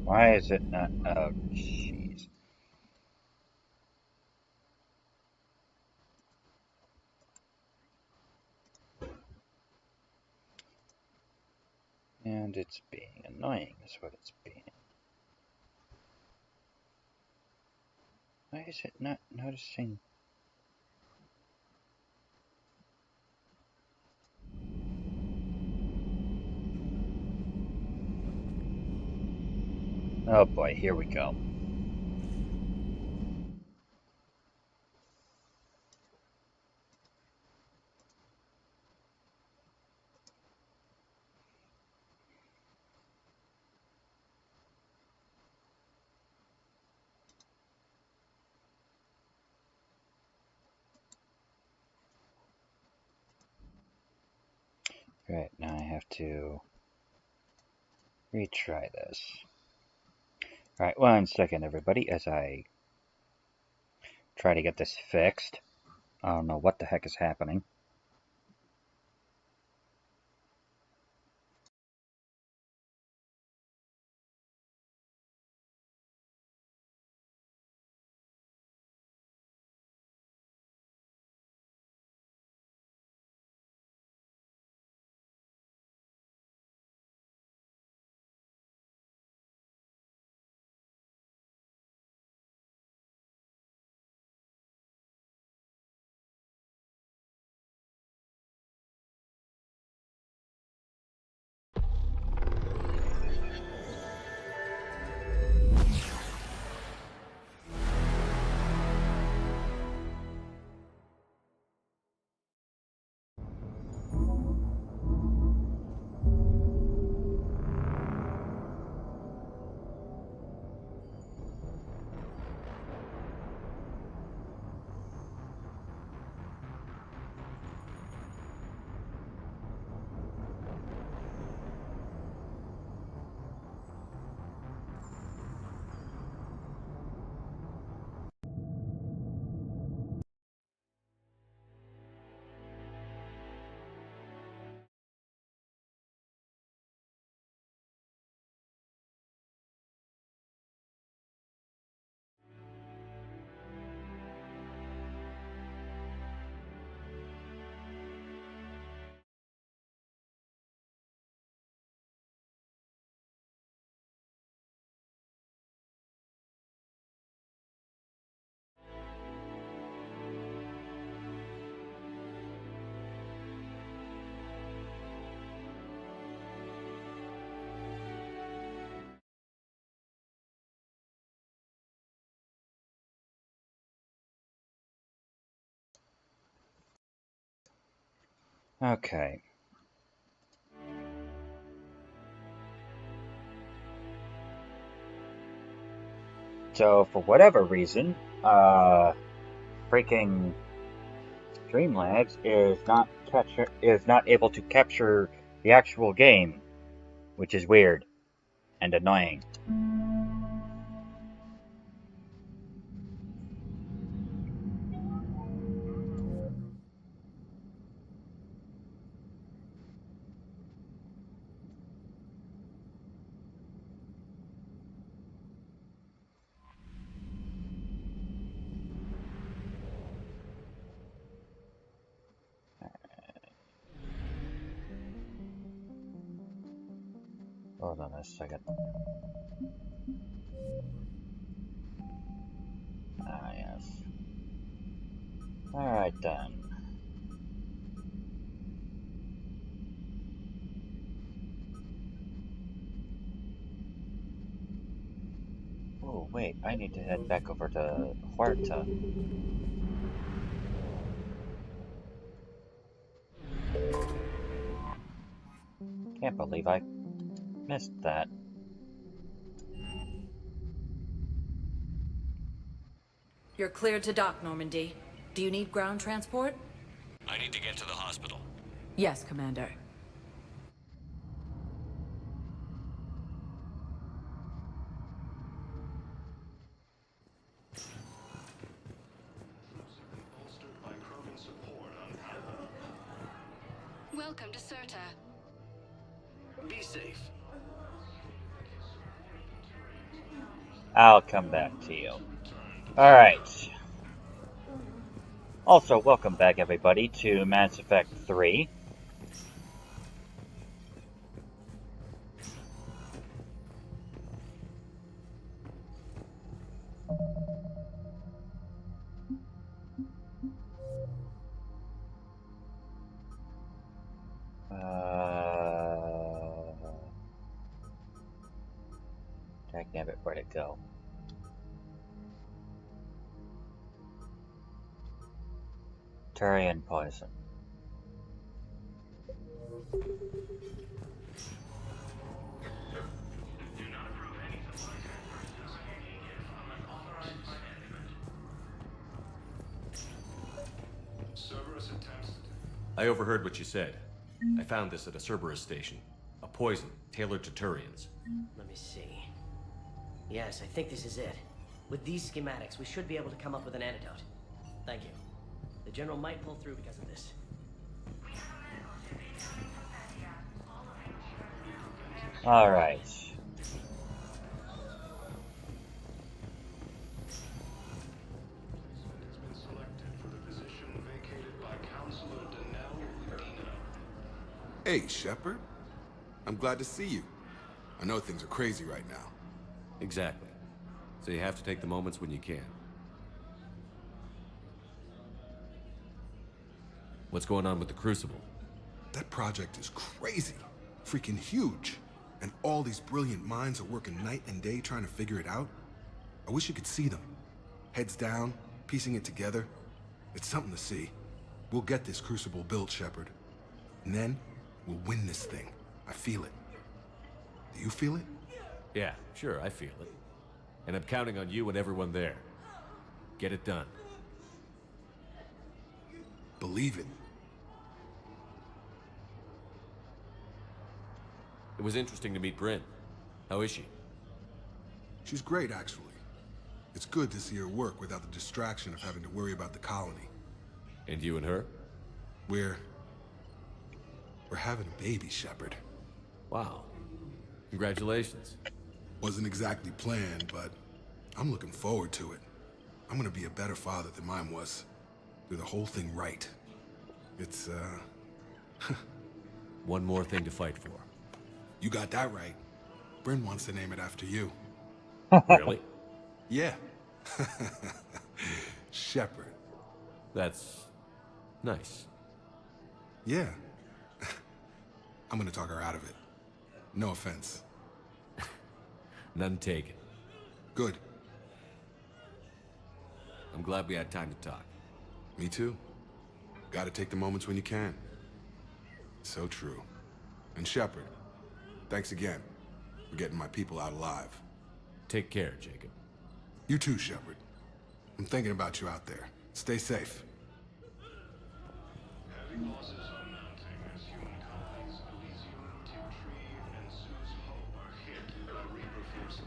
Why is it not? Oh, jeez. And it's being annoying, is what it's being. Why is it not noticing? Oh boy, here we go. Right, now I have to retry this. Alright, 1 second everybody, as I try to get this fixed. I don't know what the heck is happening. Okay. So, for whatever reason, freaking Streamlabs is not able to capture the actual game, which is weird and annoying. Hold on a second. Ah, yes. Alright then. Oh, wait, I need to head back over to Huerta. Can't believe I missed that. You're cleared to dock, Normandy. Do you need ground transport? I need to get to the hospital. Yes, Commander. Welcome to Serta. Be safe. I'll come back to you. Alright. Also, welcome back everybody to Mass Effect 3. Dagnabbit, where'd it go? Turian poison. I overheard what you said. I found this at a Cerberus station. A poison tailored to Turians. Let me see. Yes, I think this is it. With these schematics, we should be able to come up with an antidote. Thank you. The General might pull through because of this. Alright. Hey, Shepard. I'm glad to see you. I know things are crazy right now. Exactly. So you have to take the moments when you can. What's going on with the Crucible? That project is crazy. Freaking huge. And all these brilliant minds are working night and day trying to figure it out. I wish you could see them. Heads down, piecing it together. It's something to see. We'll get this Crucible built, Shepard. And then, we'll win this thing. I feel it. Do you feel it? Yeah, sure, I feel it. And I'm counting on you and everyone there. Get it done. Believe it. It was interesting to meet Bryn. How is she? She's great, actually. It's good to see her work without the distraction of having to worry about the colony. And you and her? We're having a baby, Shepard. Wow. Congratulations. Wasn't exactly planned, but I'm looking forward to it. I'm gonna be a better father than mine was. Do the whole thing right. It's, One more thing to fight for. You got that right. Bryn wants to name it after you. Really? Yeah. Shepard. That's nice. Yeah. I'm gonna talk her out of it. No offense. None taken. Good. I'm glad we had time to talk. Me too. Gotta take the moments when you can. So true. And Shepard, thanks again for getting my people out alive. Take care, Jacob. You too, Shepard. I'm thinking about you out there. Stay safe. Heavy losses are mounting as human colonies Elysium, Tiptree, and Zoo's Hope are hit by Reaper forces.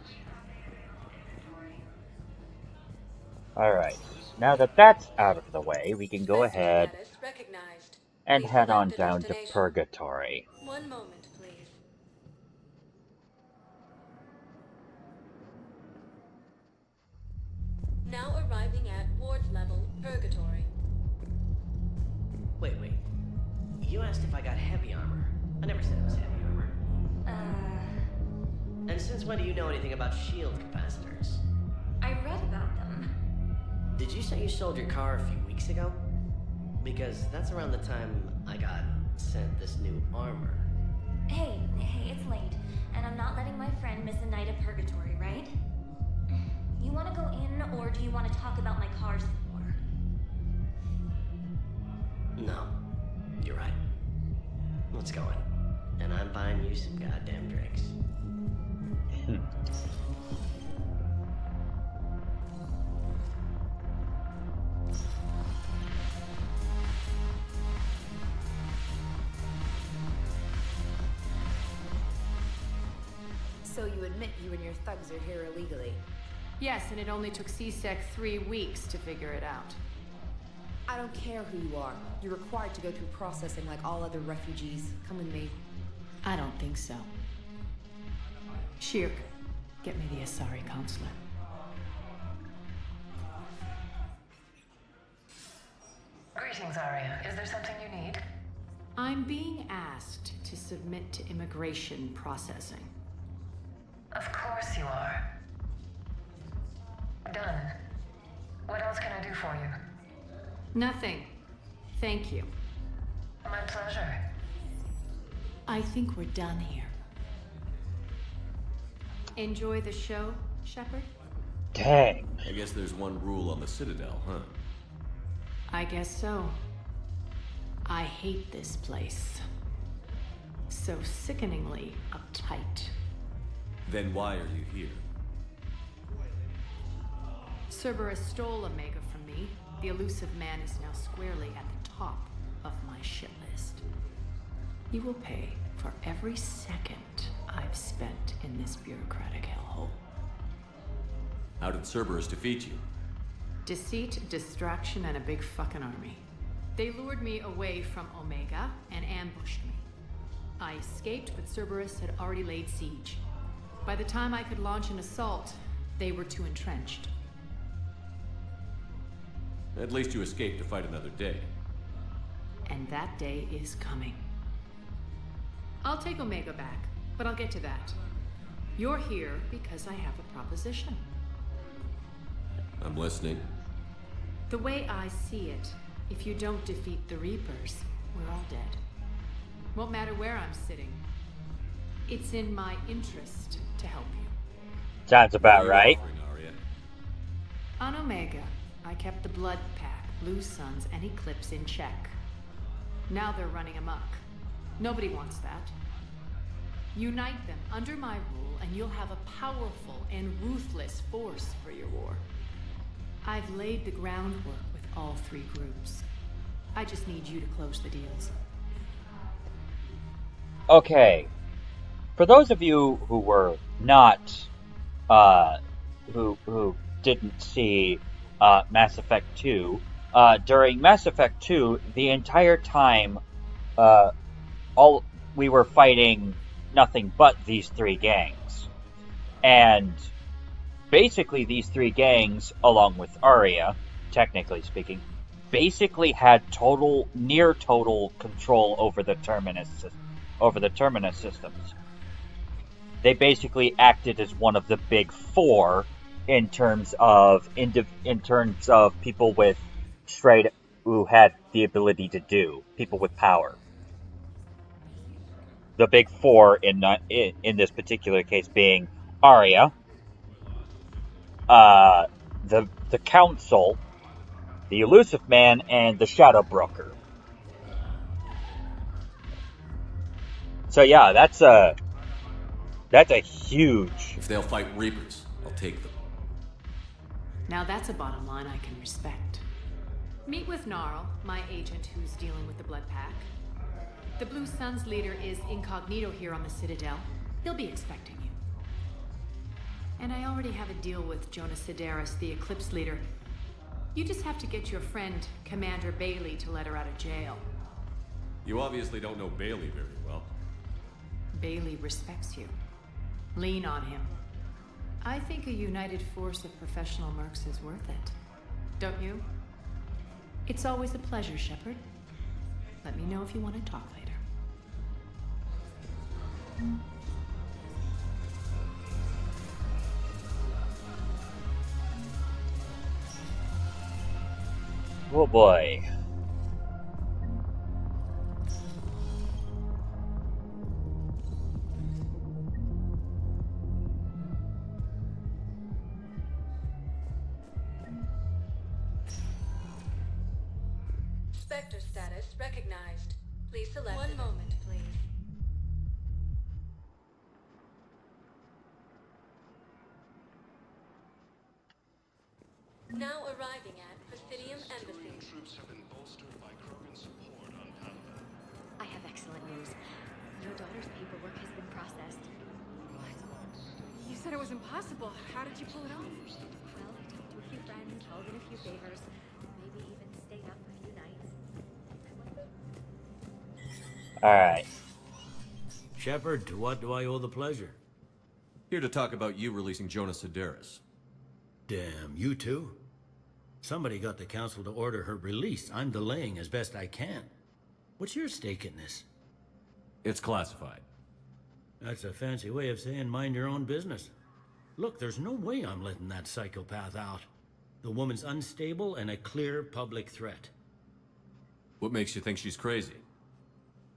Alright. Now that that's out of the way, we can go ahead Recognized. and Please head on select a down to destination. Purgatory. One moment, please. Now arriving at ward level Purgatory. Wait. You asked if I got heavy armor. I never said it was heavy armor. And since when do you know anything about shield capacitors? I read about them. Did you say you sold your car a few weeks ago? Because that's around the time I got sent this new armor. Hey, it's late, and I'm not letting my friend miss a night of purgatory, right? You want to go in, or do you want to talk about my cars some more? No, you're right. Let's go in. And I'm buying you some goddamn drinks. So you admit you and your thugs are here illegally? Yes, and it only took CSEC 3 weeks to figure it out. I don't care who you are. You're required to go through processing like all other refugees. Come with me. I don't think so. Shirk, get me the Asari consulate. Greetings, Arya. Is there something you need? I'm being asked to submit to immigration processing. Of course you are. Done. What else can I do for you? Nothing. Thank you. My pleasure. I think we're done here. Enjoy the show, Shepard? Dang. I guess there's one rule on the Citadel, huh? I guess so. I hate this place. So sickeningly uptight. Then why are you here? Cerberus stole Omega from me. The elusive man is now squarely at the top of my shit list. He will pay for every second I've spent in this bureaucratic hellhole. How did Cerberus defeat you? Deceit, distraction, and a big fucking army. They lured me away from Omega and ambushed me. I escaped, but Cerberus had already laid siege. By the time I could launch an assault, they were too entrenched. At least you escaped to fight another day. And that day is coming. I'll take Omega back, but I'll get to that. You're here because I have a proposition. I'm listening. The way I see it, if you don't defeat the Reapers, we're all dead. Won't matter where I'm sitting. It's in my interest to help you. Sounds about right. On Omega, I kept the Blood Pack, Blue Suns, and Eclipse in check. Now they're running amok. Nobody wants that. Unite them under my rule, and you'll have a powerful and ruthless force for your war. I've laid the groundwork with all three groups. I just need you to close the deals. Okay. For those of you who were not, who didn't see Mass Effect 2, during Mass Effect 2, the entire time, we were fighting nothing but these three gangs. And basically these three gangs, along with Arya, technically speaking, basically had near total control over the Terminus systems. They basically acted as one of the big four in terms of people with who had the ability to do, people with power. The big four in this particular case being Arya, the Council, the Elusive Man, and the Shadow Broker. So yeah, that's a huge. If they'll fight Reapers, I'll take them. Now that's a bottom line I can respect. Meet with Gnarl, my agent who's dealing with the Blood Pack. The Blue Suns leader is incognito here on the Citadel. He'll be expecting you. And I already have a deal with Jonas Sidaris, the Eclipse leader. You just have to get your friend, Commander Bailey, to let her out of jail. You obviously don't know Bailey very well. Bailey respects you. Lean on him. I think a united force of professional mercs is worth it. Don't you? It's always a pleasure, Shepard. Let me know if you want to talk later. Oh boy. Spectre status recognized. Please select. One moment, please. Now arriving at Presidium Embassy. Troops have been bolstered by Krogan support on Palaven. I have excellent news. Your daughter's paperwork has been processed. You said it was impossible. How did you pull it off? Well, I talked to a few friends, called in a few favors, maybe even stayed up a few nights. Alright. Shepard, to what do I owe the pleasure? Here to talk about you releasing Jonas Sidaris. Damn, you too? Somebody got the council to order her release. I'm delaying as best I can. What's your stake in this? It's classified. That's a fancy way of saying mind your own business. Look, there's no way I'm letting that psychopath out. The woman's unstable and a clear public threat. What makes you think she's crazy?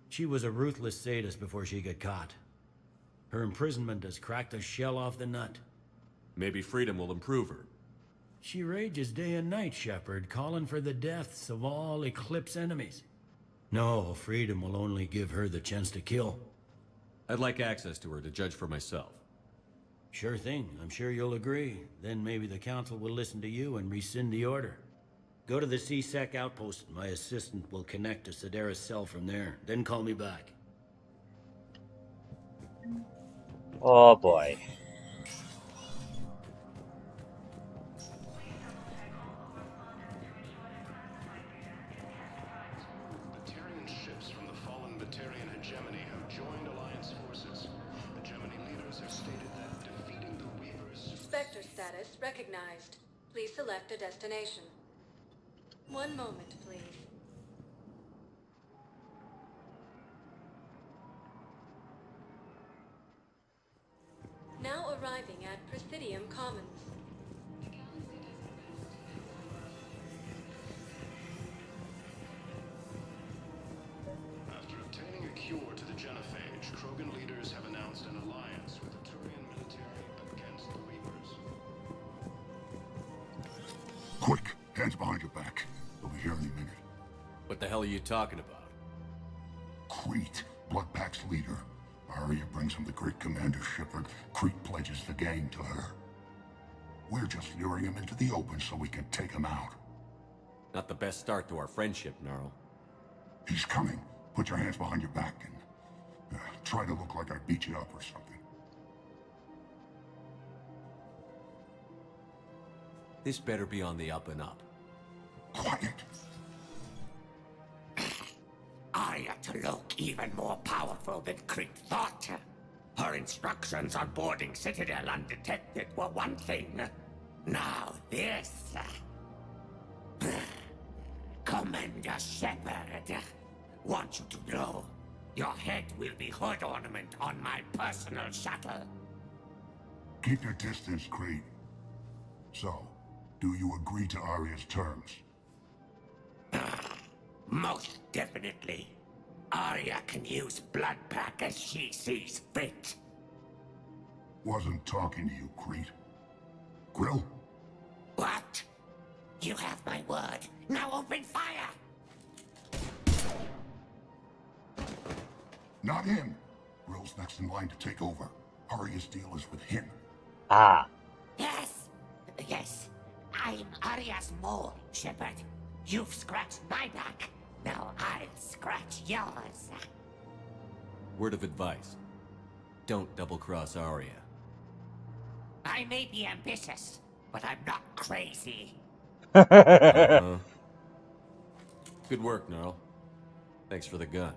She was a ruthless sadist before she got caught. Her imprisonment has cracked the shell off the nut. Maybe freedom will improve her. She rages day and night, Shepard, calling for the deaths of all Eclipse enemies. No, freedom will only give her the chance to kill. I'd like access to her to judge for myself. Sure thing. I'm sure you'll agree. Then maybe the council will listen to you and rescind the order. Go to the C-Sec outpost. My assistant will connect to Sedera's cell from there. Then call me back. Oh boy. Batarian ships from the fallen Batarian hegemony have joined Alliance forces. Hegemony leaders have stated that defeating the Reavers... Spectre status recognized. Please select a destination. One moment, please. Now arriving at Presidium Commons. After obtaining a cure to the genophage, Krogan leaders have announced an alliance with the Turian military against the Reavers. Quick! Hands behind your back. We'll be here any minute. What the hell are you talking about? Crete, Bloodpack's leader. Arya brings him the great commander Shepard. Crete pledges the gang to her. We're just luring him into the open so we can take him out. Not the best start to our friendship, Gnarl. He's coming. Put your hands behind your back and try to look like I beat you up or something. This better be on the up and up. Quiet. Arya to look even more powerful than Crete thought. Her instructions on boarding Citadel undetected were one thing. Now this. Commander Shepard, want you to know, your head will be hood ornament on my personal shuttle. Keep your distance, Crete. So, do you agree to Arya's terms? Most definitely. Arya can use Bloodpack as she sees fit. Wasn't talking to you, Crete. Grill? What? You have my word. Now open fire! Not him. Grill's next in line to take over. Arya's deal is with him. Ah. Yes. Yes. I'm Arya's mole, Shepard. You've scratched my back. Now I'll scratch yours. Word of advice. Don't double-cross Arya. I may be ambitious, but I'm not crazy. Good work, Gnarl. Thanks for the gun.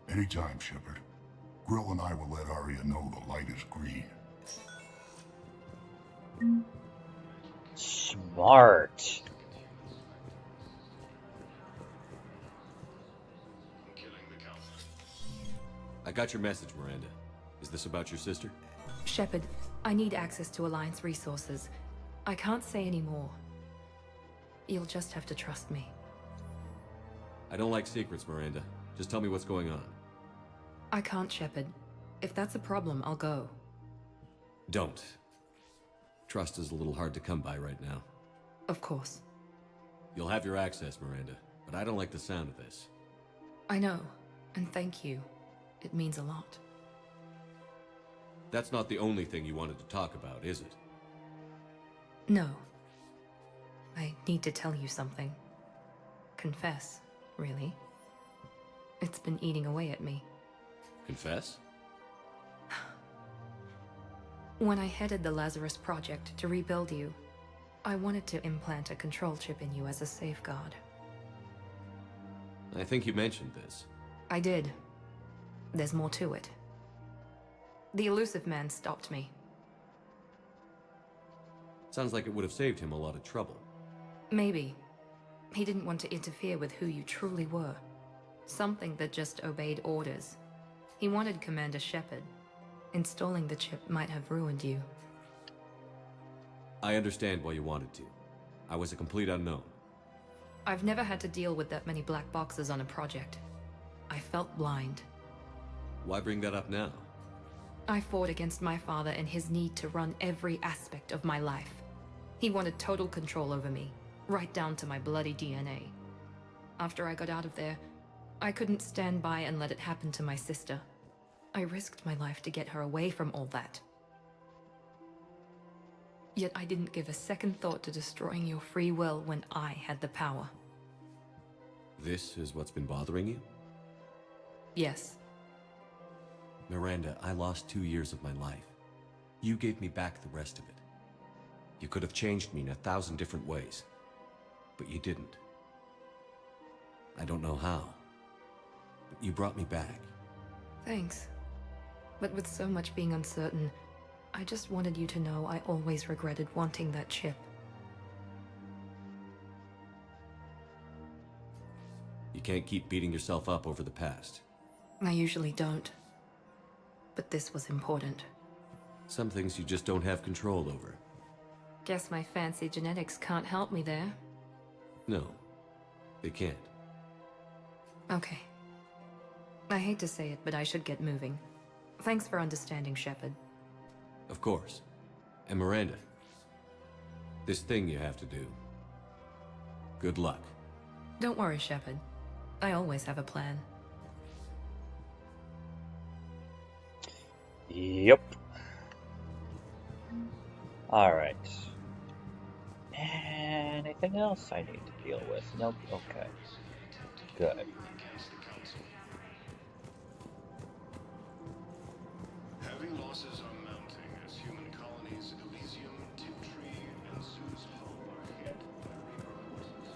Anytime, Shepard. Grill and I will let Arya know the light is green. Smart. I got your message, Miranda. Is this about your sister? Shepard, I need access to Alliance resources. I can't say any more. You'll just have to trust me. I don't like secrets, Miranda. Just tell me what's going on. I can't, Shepard. If that's a problem, I'll go. Don't. Trust is a little hard to come by right now. Of course. You'll have your access, Miranda, but I don't like the sound of this. I know, and thank you. It means a lot. That's not the only thing you wanted to talk about, is it? No. I need to tell you something. Confess, really. It's been eating away at me. Confess? When I headed the Lazarus Project to rebuild you, I wanted to implant a control chip in you as a safeguard. I think you mentioned this. I did. There's more to it. The elusive man stopped me. Sounds like it would have saved him a lot of trouble. Maybe. He didn't want to interfere with who you truly were. Something that just obeyed orders. He wanted Commander Shepard. Installing the chip might have ruined you. I understand why you wanted to. I was a complete unknown. I've never had to deal with that many black boxes on a project. I felt blind. Why bring that up now? I fought against my father and his need to run every aspect of my life. He wanted total control over me, right down to my bloody DNA. After I got out of there, I couldn't stand by and let it happen to my sister. I risked my life to get her away from all that. Yet I didn't give a second thought to destroying your free will when I had the power. This is what's been bothering you? Yes. Miranda, I lost 2 years of my life. You gave me back the rest of it. You could have changed me in 1,000 different ways, but you didn't. I don't know how, but you brought me back. Thanks. But with so much being uncertain, I just wanted you to know I always regretted wanting that chip. You can't keep beating yourself up over the past. I usually don't. But this was important. Some things you just don't have control over. Guess my fancy genetics can't help me there. No, they can't. Okay. I hate to say it, but I should get moving. Thanks for understanding, Shepard. Of course. And Miranda, this thing you have to do. Good luck. Don't worry, Shepard. I always have a plan. Yep. Alright. Anything else I need to deal with? Nope. Okay. Good. Heavy losses are mounting as human colonies Elysium, Tiptree, and Zeus Hull are hit by Reaper forces.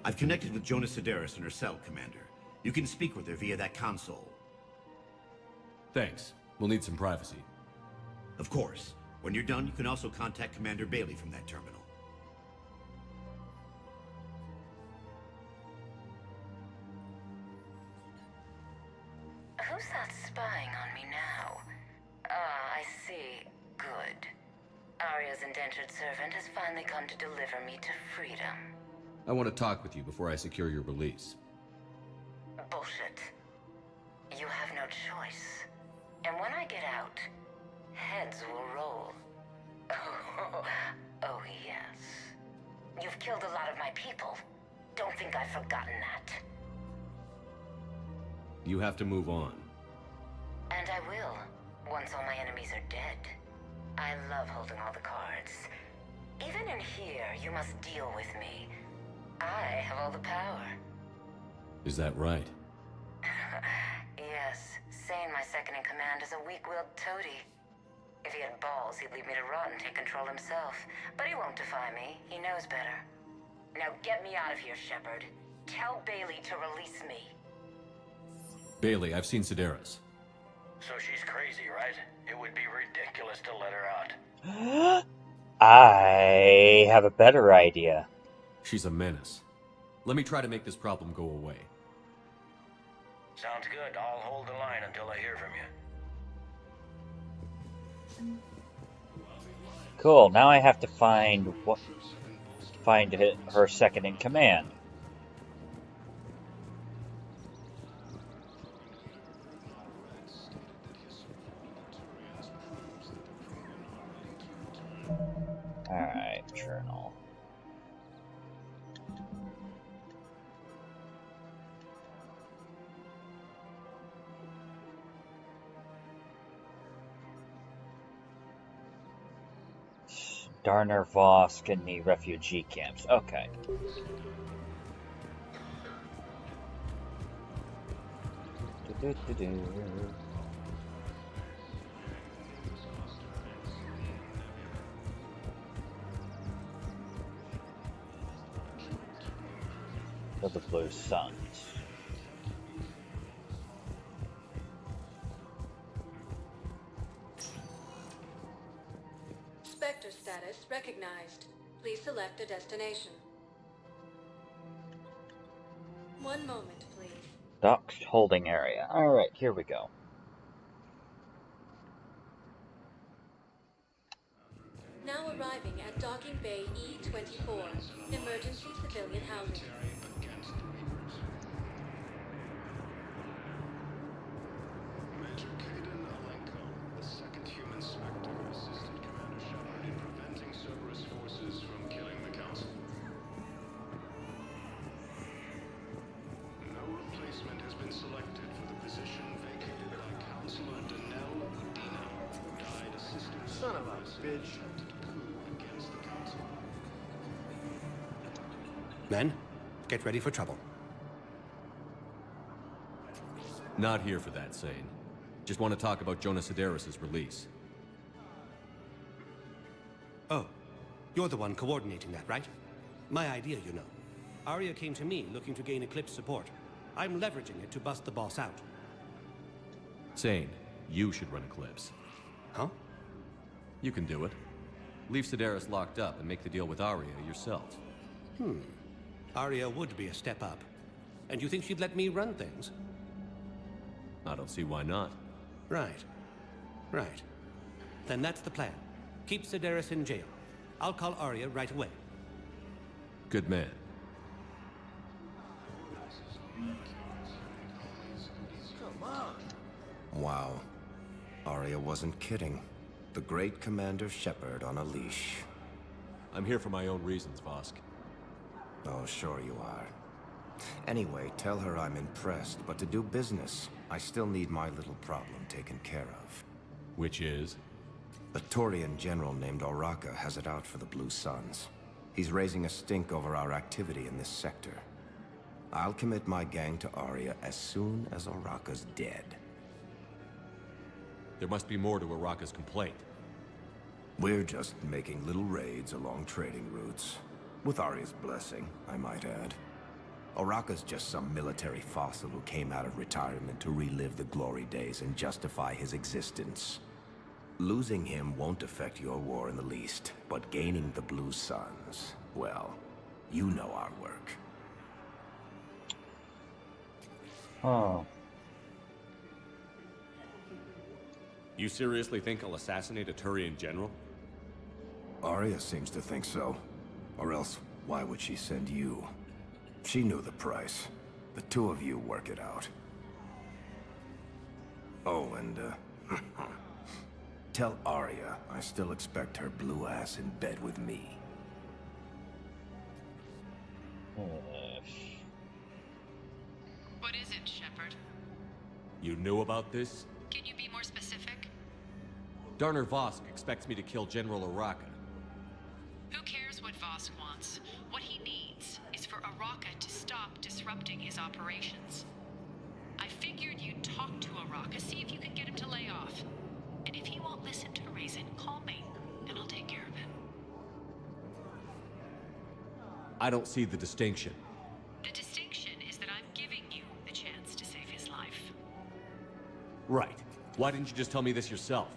I've connected with Jonas Sedaris in her cell, Commander. You can speak with her via that console. Thanks. We'll need some privacy. Of course. When you're done, you can also contact Commander Bailey from that terminal. Who's that spying on me now? Ah, I see. Good. Arya's indentured servant has finally come to deliver me to freedom. I want to talk with you before I secure your release. Bullshit. You have no choice. And when I get out, heads will roll. Oh, yes. You've killed a lot of my people. Don't think I've forgotten that. You have to move on. And I will, once all my enemies are dead. I love holding all the cards. Even in here, you must deal with me. I have all the power. Is that right? Yes, Sane, my second in command, is a weak-willed toady. If he had balls, he'd leave me to rot and take control himself. But he won't defy me. He knows better. Now get me out of here, Shepard. Tell Bailey to release me. Bailey, I've seen Sedaris. So she's crazy, right? It would be ridiculous to let her out. I have a better idea. She's a menace. Let me try to make this problem go away. Sounds good. I'll hold the line until I hear from you. Cool. Now I have to find her second in command. Alright, journal. Darner Vosk and the refugee camps. Okay. For the Blue Suns. Spectre status recognized. Please select a destination. One moment, please. Docked holding area. Alright, here we go. Now arriving at Docking Bay E-24, emergency civilian housing. Major Kaden Alenko, the second human Spectre, assisted Commander Shepard in preventing Cerberus forces from killing the Council. No replacement has been selected for the position vacated by Councilor Danelle Udina, who died assisting Son of a bitch. against the Council. Men, get ready for trouble. Not here for that, Sane. Just want to talk about Jonas Sedaris' release. Oh, you're the one coordinating that, right? My idea, you know. Arya came to me looking to gain Eclipse support. I'm leveraging it to bust the boss out. Sane, you should run Eclipse. Huh? You can do it. Leave Sedaris locked up and make the deal with Arya yourself. Arya would be a step up. And you think she'd let me run things? I don't see why not. Right. Right. Then that's the plan. Keep Sedaris in jail. I'll call Arya right away. Good man. Come on. Wow. Arya wasn't kidding. The great Commander Shepard on a leash. I'm here for my own reasons, Vosk. Oh, sure you are. Anyway, tell her I'm impressed, but to do business, I still need my little problem taken care of. Which is? A Turian general named Oraka has it out for the Blue Suns. He's raising a stink over our activity in this sector. I'll commit my gang to Arya as soon as Oraka's dead. There must be more to Oraka's complaint. We're just making little raids along trading routes. With Arya's blessing, I might add. Oraka's just some military fossil who came out of retirement to relive the glory days and justify his existence. Losing him won't affect your war in the least, but gaining the Blue Suns, well, you know our work. Oh. You seriously think I'll assassinate a Turian general? Arya seems to think so. Or else, why would she send you? She knew the price. The two of you work it out. Oh, and, tell Arya I still expect her blue ass in bed with me. What is it, Shepard? You knew about this? Can you be more specific? Darner Vosk expects me to kill General Oraka. Who cares what Vosk wants? What he needs is for Oraka to stop disrupting his operations. I figured you'd talk to Oraka, see if you can get him to lay off. And if he won't listen to reason, call me, and I'll take care of it. I don't see the distinction. The distinction is that I'm giving you the chance to save his life. Right. Why didn't you just tell me this yourself?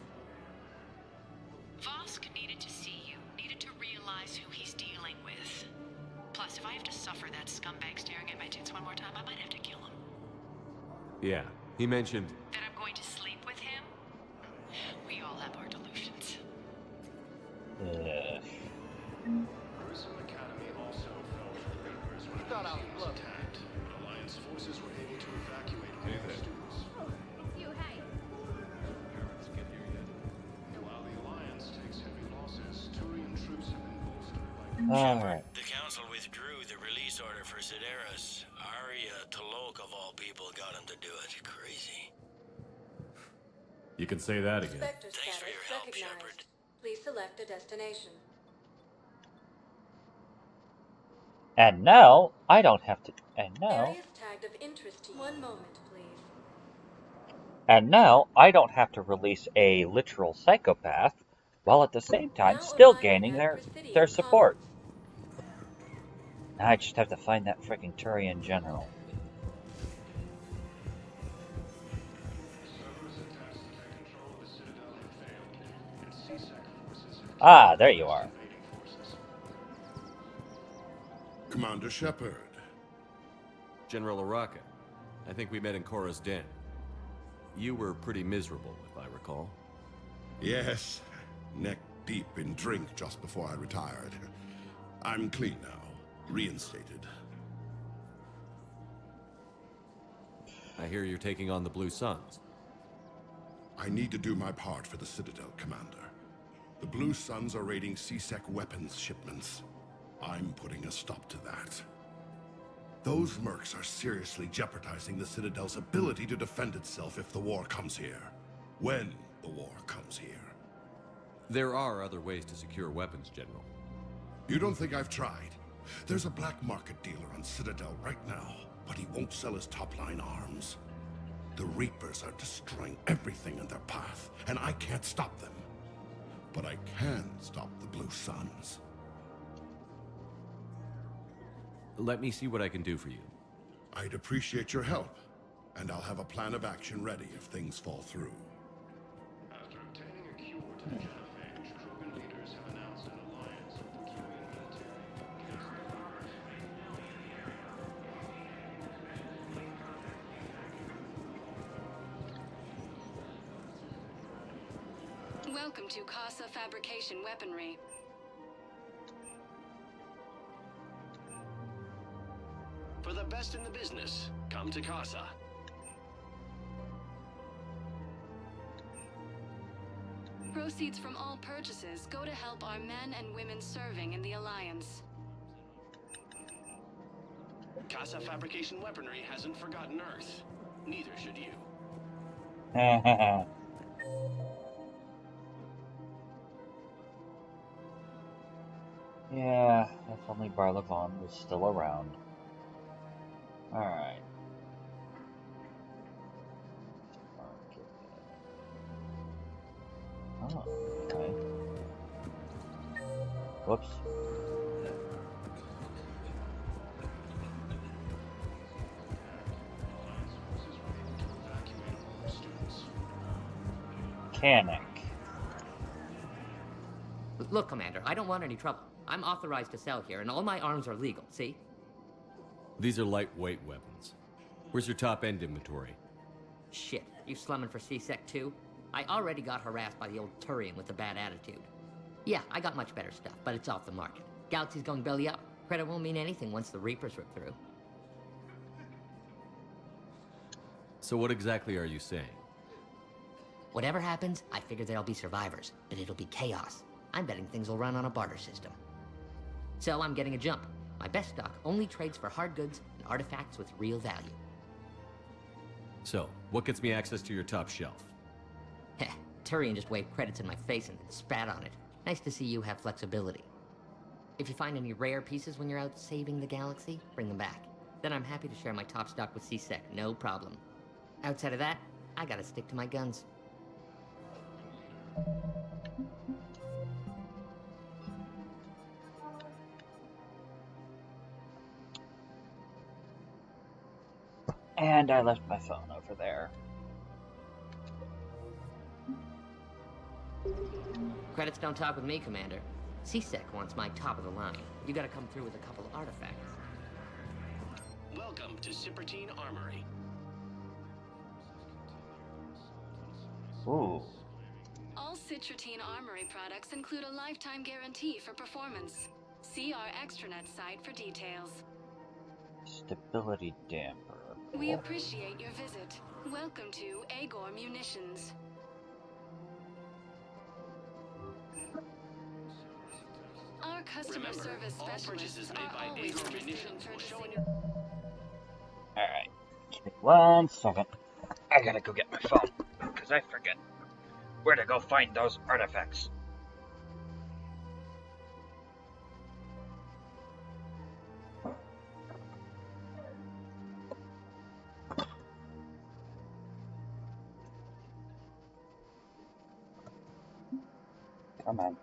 Vosk needed to see you, needed to realize who he's dealing with. Plus, if I have to suffer that scumbag staring at my tits one more time, I might have to kill him. Yeah, he mentioned... That I'm going to sleep with him? We all have our delusions. Grissom Academy also fell to the papers when it was attacked, but Alliance forces were able to evacuate all the students. You, hey. Parents get here yet? While the Alliance takes heavy losses, Turian troops have been bolstered by... Alright. The Council withdrew the release order for Sedaris. Arya Talok, of all people, got him to do it. Crazy. You can say that again. Spectre Thanks for status your help, recognized. Shepard. Please select a destination. And now, I don't have to... And now... Areas tagged of interest to you. One moment, please. And now, I don't have to release a literal psychopath, while at the same time still gaining their support. Now I just have to find that freaking Turian general. Cerberus attempts to take control of the Citadel have failed, and CSEC forces have Ah, there you are. Commander Shepard. General Araka. I think we met in Korra's den. You were pretty miserable, if I recall. Yes, neck deep in drink just before I retired. I'm clean now, reinstated. I hear you're taking on the Blue Suns. I need to do my part for the Citadel, Commander. The Blue Suns are raiding CSEC weapons shipments. I'm putting a stop to that. Those mercs are seriously jeopardizing the Citadel's ability to defend itself if the war comes here. When the war comes here. There are other ways to secure weapons, General. You don't think I've tried? There's a black market dealer on Citadel right now, but he won't sell his top-line arms. The Reapers are destroying everything in their path, and I can't stop them. But I can stop the Blue Suns. Let me see what I can do for you. I'd appreciate your help, and I'll have a plan of action ready if things fall through. After obtaining a cure to the genophage, Krogan leaders have announced an alliance with the Turian military against Welcome to Casa Fabrication Weaponry. For the best in the business, come to Casa. Proceeds from all purchases go to help our men and women serving in the Alliance. Casa Fabrication Weaponry hasn't forgotten Earth. Neither should you. Yeah, if only Barlavon was still around. Alright. Oh, okay. Whoops. Mechanic. Look, Commander, I don't want any trouble. I'm authorized to sell here, and all my arms are legal, see? These are lightweight weapons. Where's your top-end inventory? Shit, you slumming for CSEC too? I already got harassed by the old Turian with a bad attitude. Yeah, I got much better stuff, but it's off the market. Galaxy's going belly up. Credit won't mean anything once the Reapers rip through. So what exactly are you saying? Whatever happens, I figure there'll be survivors, but it'll be chaos. I'm betting things will run on a barter system. So I'm getting a jump. My best stock only trades for hard goods and artifacts with real value. So, what gets me access to your top shelf? Heh, Turian just waved credits in my face and then spat on it. Nice to see you have flexibility. If you find any rare pieces when you're out saving the galaxy, bring them back. Then I'm happy to share my top stock with CSEC, no problem. Outside of that, I gotta stick to my guns. And I left my phone over there. Credits don't talk with me, Commander. CSEC wants my top of the line. You gotta come through with a couple of artifacts. Welcome to Cipertine Armory. Ooh. All Citratine Armory products include a lifetime guarantee for performance. See our extranet site for details. Stability damper. We appreciate your visit. Welcome to Agor Munitions. Our customer service specialists are always interested in purchasing. Alright. Give me 1 second. I gotta go get my phone, because I forget where to go find those artifacts. Come on.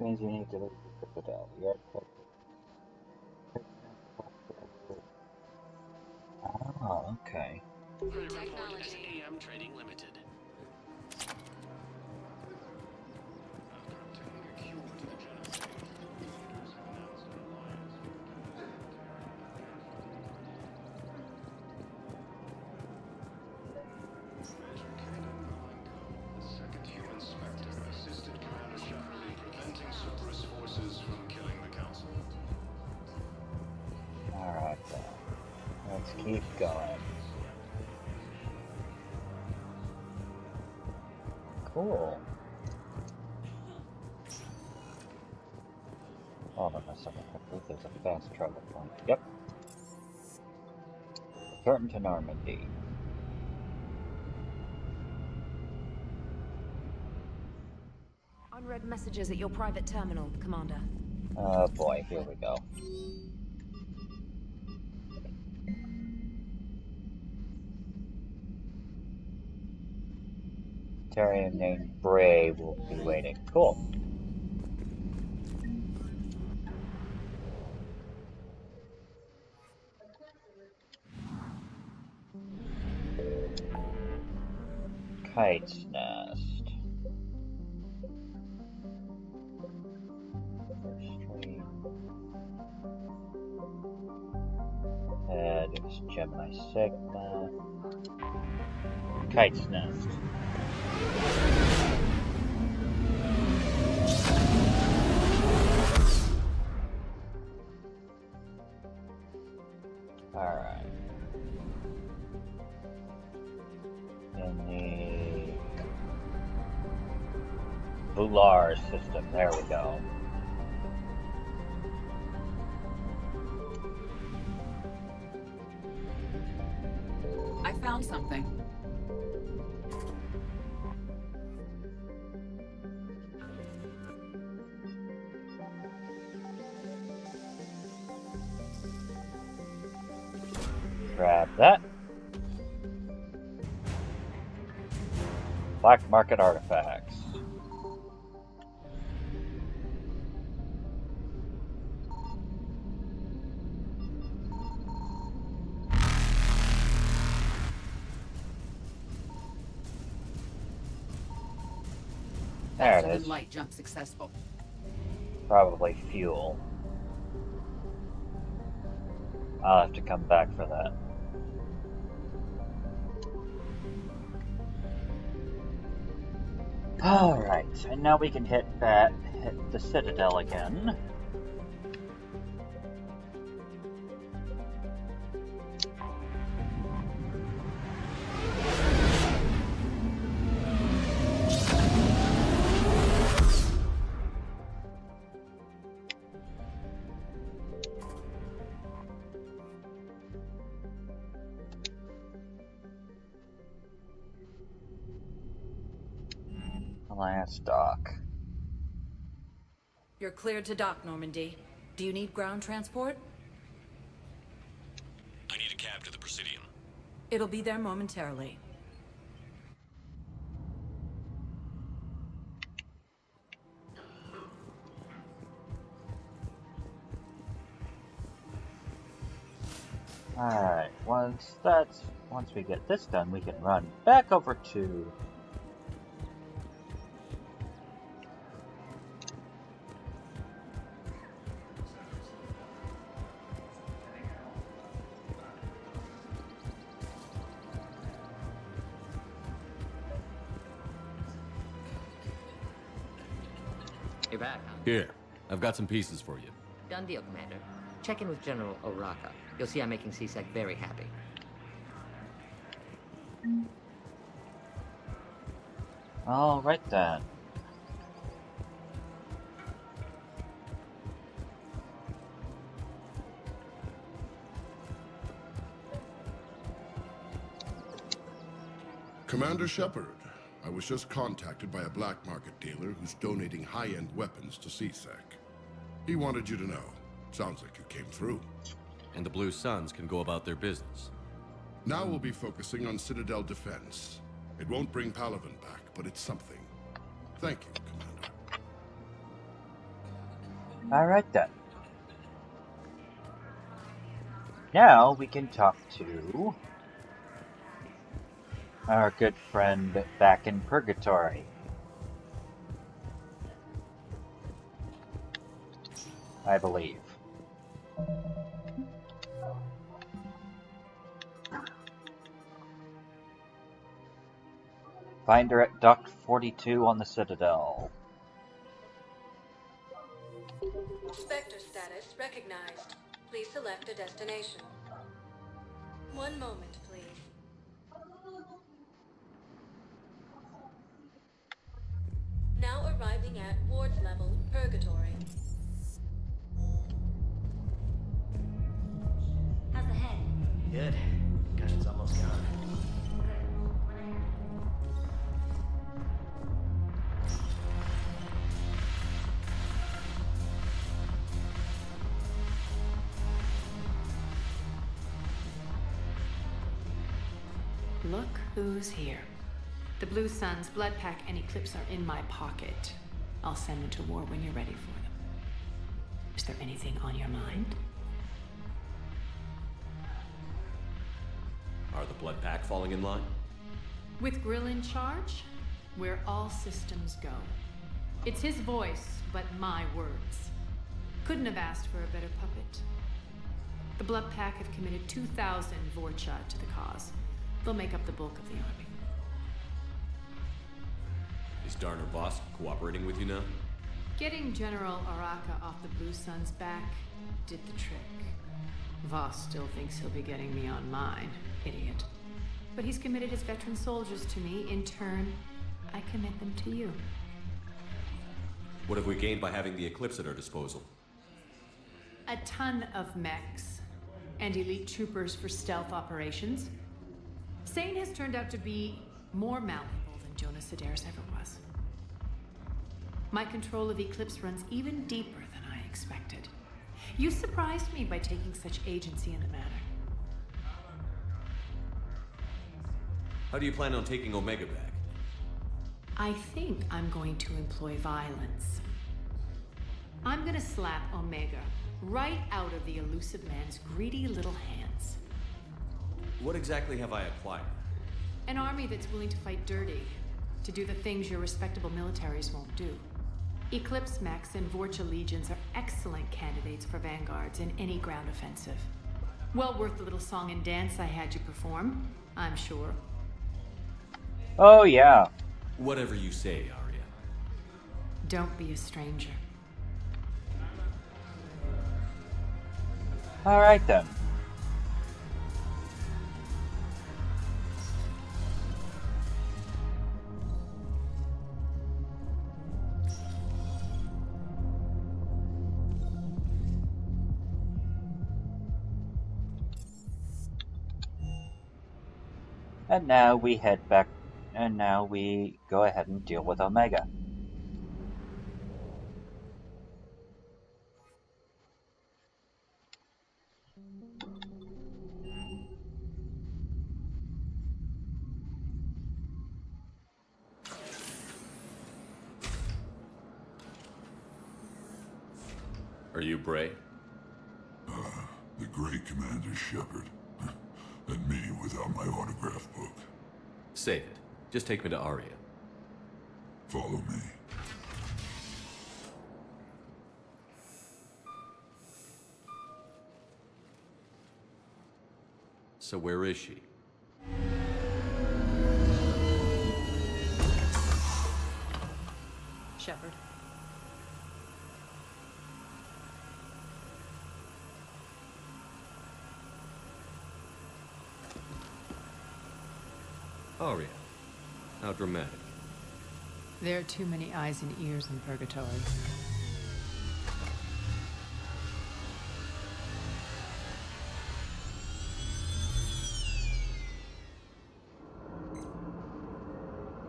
means you need to leave the Citadel. Oh, okay. Technology. AM Trading Limited. Alright then. Let's keep going. Cool. Hold on a second. I believe there's a fast travel point. Yep. Return to Normandy. Unread messages at your private terminal, Commander. Oh boy, here we go. Tarian named Bray will be waiting. Cool. Kite's Nest. There's Gemini Sigma. Kite's Nest. Alright. In the Bular system, there we go. I found something. Grab that. Black market artifacts. There it is. Light jump successful. Probably fuel. I'll have to come back for that. Alright, and now we can hit the Citadel again. Last dock. You're cleared to dock, Normandy. Do you need ground transport? I need a cab to the Presidium. It'll be there momentarily. Alright, once we get this done, we can run back over to You're back, huh? Here, I've got some pieces for you. Done deal, Commander. Check in with General Oraka. You'll see I'm making C-Sec very happy. all right then. Commander Shepard, I was just contacted by a black market dealer who's donating high-end weapons to C-Sec. He wanted you to know. Sounds like you came through. And the Blue Suns can go about their business. Now we'll be focusing on Citadel defense. It won't bring Palaven back, but it's something. Thank you, Commander. Alright then. Now we can talk to our good friend back in Purgatory. I believe. Find her at Dock 42 on the Citadel. Spectre status recognized. Please select a destination. One moment, please. Now arriving at Ward's level, Purgatory. How's the head? Good. Concussion's almost gone. Look who's here. The Blue Suns, Blood Pack, and Eclipse are in my pocket. I'll send them to war when you're ready for them. Is there anything on your mind? Are the Blood Pack falling in line? With Grill in charge, where all systems go. It's his voice, but my words. Couldn't have asked for a better puppet. The Blood Pack have committed 2,000 Vorcha to the cause. They'll make up the bulk of the army. Is Darner Boss cooperating with you now? Getting General Araka off the Blue Suns' back did the trick. Voss still thinks he'll be getting me on mine, idiot. But he's committed his veteran soldiers to me. In turn, I commit them to you. What have we gained by having the Eclipse at our disposal? A ton of mechs and elite troopers for stealth operations. Sane has turned out to be more malleable than Jonas Sedaris ever was. My control of Eclipse runs even deeper than I expected. You surprised me by taking such agency in the matter. How do you plan on taking Omega back? I think I'm going to employ violence. I'm gonna slap Omega right out of the elusive man's greedy little hands. What exactly have I acquired? An army that's willing to fight dirty, to do the things your respectable militaries won't do. Eclipse mechs and Vorcha legions are excellent candidates for vanguards in any ground offensive. Well worth the little song and dance I had you perform, I'm sure. Oh, yeah. Whatever you say, Arya. Don't be a stranger. Alright then. And now we head back, and now we go ahead and deal with Omega. Are you Bray? The great Commander Shepard. And me without my autograph book. Save it. Just take me to Arya. Follow me. So where is she? Shepard. Arya. How dramatic. There are too many eyes and ears in Purgatory.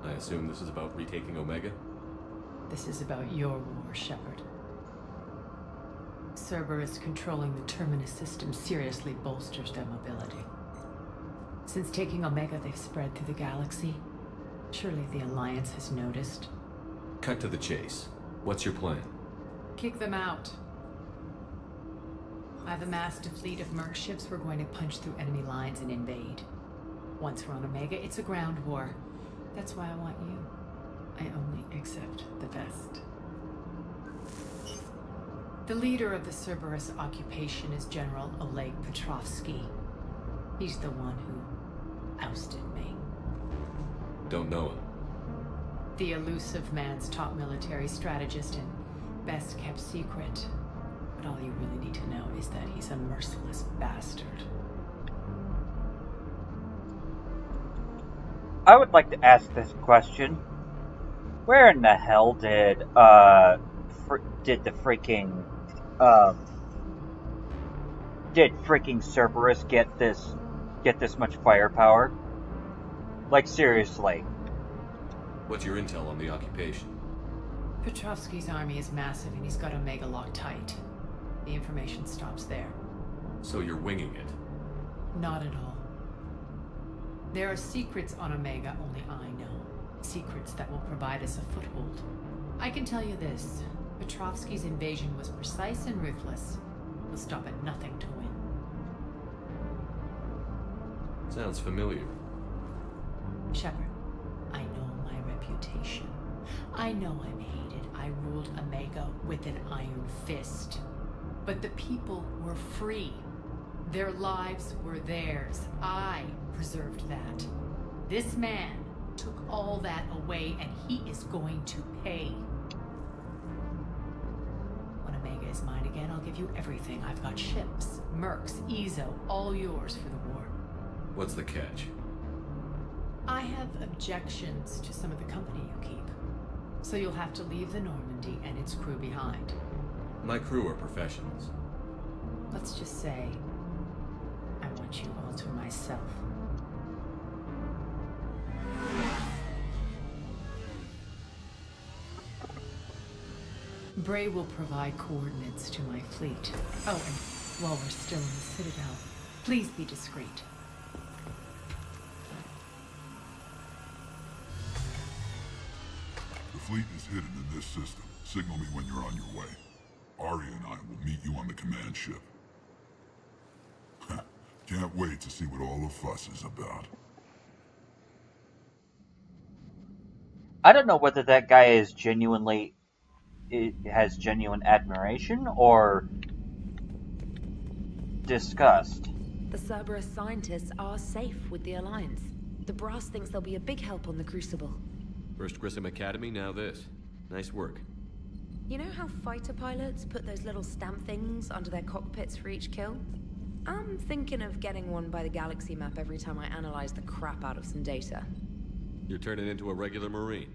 I assume this is about retaking Omega? This is about your war, Shepard. Cerberus controlling the Terminus system seriously bolsters their mobility. Since taking Omega, they've spread through the galaxy. Surely the Alliance has noticed. Cut to the chase. What's your plan? Kick them out. I've amassed a fleet of merc ships. We're going to punch through enemy lines and invade. Once we're on Omega, it's a ground war. That's why I want you. I only accept the best. The leader of the Cerberus occupation is General Oleg Petrovsky. He's the one who ousted me. Don't know him. The elusive man's top military strategist and best kept secret. But all you really need to know is that he's a merciless bastard. I would like to ask this question. Where in the hell did freaking Cerberus get this much firepower? Like, seriously. What's your intel on the occupation? Petrovsky's army is massive and he's got Omega locked tight. The information stops there. So you're winging it? Not at all. There are secrets on Omega only I know. Secrets that will provide us a foothold. I can tell you this. Petrovsky's invasion was precise and ruthless. He'll stop at nothing to win. Sounds familiar. Shepard, I know my reputation. I know I'm hated. I ruled Omega with an iron fist. But the people were free. Their lives were theirs. I preserved that. This man took all that away, and he is going to pay. When Omega is mine again, I'll give you everything. I've got ships, mercs, Ezo, all yours for the war. What's the catch? I have objections to some of the company you keep. So you'll have to leave the Normandy and its crew behind. My crew are professionals. Let's just say, I want you all to myself. Bray will provide coordinates to my fleet. Oh, and while we're still in the Citadel, please be discreet. The fleet is hidden in this system. Signal me when you're on your way. Arya and I will meet you on the command ship. Can't wait to see what all the fuss is about. I don't know whether that guy is has genuine admiration or disgust. The Cerberus scientists are safe with the Alliance. The Brass thinks they'll be a big help on the Crucible. First Grissom Academy, now this. Nice work. You know how fighter pilots put those little stamp things under their cockpits for each kill? I'm thinking of getting one by the galaxy map every time I analyze the crap out of some data. You're turning into a regular Marine.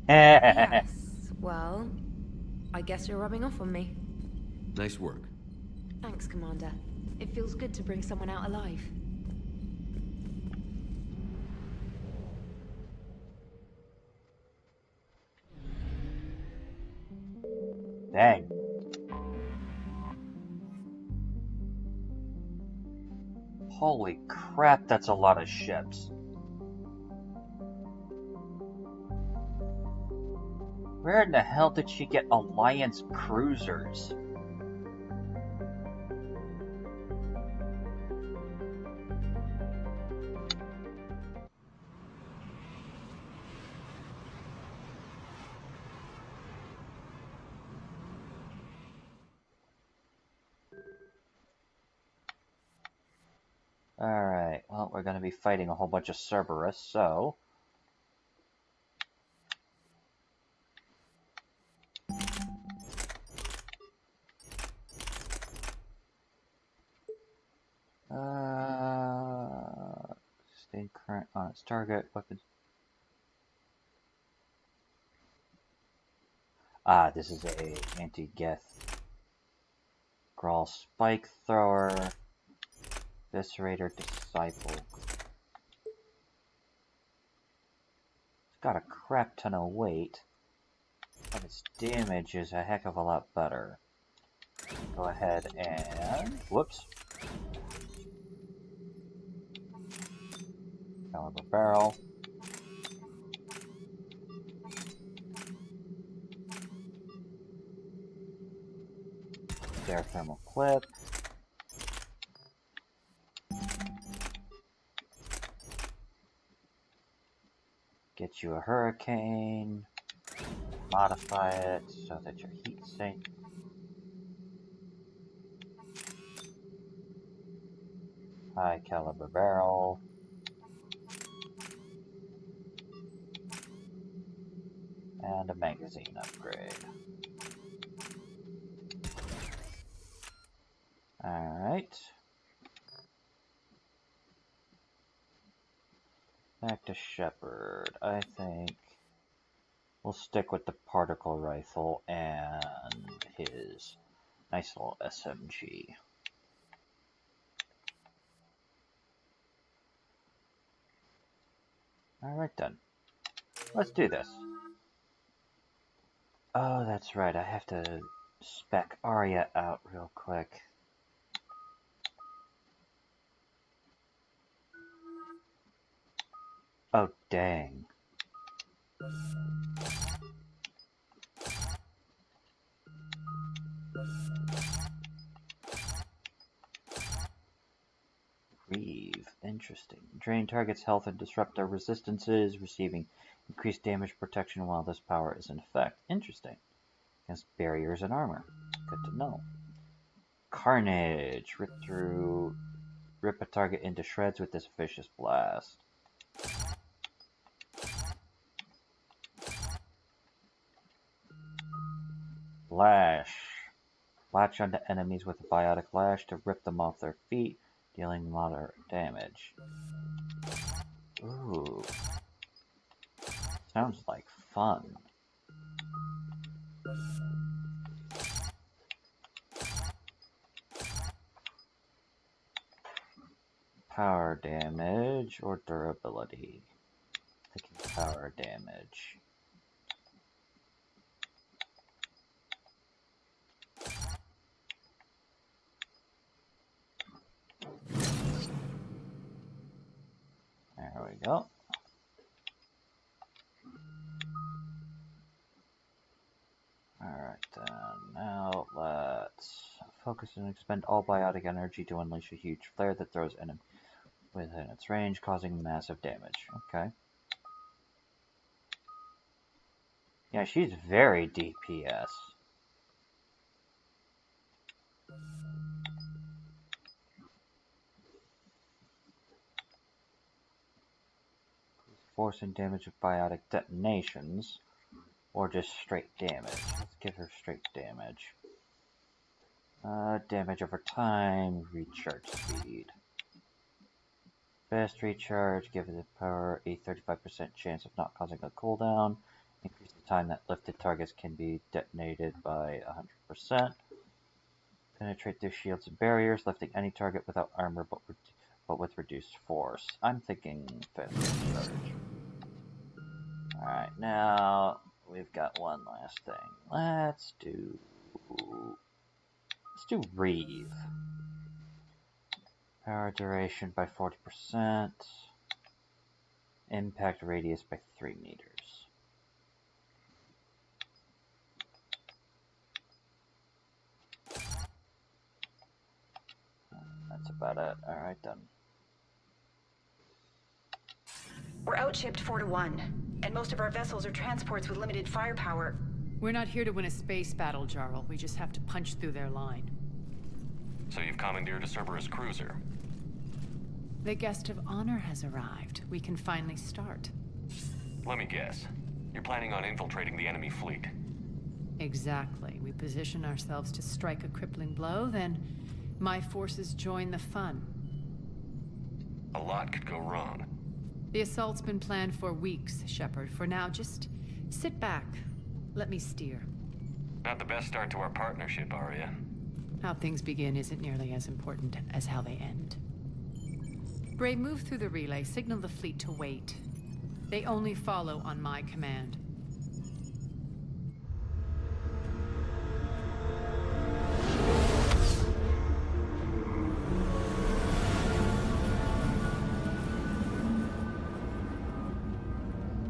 Yes, well, I guess you're rubbing off on me. Nice work. Thanks, Commander. It feels good to bring someone out alive. Dang. Holy crap, that's a lot of ships. Where in the hell did she get Alliance cruisers? Alright, well, we're going to be fighting a whole bunch of Cerberus, so... Stay current on its target, weapons... Ah, this is a anti-Geth. Grawl Spike Thrower... Eviscerator Disciple. It's got a crap ton of weight, but its damage is a heck of a lot better. Go ahead and... whoops. Caliber barrel. There, thermal clip. Get you a hurricane. Modify it so that your heat sink. High caliber barrel. And a magazine upgrade. Alright. Back to Shepard. I think we'll stick with the particle rifle and his nice little SMG. Alright then. Let's do this. Oh, that's right. I have to spec Arya out real quick. Oh, dang. Reeve. Interesting. Drain target's health and disrupt their resistances, receiving increased damage protection while this power is in effect. Interesting. Against barriers and armor. Good to know. Carnage. Rip a target into shreds with this vicious blast. Lash. Latch onto enemies with a biotic lash to rip them off their feet, dealing moderate damage. Ooh. Sounds like fun. Power damage or durability? Thinking power damage. There we go. Alright then, now let's focus and expend all biotic energy to unleash a huge flare that throws enemy within its range, causing massive damage. Okay. Yeah, she's very DPS. Force and damage of biotic detonations, or just straight damage. Let's give her straight damage. Damage over time, recharge speed. Fast recharge, give the power a 35% chance of not causing a cooldown. Increase the time that lifted targets can be detonated by 100%. Penetrate through shields and barriers, lifting any target without armor but with reduced force. I'm thinking fast recharge. Alright, now we've got one last thing. Let's do Reeve. Power duration by 40%. Impact radius by 3 meters. That's about it. Alright then. We're outshipped 4-1, and most of our vessels are transports with limited firepower. We're not here to win a space battle, Jarl. We just have to punch through their line. So you've commandeered a Cerberus cruiser? The guest of honor has arrived. We can finally start. Let me guess. You're planning on infiltrating the enemy fleet? Exactly. We position ourselves to strike a crippling blow, then my forces join the fun. A lot could go wrong. The assault's been planned for weeks, Shepard. For now, just sit back. Let me steer. Not the best start to our partnership, Arya. How things begin isn't nearly as important as how they end. Bray, move through the relay. Signal the fleet to wait. They only follow on my command.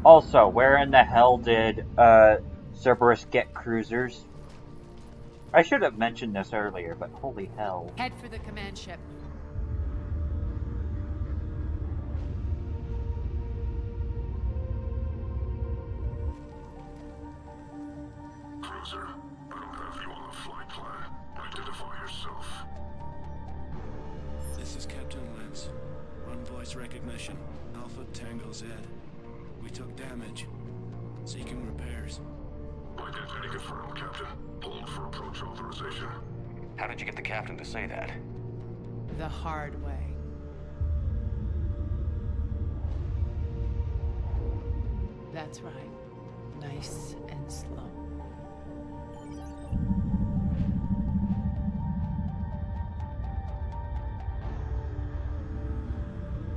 Also, where in the hell did Cerberus get cruisers? I should have mentioned this earlier, but holy hell. Head for the command ship. cruiser. I don't have you on the flight plan. Identify yourself. This is Captain Lance. Run voice recognition. Alpha Tango Z. We took damage. Seeking repairs. Identity confirmed, Captain. Hold for approach authorization. How did you get the captain to say that? The hard way. That's right. Nice and slow.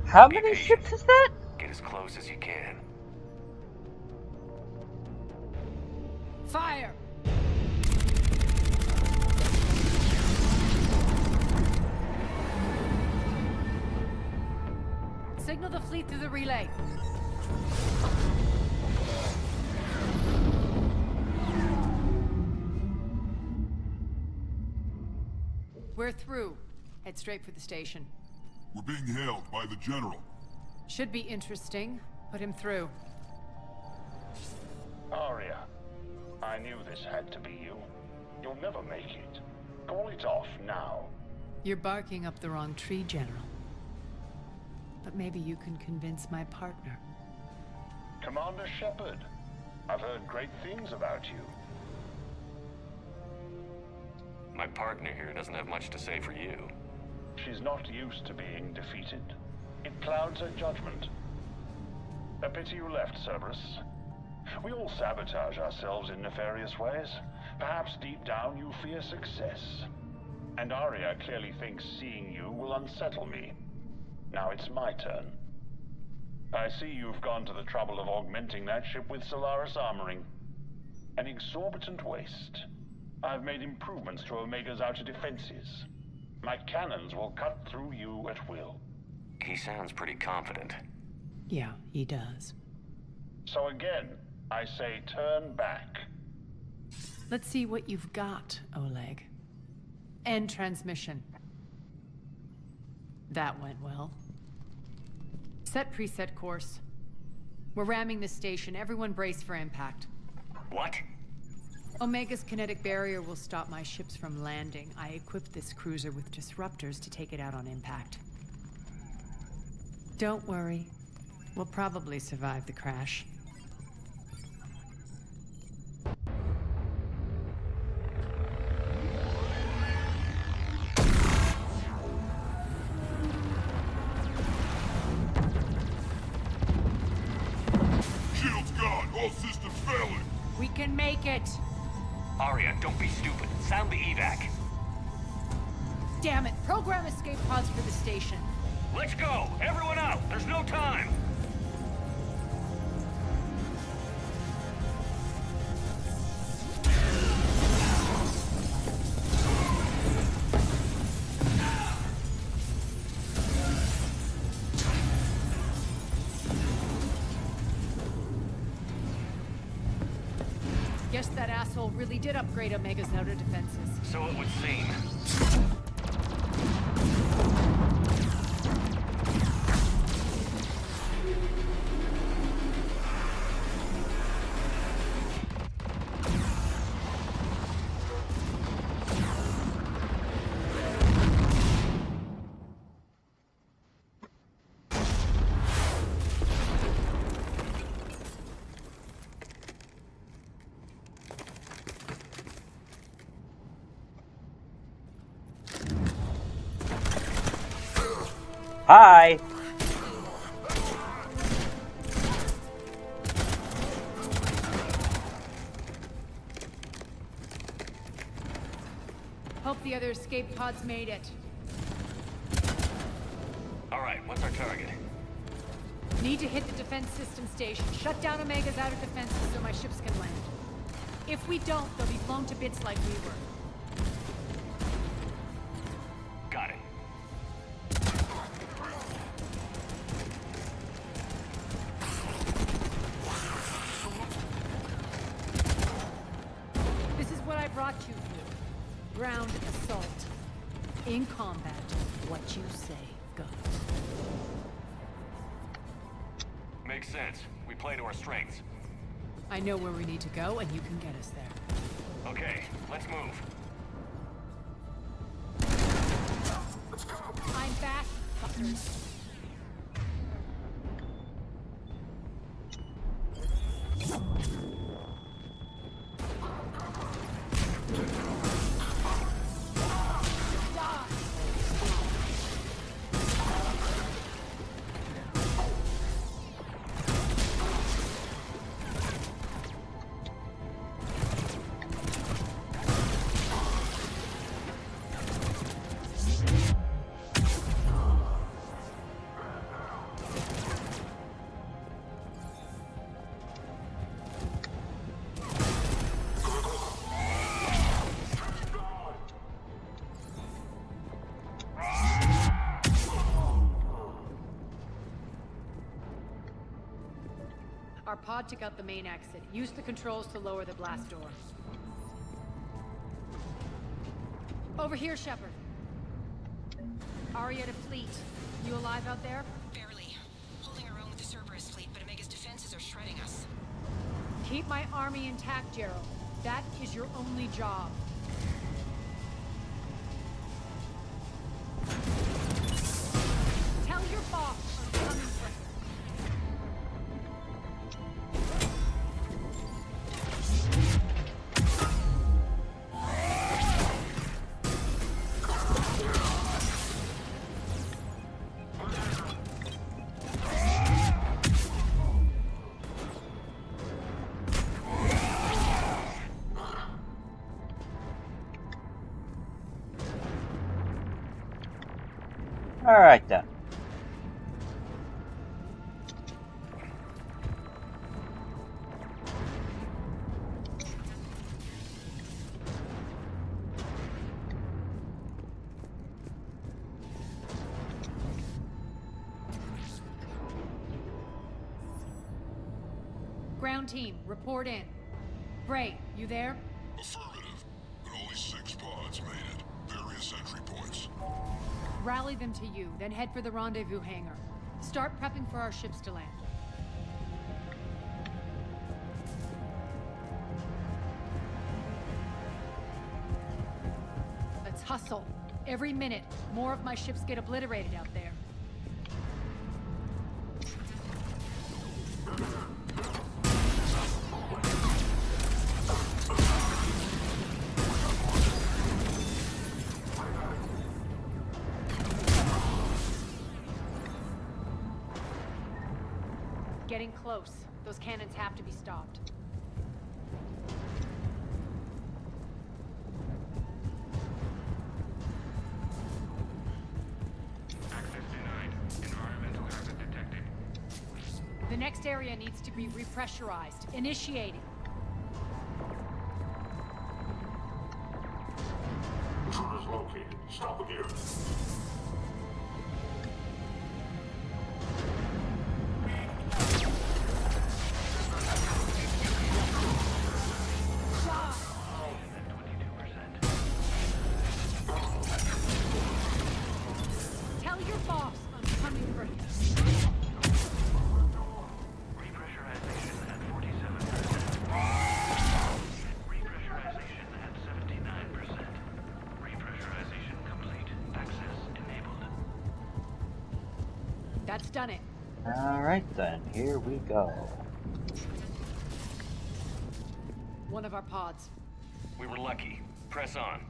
How many ships is that? Get as close as you can. Fire! Signal the fleet through the relay. We're through. Head straight for the station. We're being held by the General. Should be interesting. Put him through. Arya, I knew this had to be you. You'll never make it. Call it off now. You're barking up the wrong tree, General. But maybe you can convince my partner. Commander Shepard, I've heard great things about you. My partner here doesn't have much to say for you. She's not used to being defeated. It clouds her judgment. A pity you left, Cerberus. We all sabotage ourselves in nefarious ways. Perhaps deep down you fear success. And Arya clearly thinks seeing you will unsettle me. Now it's my turn. I see you've gone to the trouble of augmenting that ship with Solaris armoring. An exorbitant waste. I've made improvements to Omega's outer defenses. My cannons will cut through you at will. He sounds pretty confident. Yeah, he does. So again, I say turn back. Let's see what you've got, Oleg. End transmission. That went well. Set preset course. We're ramming the station. Everyone brace for impact. What? Omega's kinetic barrier will stop my ships from landing. I equipped this cruiser with disruptors to take it out on impact. Don't worry. We'll probably survive the crash. Shield's gone. All systems failing. We can make it! Arya, don't be stupid. Sound the evac. Damn it! Program escape pods for the station. Let's go! Everyone out! There's no time! Guess that asshole really did upgrade Omega's outer defenses. So it would seem. Hi! Hope the other escape pods made it. Alright, what's our target? Need to hit the defense system station. Shut down Omega's outer defenses so my ships can land. If we don't, they'll be blown to bits like we were. Got it. This is what I brought you for. Ground assault. In combat, what you say goes. Makes sense. We play to our strengths. I know where we need to go, and you can get us there. Okay, let's move. I'm back, fuckers. Our pod took out the main exit. Use the controls to lower the blast door. Over here, Shepard. Aria to fleet. You alive out there? Barely. Holding our own with the Cerberus fleet, but Omega's defenses are shredding us. Keep my army intact, Gerald. That is your only job. Tell your boss I'm coming for him. Alright then. Ground team, report in. Bray, you there? Affirmative, but only 6 pods made it. Various entry points. Rally them to you, then head for the rendezvous hangar. Start prepping for our ships to land. Let's hustle. Every minute, more of my ships get obliterated out there. Getting close. Those cannons have to be stopped. Access denied. Environmental hazard detected. The next area needs to be repressurized. Initiating. Intruders located. Stop again. Tell your boss I'm coming for him. Repressurization at 47%. Repressurization at 79%. Repressurization complete. Access enabled. That's done it. Alright then, here we go. One of our pods. We were lucky. Press on.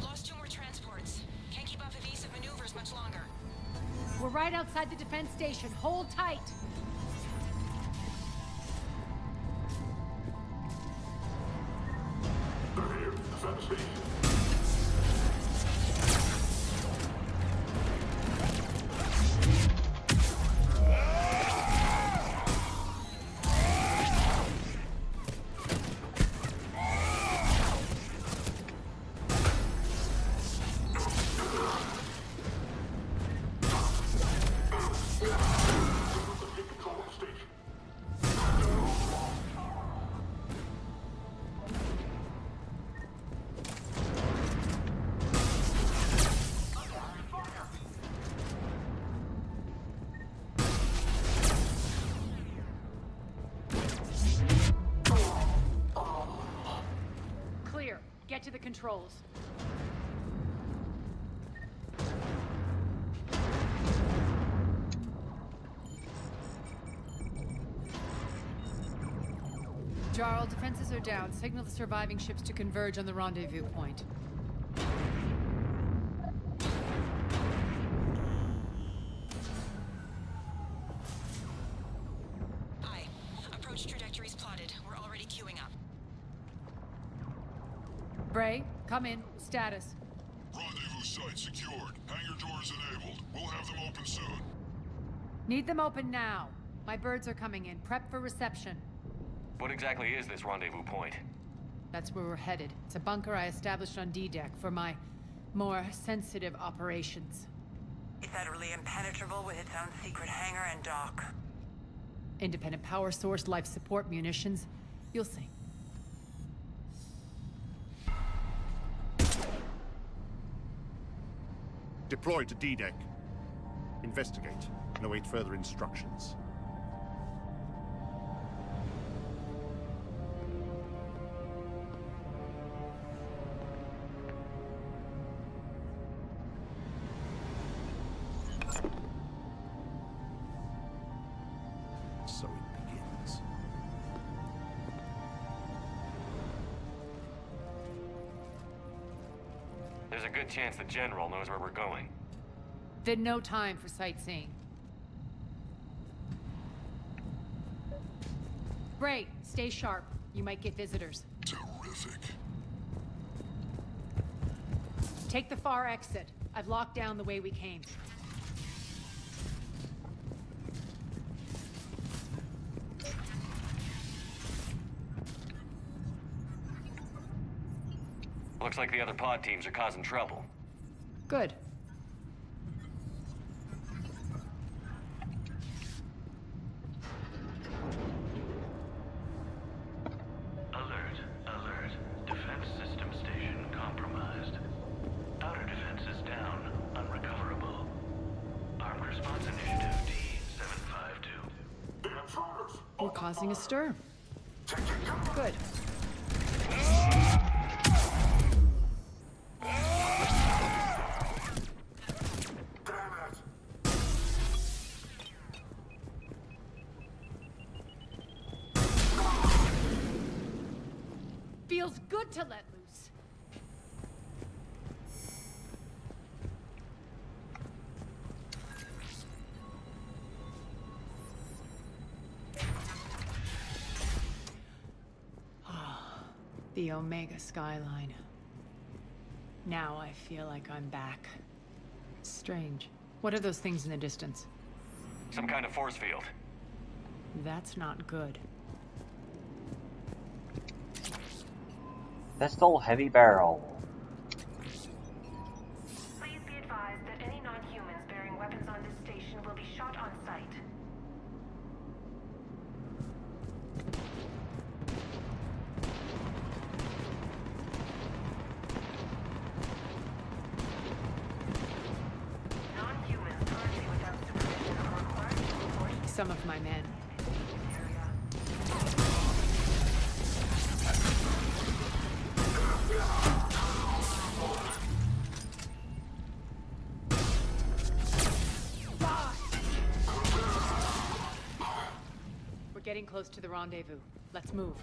Lost 2 more transports. Can't keep up evasive maneuvers much longer. We're right outside the defense station. Hold tight. They're here. Defend station. Take control controls. Jarl, defenses are down. Signal the surviving ships to converge on the rendezvous point. Hi. Approach trajectories plotted. We're already queuing up. Bray, come in. Status. Rendezvous site secured. Hangar doors enabled. We'll have them open soon. Need them open now. My birds are coming in. Prep for reception. What exactly is this rendezvous point? That's where we're headed. It's a bunker I established on D-Deck for my more sensitive operations. It's utterly impenetrable with its own secret hangar and dock. Independent power source, life support, munitions. You'll see. Deploy to D-Deck. Investigate and await further instructions. So it begins. There's a good chance the General knows where we're going. Then no time for sightseeing. Bray, stay sharp. You might get visitors. Terrific. Take the far exit. I've locked down the way we came. Looks like the other pod teams are causing trouble. Good. Alert, alert. Defense system station compromised. Outer defenses down, unrecoverable. Armed Response Initiative D-752. We're causing a stir. Good. Feels good to let loose. The Omega skyline. Now I feel like I'm back. Strange. What are those things in the distance? Some kind of force field. That's not good. Pistol, heavy barrel. Please be advised that any non-humans bearing weapons on this station will be shot on sight. Non-humans currently without supervision are required to report Some of my men. We're getting close to the rendezvous. Let's move.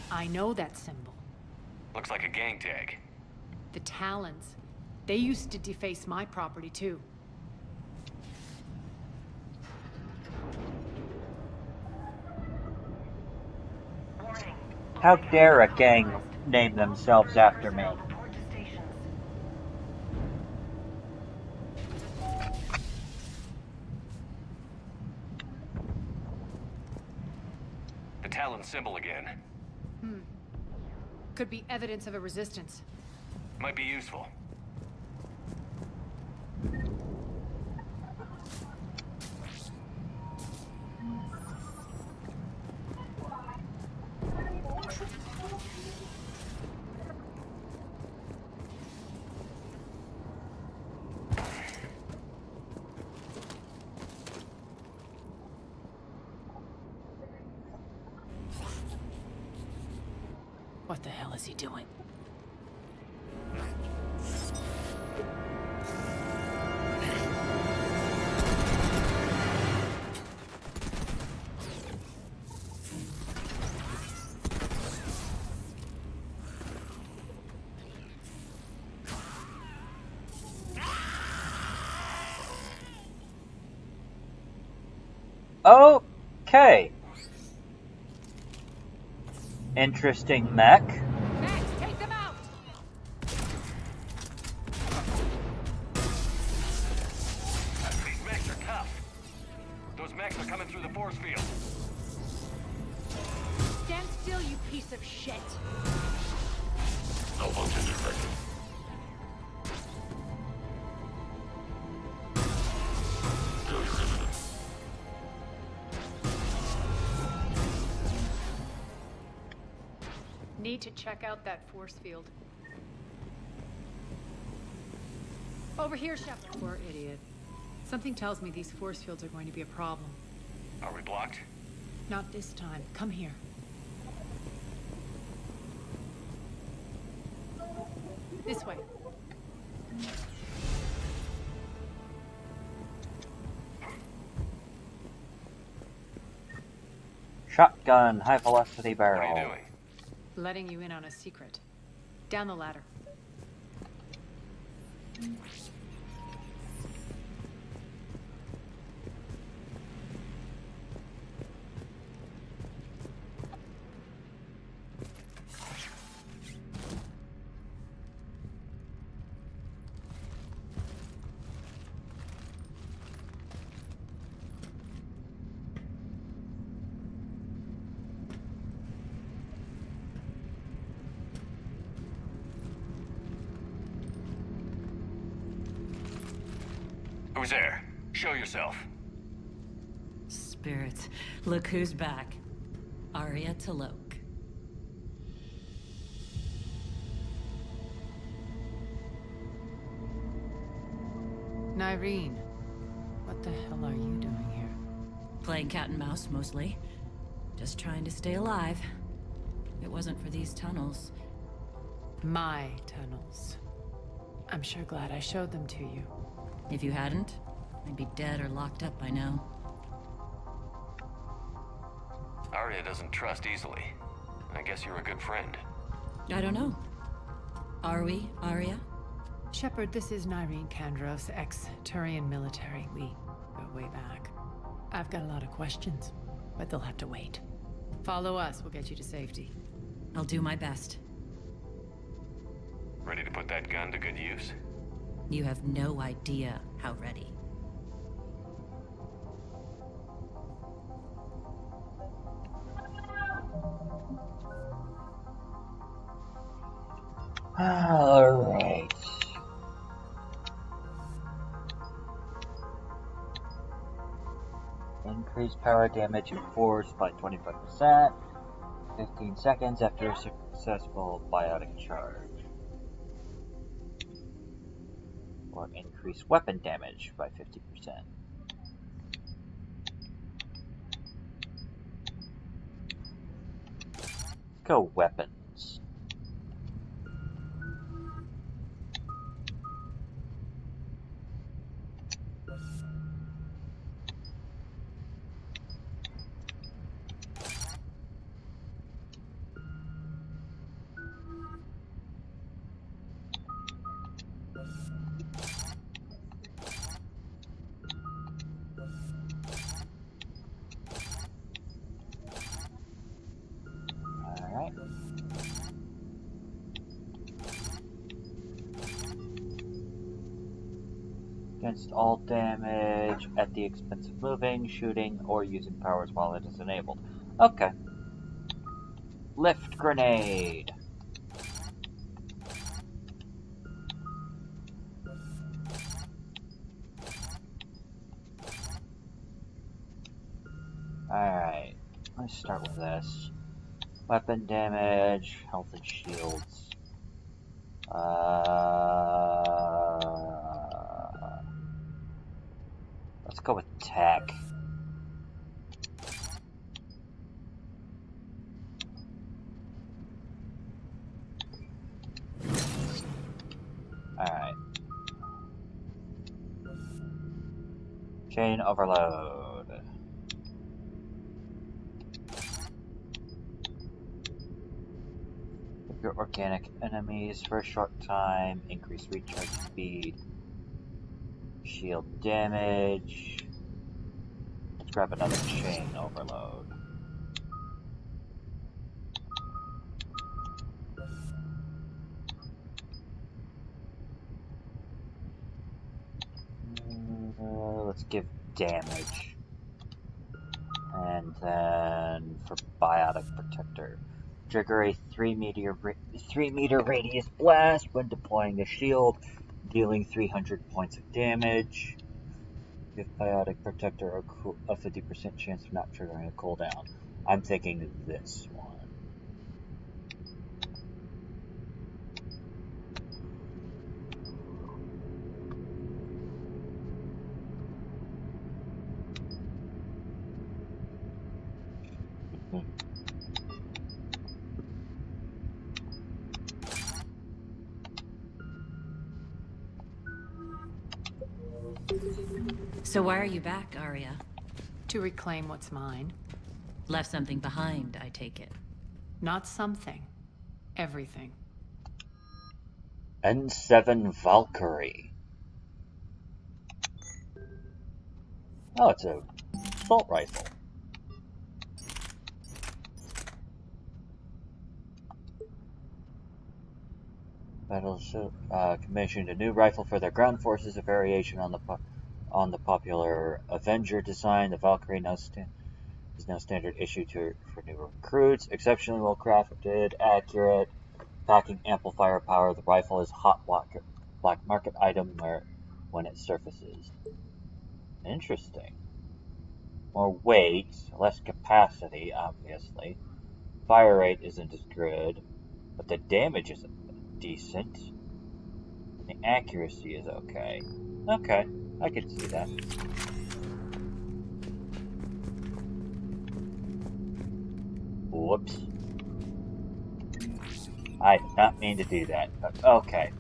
I know that symbol. Looks like a gang tag. The Talons. They used to deface my property, too. How dare a gang name themselves after me? The Talon symbol again. Could be evidence of a resistance. Might be useful. What the hell is he doing? Okay. Interesting mech. Max, take them out! These mechs are tough. Those mechs are coming through the force field. Stand still, you piece of shit! Malfunction detected. Failure imminent. Need to check out that force field. Over here, Shepard. Poor idiot. Something tells me these force fields are going to be a problem. Are we blocked? Not this time. Come here. This way. Shotgun, high velocity barrel. What are you doing? Letting you in on a secret. Down the ladder. Who's there? Show yourself. Spirits, look who's back. Arya Talok. Nyreen, what the hell are you doing here? Playing cat and mouse, mostly. Just trying to stay alive. If it wasn't for these tunnels. My tunnels. I'm sure glad I showed them to you. If you hadn't, I'd be dead or locked up by now. Arya doesn't trust easily. I guess you're a good friend. I don't know. Are we, Arya? Shepard, this is Nyreen Kandros, ex-Turian military. We go way back. I've got a lot of questions, but they'll have to wait. Follow us, we'll get you to safety. I'll do my best. Ready to put that gun to good use? You have no idea how ready. Alright. Increase power damage in force by 25%. 15 seconds after a successful biotic charge. Or increase weapon damage by 50%. Let's go weapons. Alright. Against all damage at the expense of moving, shooting, or using powers while it is enabled. Okay. Lift grenade. Alright. Let's start with this. Weapon damage, health and shields. Let's go with tech. Chain overload. Your organic enemies for a short time. Increase recharge speed. Shield damage. Let's grab another chain overload. Let's give damage. And then for biotic protector. Trigger a 3 meter radius blast when deploying the shield, dealing 300 points of damage. Give biotic protector a 50% chance of not triggering a cooldown. I'm taking this one. So why are you back, Arya? To reclaim what's mine. Left something behind, I take it. Not something. Everything. N7 Valkyrie. Oh, it's a assault rifle. Commissioned a new rifle for their ground forces, a variation on the popular Avenger design. The Valkyrie is now standard issue for new recruits. Exceptionally well crafted, accurate, packing ample firepower. The rifle is hot black market item when it surfaces. Interesting. More weight, less capacity, obviously. Fire rate isn't as good, but the damage is decent. The accuracy is okay. Okay, I can see that. Whoops. I did not mean to do that, but okay.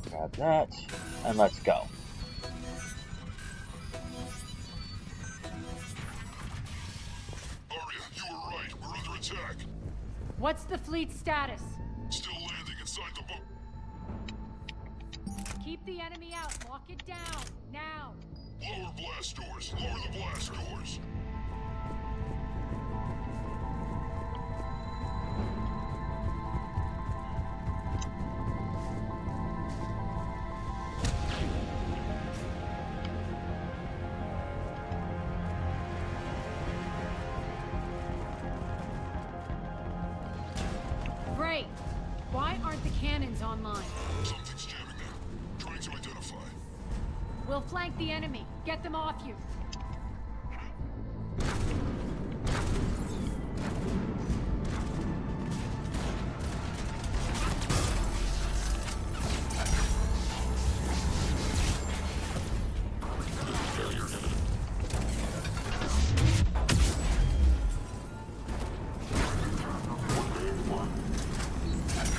Grab that, and let's go. Arya, you were right. We're under attack. What's the fleet status? Still landing inside the boat. Keep the enemy out. Lock it down. Now. Lower blast doors. Lower the blast doors. Great. Why aren't the cannons online? Something's jamming them. Trying to identify. We'll flank the enemy. Get them off you.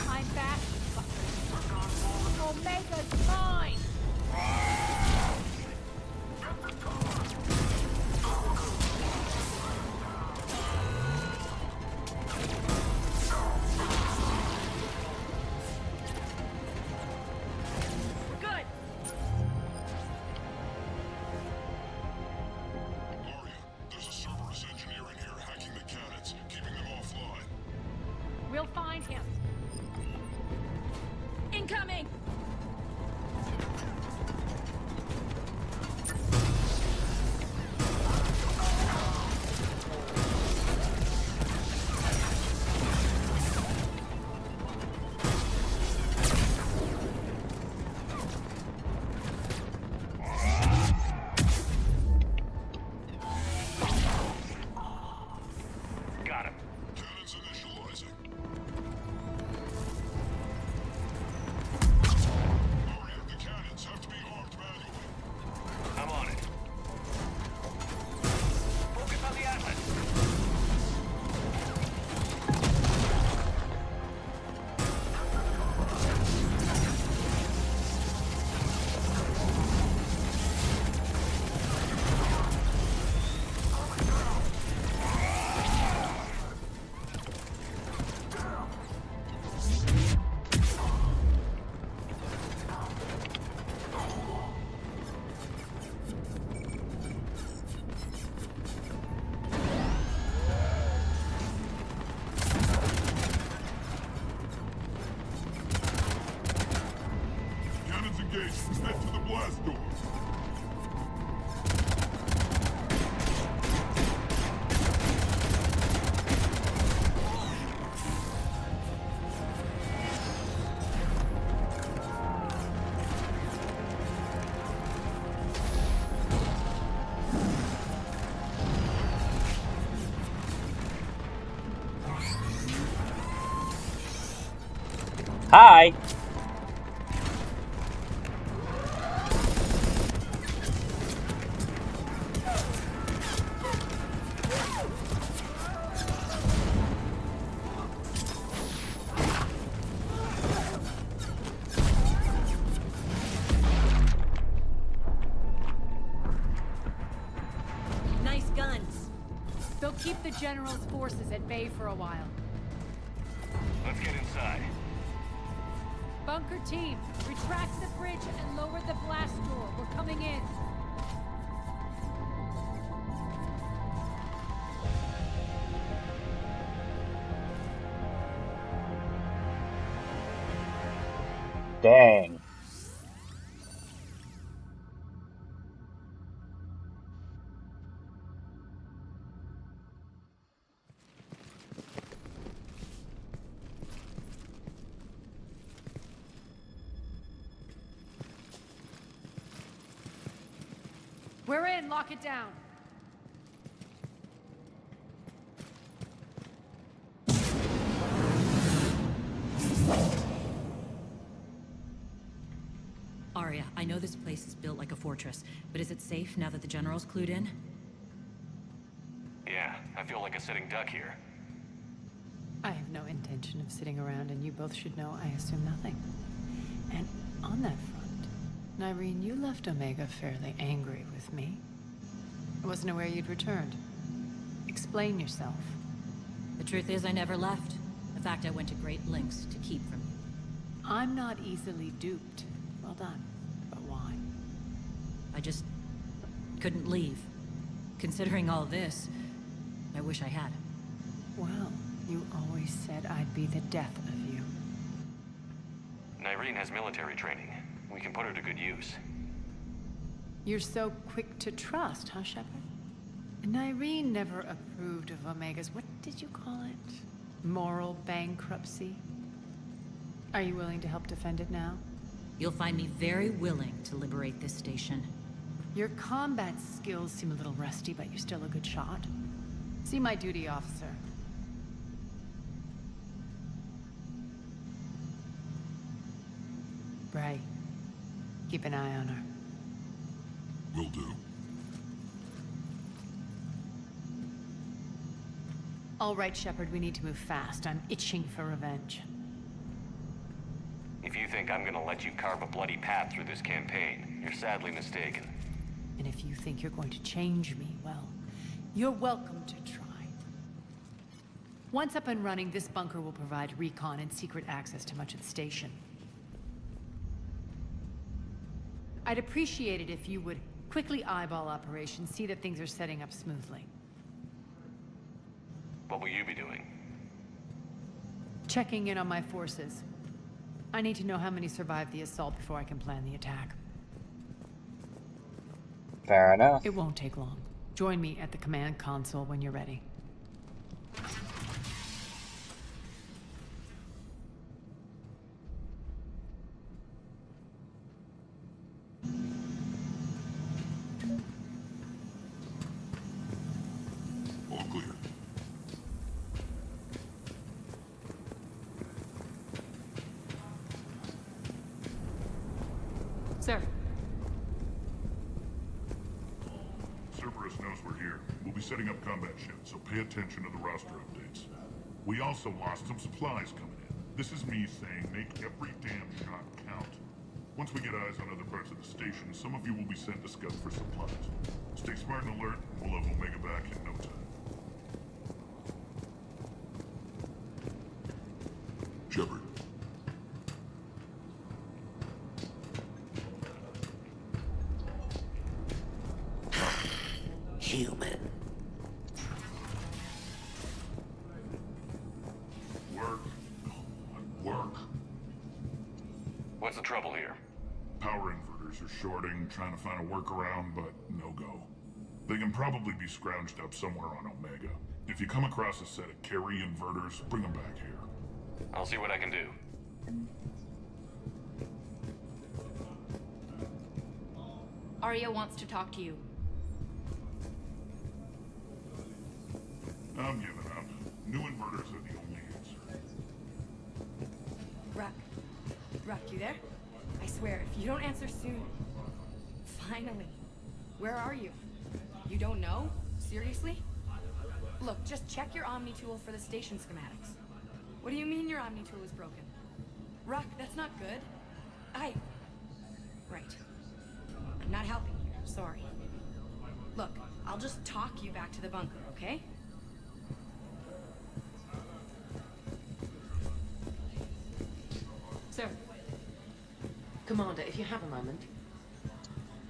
I'm back. Omega's mine. Engage! Head to the blast door! Hi! Nice guns. They'll keep the General's forces at bay for a while. Let's get inside. Bunker team, retract the bridge and lower the blast door. We're coming in. Dang. We're in. Lock it down. Arya, I know this place is built like a fortress, but is it safe now that the General's clued in? Yeah, I feel like a sitting duck here. I have no intention of sitting around, and you both should know I assume nothing. And on that front, Nyreen, you left Omega fairly angry with me. I wasn't aware you'd returned. Explain yourself. The truth is, I never left. In fact, I went to great lengths to keep from you. I'm not easily duped. Well done. But why? I just couldn't leave. Considering all this, I wish I had. Well, you always said I'd be the death of you. Nyreen has military training. We can put her to good use. You're so quick to trust, huh, Shepard? Nyreen never approved of Omega's, what did you call it? Moral bankruptcy? Are you willing to help defend it now? You'll find me very willing to liberate this station. Your combat skills seem a little rusty, but you're still a good shot. See my duty officer. Bray, keep an eye on her. Will do. All right, Shepard, we need to move fast. I'm itching for revenge. If you think I'm gonna let you carve a bloody path through this campaign, you're sadly mistaken. And if you think you're going to change me, well, you're welcome to try. Once up and running, this bunker will provide recon and secret access to much of the station. I'd appreciate it if you would quickly eyeball operations, see that things are setting up smoothly. What will you be doing? Checking in on my forces. I need to know how many survived the assault before I can plan the attack. Fair enough. It won't take long. Join me at the command console when you're ready. All clear. Sir. Cerberus knows we're here. We'll be setting up combat shifts, so pay attention to the roster updates. We also lost some supplies coming in. This is me saying make every damn shot count. Once we get eyes on other parts of the station, some of you will be sent to scout for supplies. Stay smart and alert, and we'll have Omega back in no time. Shepard. Human. Work. Work. What's the trouble here? Power inverters are shorting, trying to find a workaround, but no go. They can probably be scrounged up somewhere on Omega. If you come across a set of carry inverters, bring them back here. I'll see what I can do. Arya wants to talk to you. I'm giving up. New inverters are the only answer. Ruck, you there? I swear, if you don't answer soon... Finally. Where are you? You don't know? Seriously? Look, just check your Omni tool for the station schematics. What do you mean your Omni tool is broken? Ruck, that's not good. Right. I'm not helping you, sorry. Look, I'll just talk you back to the bunker, okay? Sir. Commander, if you have a moment.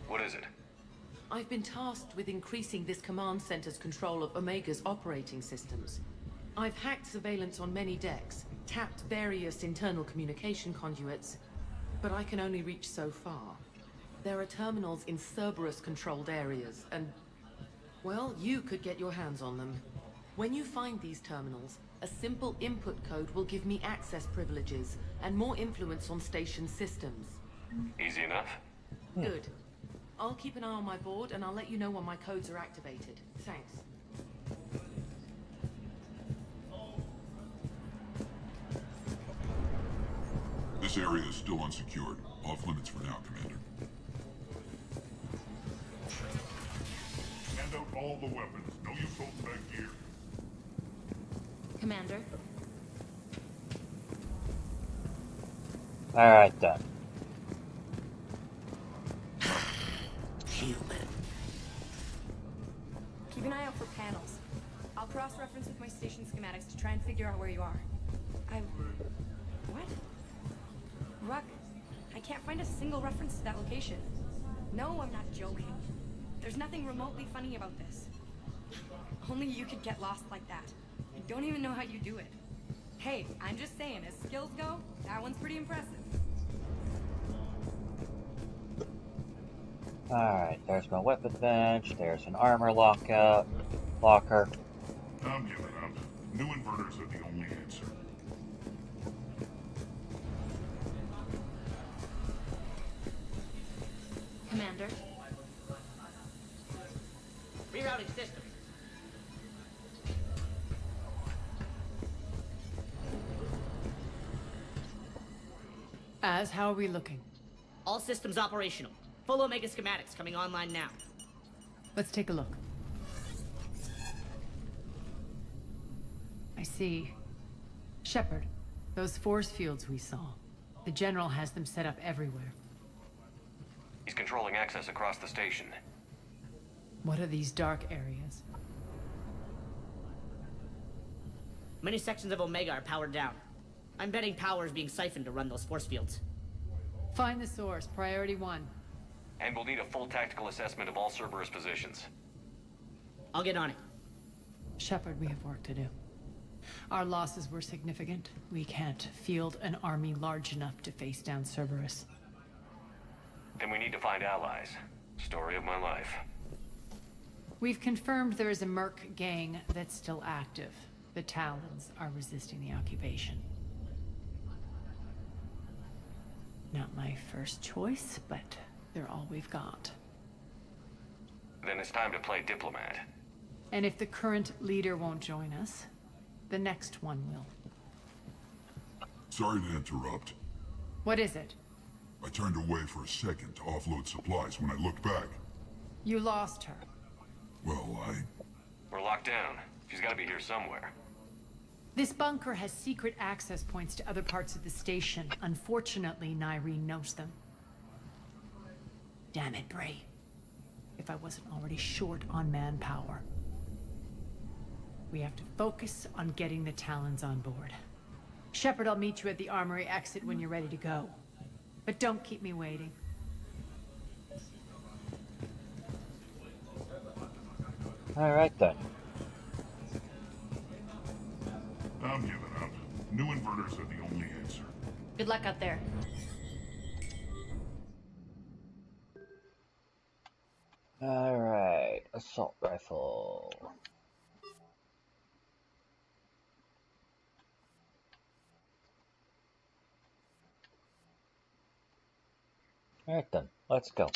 What is it? I've been tasked with increasing this command center's control of Omega's operating systems. I've hacked surveillance on many decks, tapped various internal communication conduits, but I can only reach so far. There are terminals in Cerberus-controlled areas, and... well, you could get your hands on them. When you find these terminals, a simple input code will give me access privileges and more influence on station systems. Easy enough. Good. I'll keep an eye on my board, and I'll let you know when my codes are activated. Thanks. This area is still unsecured. Off limits for now, Commander. Hand out all the weapons. No use holding back gear. Commander? Alright then. Human. Keep an eye out for panels. I'll cross-reference with my station schematics to try and figure out where you are. What? Ruck, I can't find a single reference to that location. No, I'm not joking. There's nothing remotely funny about this. Only you could get lost like that. I don't even know how you do it. Hey, I'm just saying, as skills go, that one's pretty impressive. Alright, there's my weapon bench, there's an armor locker. I'm giving up. New inverters are the only answer. Commander? Rerouting system. How are we looking? All systems operational. Full Omega schematics coming online now. Let's take a look. I see. Shepard, those force fields we saw. The General has them set up everywhere. He's controlling access across the station. What are these dark areas? Many sections of Omega are powered down. I'm betting power is being siphoned to run those force fields. Find the source, priority 1. And we'll need a full tactical assessment of all Cerberus positions. I'll get on it. Shepard, we have work to do. Our losses were significant. We can't field an army large enough to face down Cerberus. Then we need to find allies. Story of my life. We've confirmed there is a Merc gang that's still active. The Talons are resisting the occupation. Not my first choice, but they're all we've got. Then it's time to play diplomat. And if the current leader won't join us, the next one will. Sorry to interrupt. What is it? I turned away for a second to offload supplies. When I looked back... You lost her. Well, We're locked down. She's gotta be here somewhere. This bunker has secret access points to other parts of the station. Unfortunately, Nyreen knows them. Damn it, Bray. If I wasn't already short on manpower. We have to focus on getting the Talons on board. Shepard, I'll meet you at the armory exit when you're ready to go. But don't keep me waiting. Alright then. I'm giving up. New inverters are the only answer. Good luck out there. Alright, assault rifle. Alright then, let's go.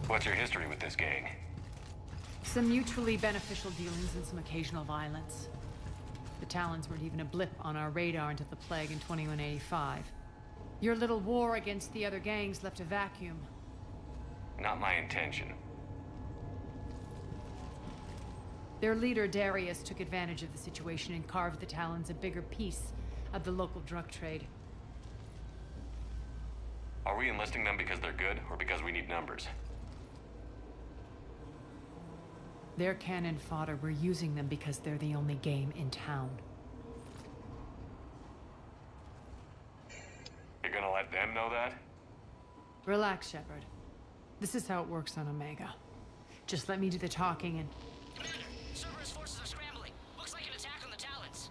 What's your history with this gang? Some mutually beneficial dealings and some occasional violence. The Talons weren't even a blip on our radar until the plague in 2185. Your little war against the other gangs left a vacuum. Not my intention. Their leader, Darius, took advantage of the situation and carved the Talons a bigger piece of the local drug trade. Are we enlisting them because they're good, or because we need numbers? They're cannon fodder. We're using them because they're the only game in town. You're gonna let them know that? Relax, Shepard. This is how it works on Omega. Just let me do the talking and... Commander, Cerberus forces are scrambling. Looks like an attack on the Talons.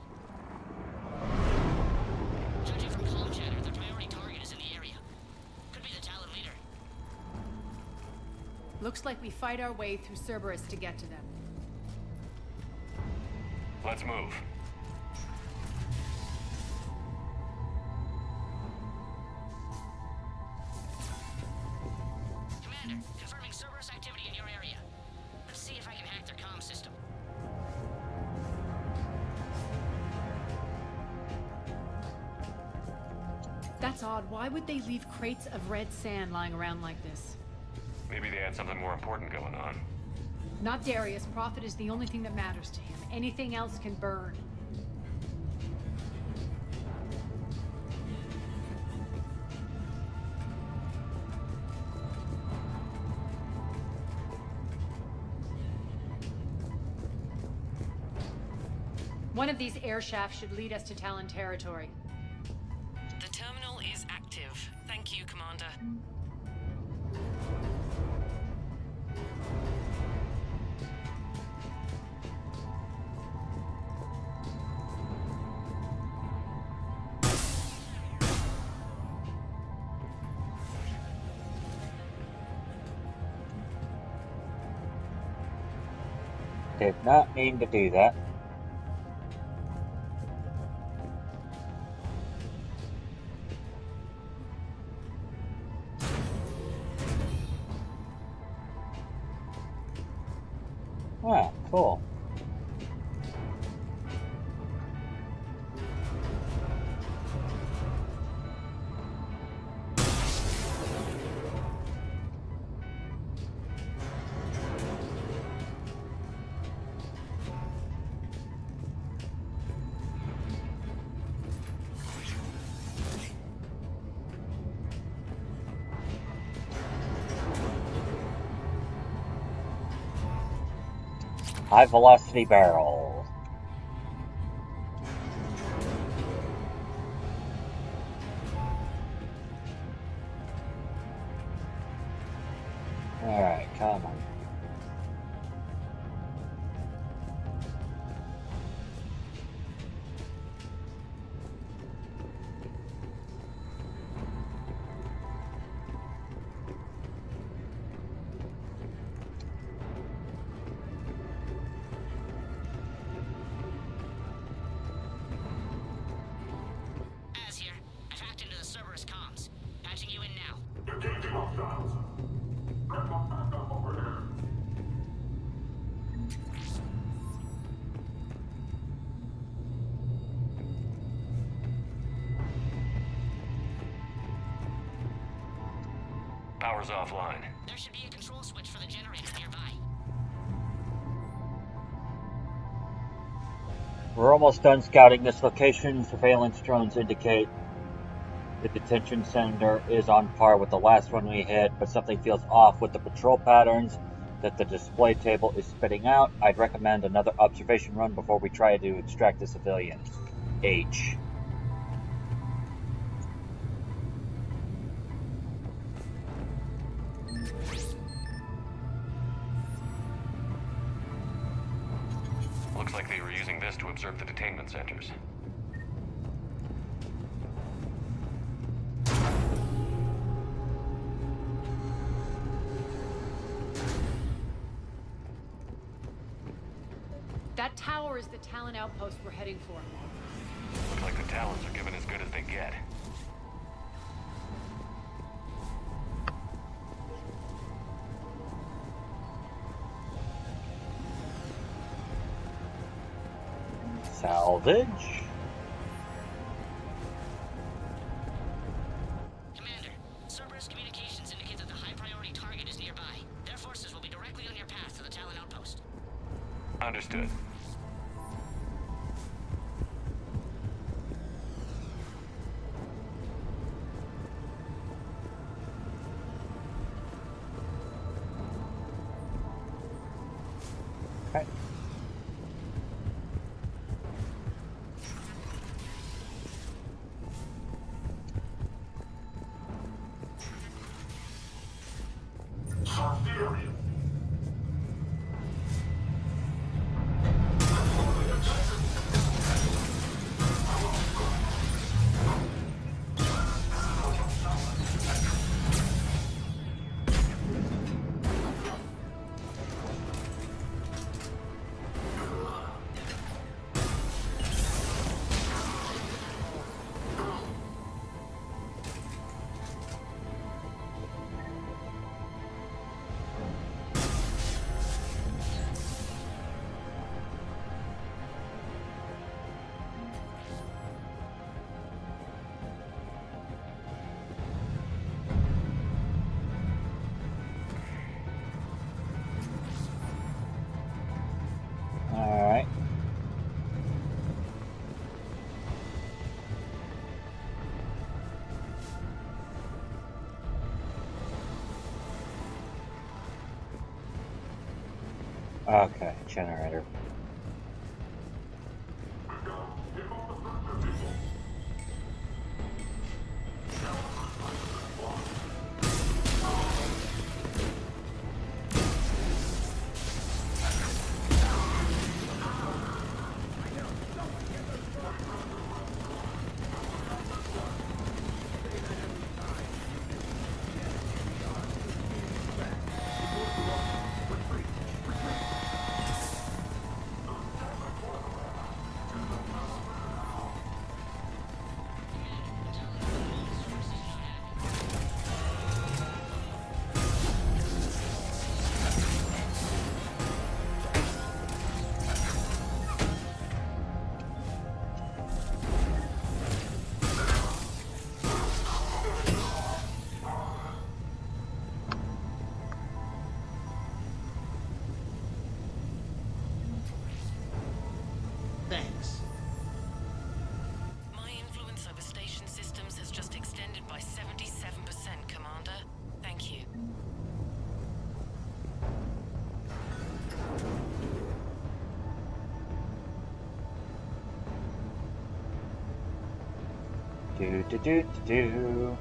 Judging from comm chatter, their priority target is in the area. Could be the Talon leader. Looks like we fight our way through Cerberus to get to them. Let's move. Commander, confirming Cerberus activity in your area. Let's see if I can hack their comm system. That's odd. Why would they leave crates of red sand lying around like this? Maybe they had something more important going on. Not Darius. Profit is the only thing that matters to him. Anything else can burn. One of these air shafts should lead us to Talon territory. The terminal is active. Thank you, Commander. Did not mean to do that. Ah, cool. High velocity barrel. Alright, come on. Az here. I've hacked into the Cerberus comms. Patching you in now. Engaging hostiles. Get the back up over here. Power's offline. There should be a control switch for the generator nearby. We're almost done scouting this location. Surveillance drones indicate the detention center is on par with the last one we hit, but something feels off with the patrol patterns that the display table is spitting out. I'd recommend another observation run before we try to extract the civilians. H. Looks like they were using this to observe the detainment centers. 4 is the Talon outpost we're heading for. Looks like the Talons are giving as good as they get. Salvage. Commander, Cerberus communications indicate that the high-priority target is nearby. Their forces will be directly on your path to the Talon outpost. Understood. Okay. Sartherian. Alright. Okay, generator. Thanks. My influence over station systems has just extended by 77%, Commander. Thank you. Do do do do do.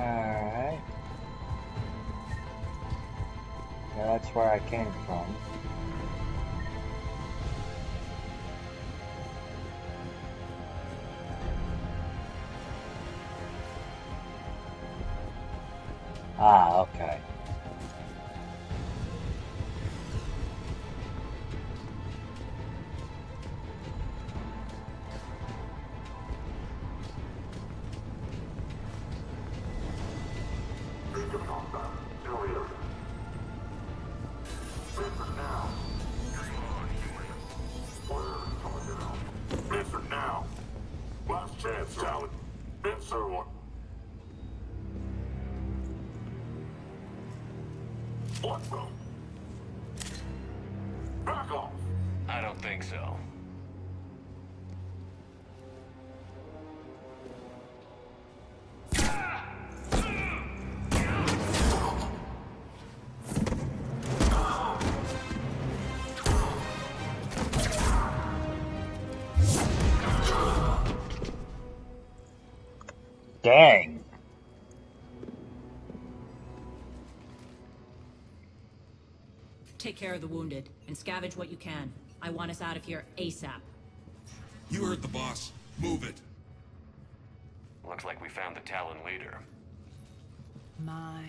Alright. Yeah, that's where I came from. Ah, okay. Answer now. Last chance, Talon. Answer one. What, bro? Back off. I don't think so. Dang. Take care of the wounded, and scavenge what you can. I want us out of here ASAP. You heard the boss. Move it. Looks like we found the Talon leader. My.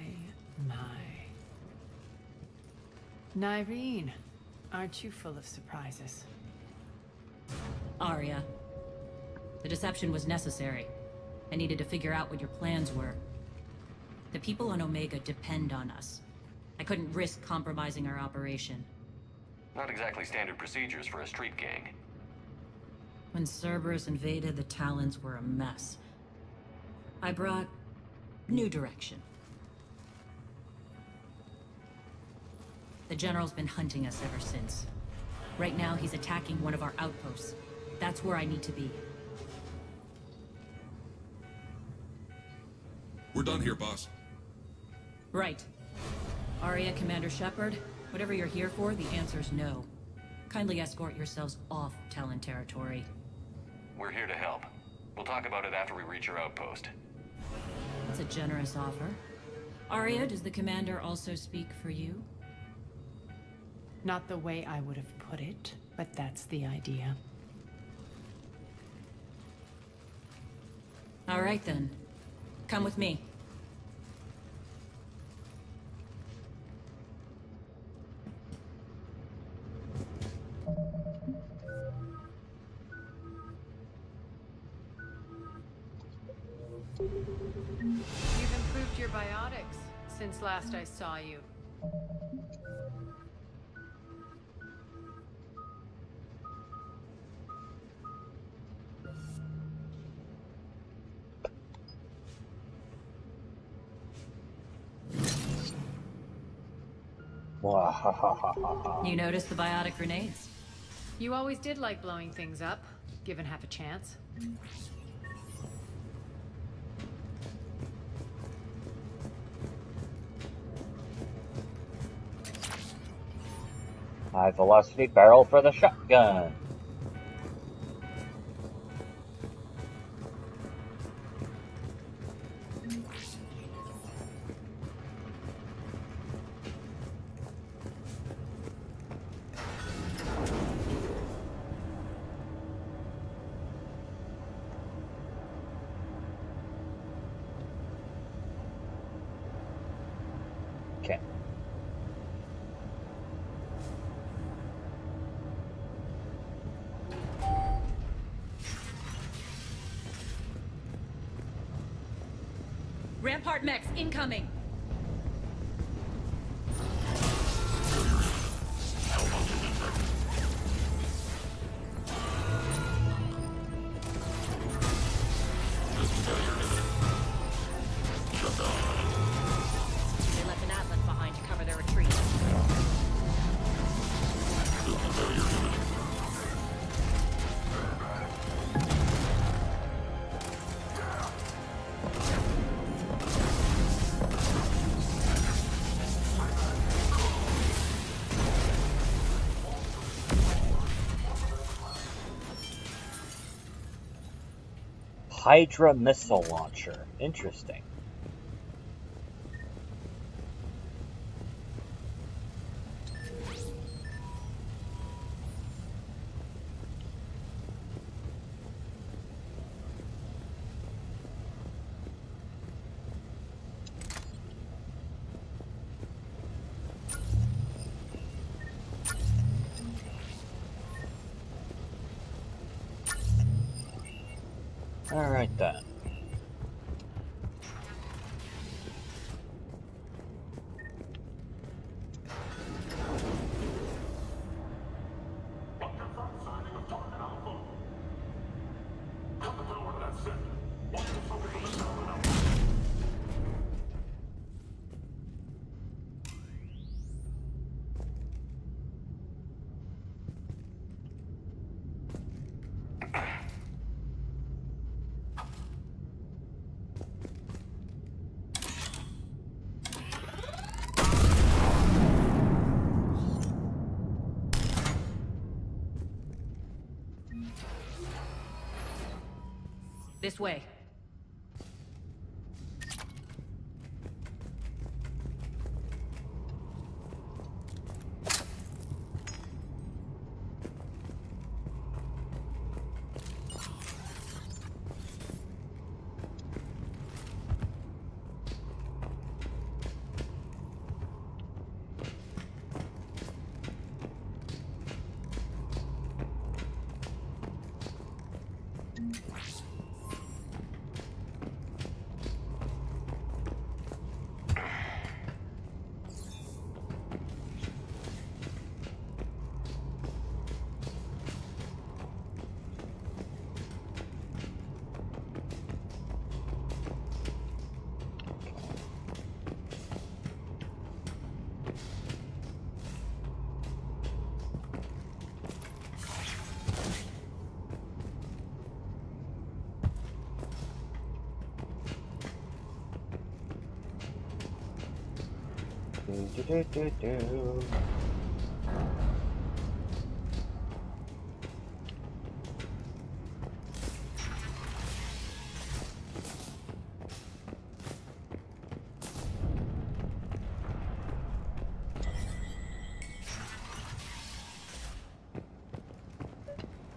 Nyreen, aren't you full of surprises? Arya. The deception was necessary. I needed to figure out what your plans were. The people on Omega depend on us. I couldn't risk compromising our operation. Not exactly standard procedures for a street gang. When Cerberus invaded, the Talons were a mess. I brought new direction. The General's been hunting us ever since. Right now, he's attacking one of our outposts. That's where I need to be. We're done here, boss. Right. Arya, Commander Shepard, whatever you're here for, the answer's no. Kindly escort yourselves off Talon territory. We're here to help. We'll talk about it after we reach your outpost. That's a generous offer. Arya, does the Commander also speak for you? Not the way I would have put it, but that's the idea. All right then. Come with me. You've improved your biotics since last I saw you. You noticed the biotic grenades? You always did like blowing things up, given half a chance. High velocity barrel for the shotgun. Okay. Rampart mechs incoming! They left an atlas behind to cover their retreat. Hydra missile launcher. Interesting. Alright then. This way.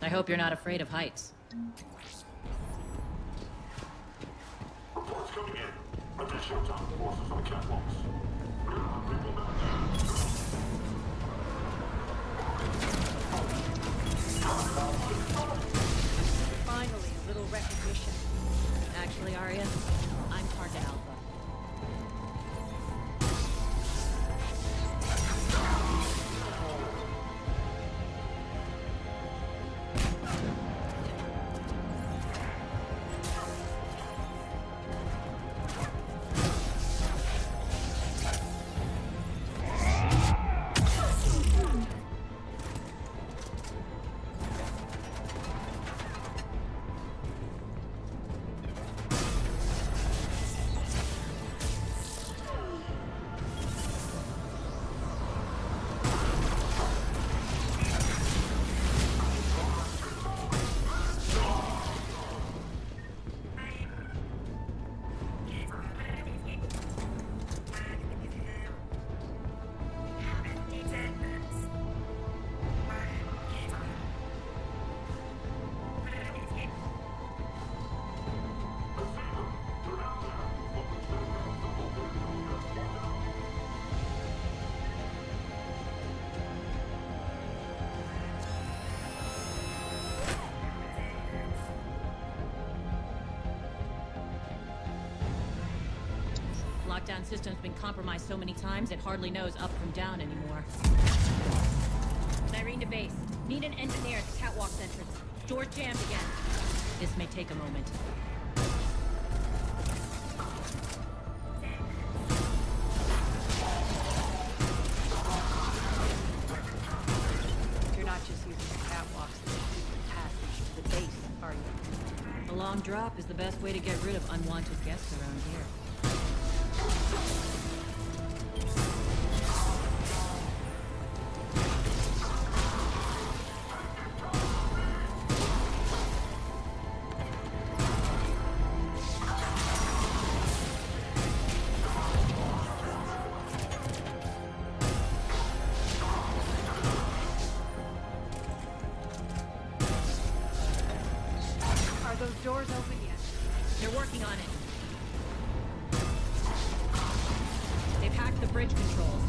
I hope you're not afraid of heights. Reports coming in. Additional task forces on catwalks. People down Finally, a little recognition. Actually, Arya, I'm Target Alpha. Lockdown system's been compromised so many times it hardly knows up from down anymore. Irene to base. Need an engineer at the catwalk's entrance. Door's jammed again. This may take a moment. You're not just using the catwalks as a passage to the base, are you? A long drop is the best way to get rid of unwanted guests around here. Are those doors open yet? They're working on it. They've hacked the bridge controls.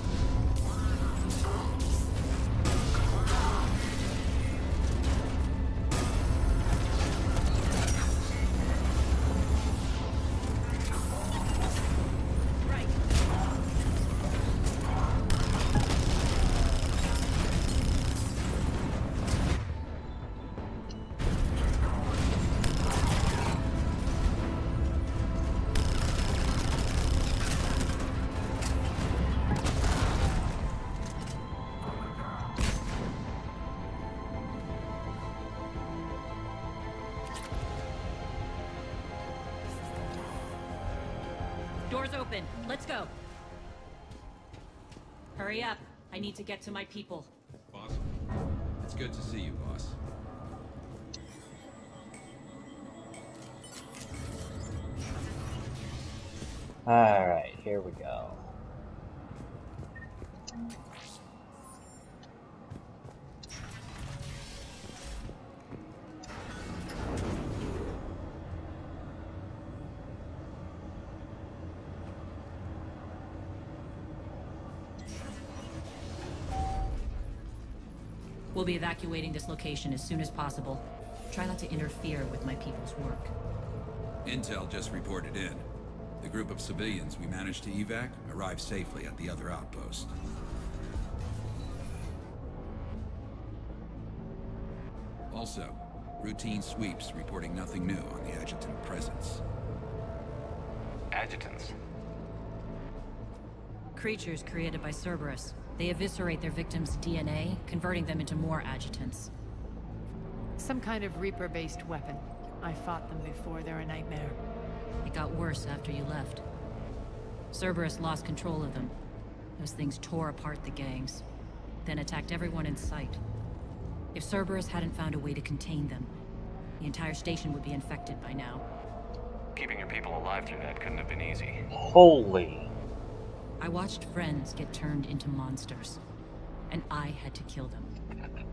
Doors open. Let's go. Hurry up. I need to get to my people. Boss, it's good to see you, boss. Alright, here we go. We'll be evacuating this location as soon as possible. Try not to interfere with my people's work. Intel just reported in. The group of civilians we managed to evac arrived safely at the other outpost. Also, routine sweeps reporting nothing new on the adjutant presence. Adjutants? Creatures created by Cerberus. They eviscerate their victims' DNA, converting them into more adjutants. Some kind of Reaper-based weapon. I fought them before, they're a nightmare. It got worse after you left. Cerberus lost control of them. Those things tore apart the gangs, then attacked everyone in sight. If Cerberus hadn't found a way to contain them, the entire station would be infected by now. Keeping your people alive through that couldn't have been easy. Holy. I watched friends get turned into monsters, and I had to kill them.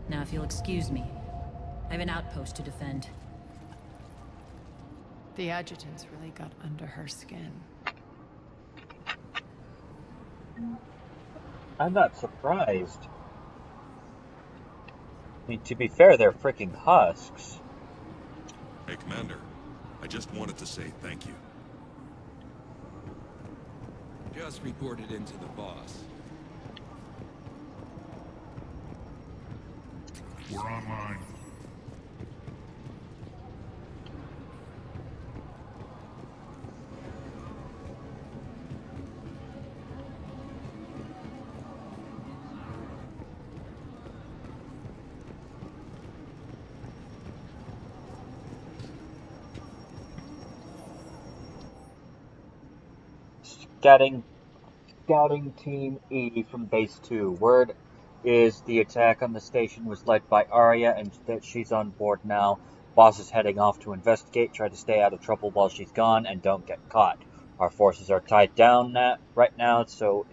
Now, if you'll excuse me, I have an outpost to defend. The adjutants really got under her skin. I'm not surprised. I mean, to be fair, they're freaking husks. Hey, Commander. I just wanted to say thank you. Just reported into the boss. We're online. Scouting Team E from Base 2. Word is the attack on the station was led by Arya and that she's on board now. Boss is heading off to investigate. Try to stay out of trouble while she's gone and don't get caught. Our forces are tied down right now, so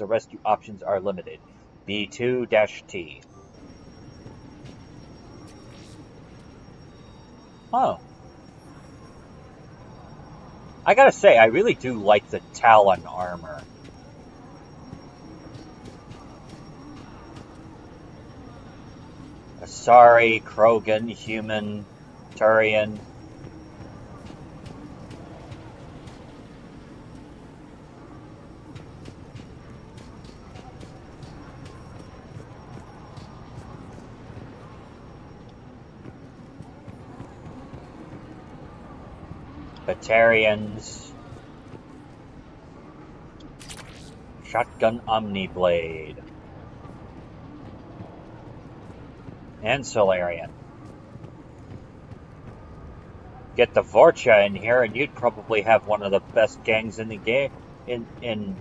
rescue options are limited. B2-T. Oh. I gotta say, I really do like the Talon armor. Asari, Krogan, Human, Turian. Batarians. Shotgun Omniblade. And Solarian. Get the Vorcha in here and you'd probably have one of the best gangs in the game in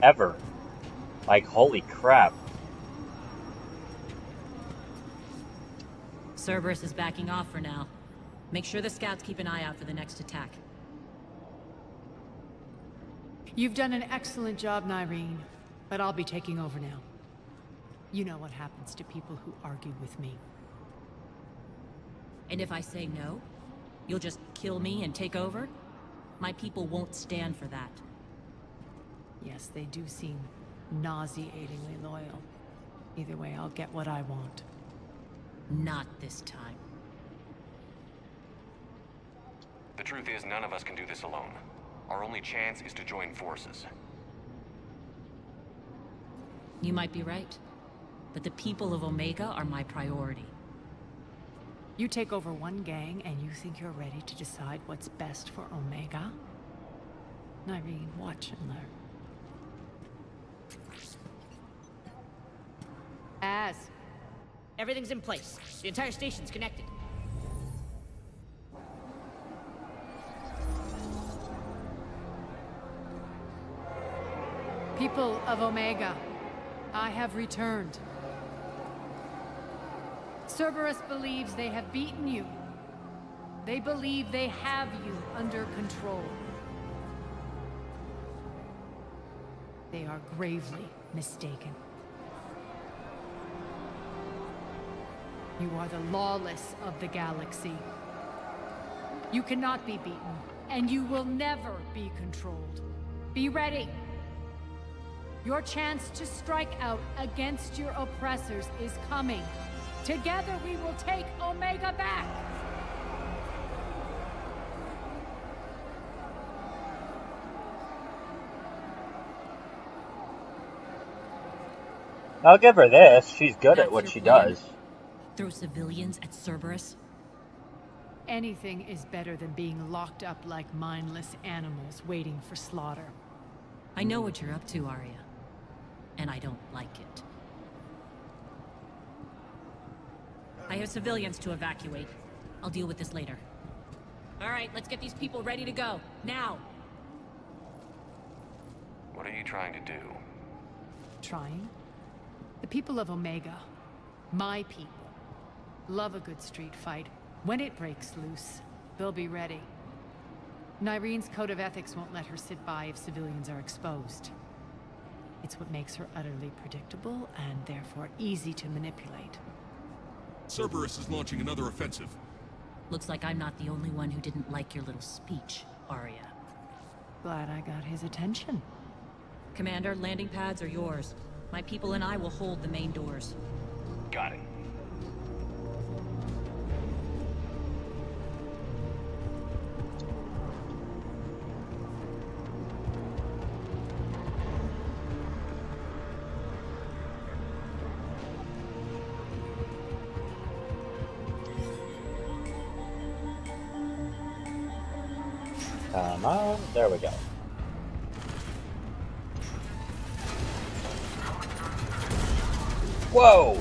ever. Like, holy crap. Cerberus is backing off for now. Make sure the scouts keep an eye out for the next attack. You've done an excellent job, Nyreen, but I'll be taking over now. You know what happens to people who argue with me. And if I say no, you'll just kill me and take over? My people won't stand for that. Yes, they do seem nauseatingly loyal. Either way, I'll get what I want. Not this time. The truth is, none of us can do this alone. Our only chance is to join forces. You might be right, but the people of Omega are my priority. You take over one gang and you think you're ready to decide what's best for Omega? Nyreen, watch and learn. Everything's in place. The entire station's connected. People of Omega, I have returned. Cerberus believes they have beaten you. They believe they have you under control. They are gravely mistaken. You are the lawless of the galaxy. You cannot be beaten, and you will never be controlled. Be ready. Your chance to strike out against your oppressors is coming. Together we will take Omega back! I'll give her this. She's good That's at what your she plan? does. Throw civilians at Cerberus? Anything is better than being locked up like mindless animals waiting for slaughter. I know what you're up to, Arya. And I don't like it. I have civilians to evacuate. I'll deal with this later. All right, let's get these people ready to go. Now! What are you trying to do? Trying? The people of Omega, my people, love a good street fight. When it breaks loose, they'll be ready. Nyrene's code of ethics won't let her sit by if civilians are exposed. It's what makes her utterly predictable and therefore easy to manipulate. Cerberus is launching another offensive. Looks like I'm not the only one who didn't like your little speech, Arya. Glad I got his attention. Commander, landing pads are yours. My people and I will hold the main doors. Got it. Come on, there we go. Whoa!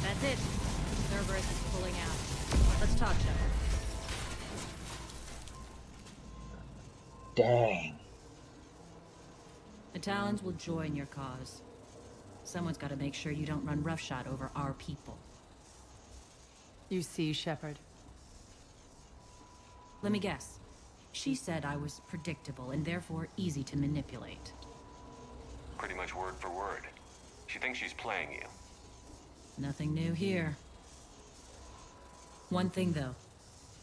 That's it. Cerberus is pulling out. Let's talk, Shepard. Dang. The Talons will join your cause. Someone's got to make sure you don't run roughshod over our people. You see, Shepard. Let me guess. She said I was predictable and therefore easy to manipulate. Pretty much word for word. She thinks she's playing you. Nothing new here. One thing, though.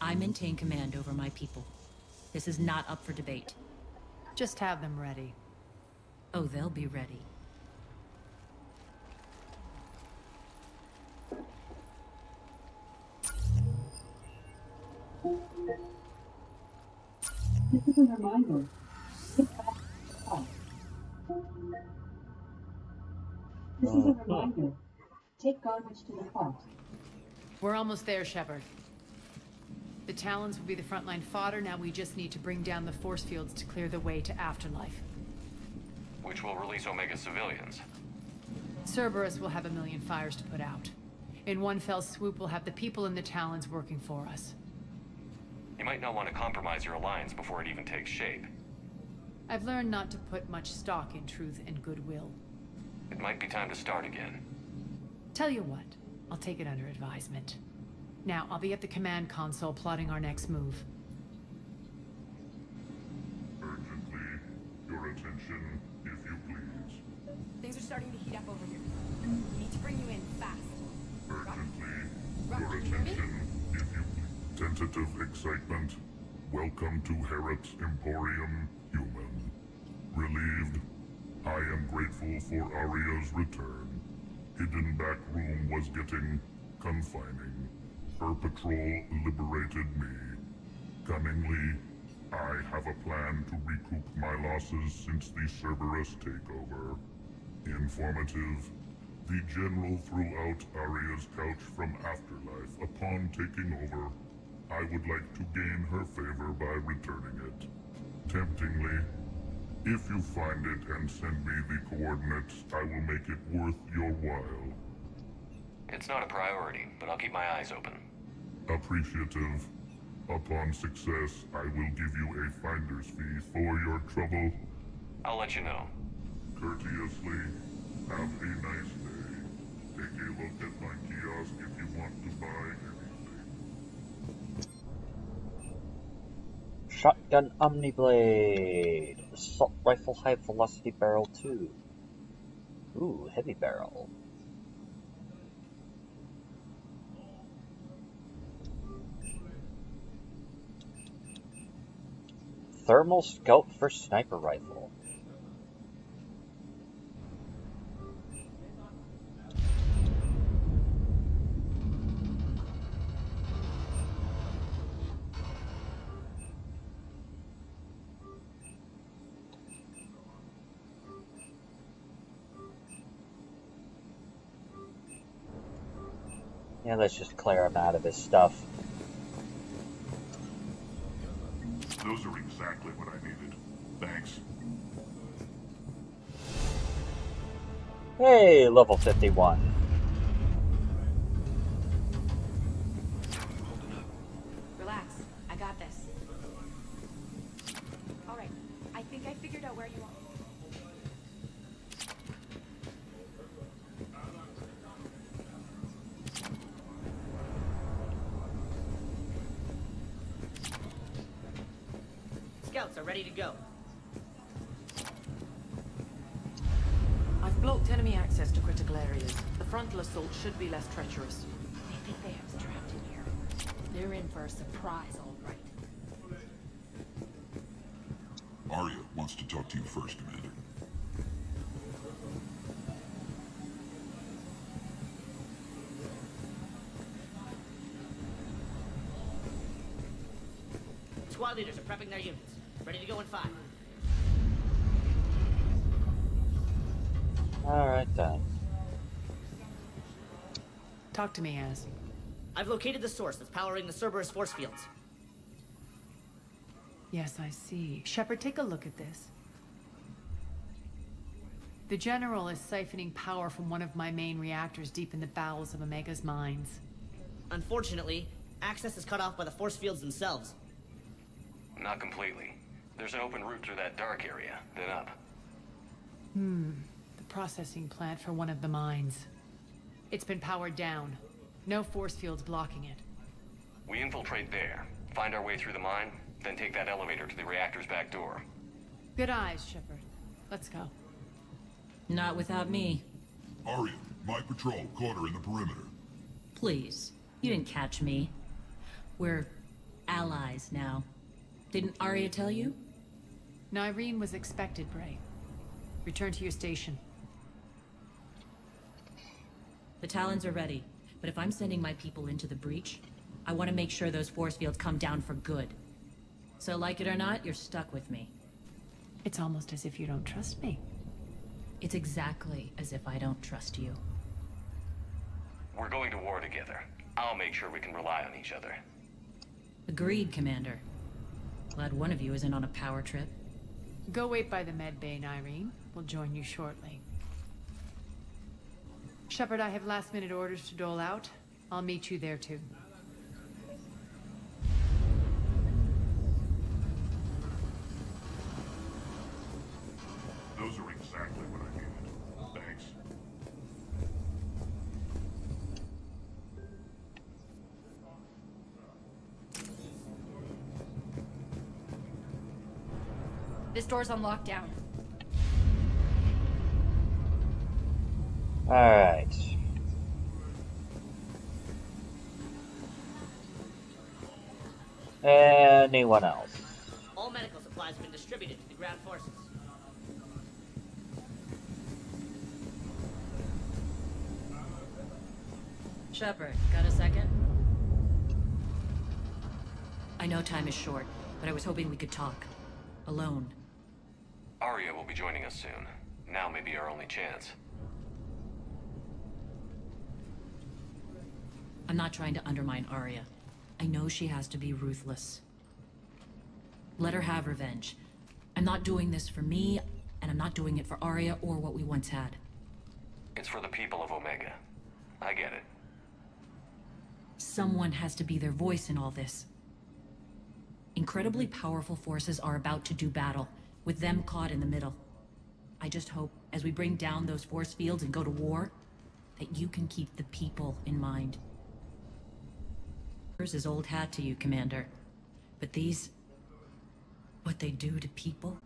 I maintain command over my people. This is not up for debate. Just have them ready. Oh, they'll be ready. This is a reminder. Get back to the call. This is a reminder. Take garbage to the cart. We're almost there, Shepard. The Talons will be the frontline fodder. Now we just need to bring down the force fields to clear the way to Afterlife. Which will release Omega civilians. Cerberus will have a million fires to put out. In one fell swoop, we'll have the people in the Talons working for us. You might not want to compromise your alliance before it even takes shape. I've learned not to put much stock in truth and goodwill. It might be time to start again. Tell you what, I'll take it under advisement. Now, I'll be at the command console plotting our next move. Urgently, your attention, if you please. Things are starting to heat up over here. We need to bring you in fast. Urgently, Rock, your can you hear me? attention, if you please. Tentative excitement. Welcome to Herod's Emporium, human. Relieved. I am grateful for Aria's return. Hidden back room was getting confining. Her patrol liberated me. Cunningly, I have a plan to recoup my losses since the Cerberus takeover. Informative. The General threw out Aria's couch from Afterlife upon taking over. I would like to gain her favor by returning it. Temptingly, if you find it and send me the coordinates, I will make it worth your while. It's not a priority, but I'll keep my eyes open. Appreciative. Upon success, I will give you a finder's fee for your trouble. I'll let you know. Courteously, have a nice day. Take a look at my kiosk if you want to buy anything. Shotgun Omniblade. Assault Rifle High Velocity Barrel 2. Ooh, heavy barrel. Thermal Scope for Sniper Rifle. Yeah, let's just clear him out of his stuff. Those are exactly what I needed. Thanks. Hey, level 51. Relax. I got this. All right. I think I figured out where you are. Scouts are ready to go. I've blocked enemy access to critical areas. The frontal assault should be less treacherous. They think they have us trapped in here. They're in for a surprise, all right. Arya wants to talk to you first, Commander. Squad leaders are prepping their units. Ready to go in 5. Alright then. Talk to me, Az. I've located the source that's powering the Cerberus force fields. Yes, I see. Shepard, take a look at this. The General is siphoning power from one of my main reactors deep in the bowels of Omega's mines. Unfortunately, access is cut off by the force fields themselves. Not completely. There's an open route through that dark area, then up. The processing plant for one of the mines. It's been powered down. No force fields blocking it. We infiltrate there, find our way through the mine, then take that elevator to the reactor's back door. Good eyes, Shepard. Let's go. Not without me. Arya, my patrol caught her in the perimeter. Please. You didn't catch me. We're allies now. Didn't Arya tell you? Nyreen was expected, Bray. Return to your station. The Talons are ready, but if I'm sending my people into the breach, I want to make sure those force fields come down for good. So like it or not, you're stuck with me. It's almost as if you don't trust me. It's exactly as if I don't trust you. We're going to war together. I'll make sure we can rely on each other. Agreed, Commander. Glad one of you isn't on a power trip. Go wait by the med bay, Irene. We'll join you shortly. Shepard, I have last-minute orders to dole out. I'll meet you there, too. Those are exactly what I needed. Thanks. This door's on lockdown. Alright. Anyone else? All medical supplies have been distributed to the ground forces. Shepard, got a second? I know time is short, but I was hoping we could talk. Alone. Arya will be joining us soon. Now may be our only chance. I'm not trying to undermine Arya. I know she has to be ruthless. Let her have revenge. I'm not doing this for me, and I'm not doing it for Arya or what we once had. It's for the people of Omega. I get it. Someone has to be their voice in all this. Incredibly powerful forces are about to do battle, with them caught in the middle. I just hope, as we bring down those force fields and go to war, that you can keep the people in mind. This is old hat to you, Commander. But these... what they do to people?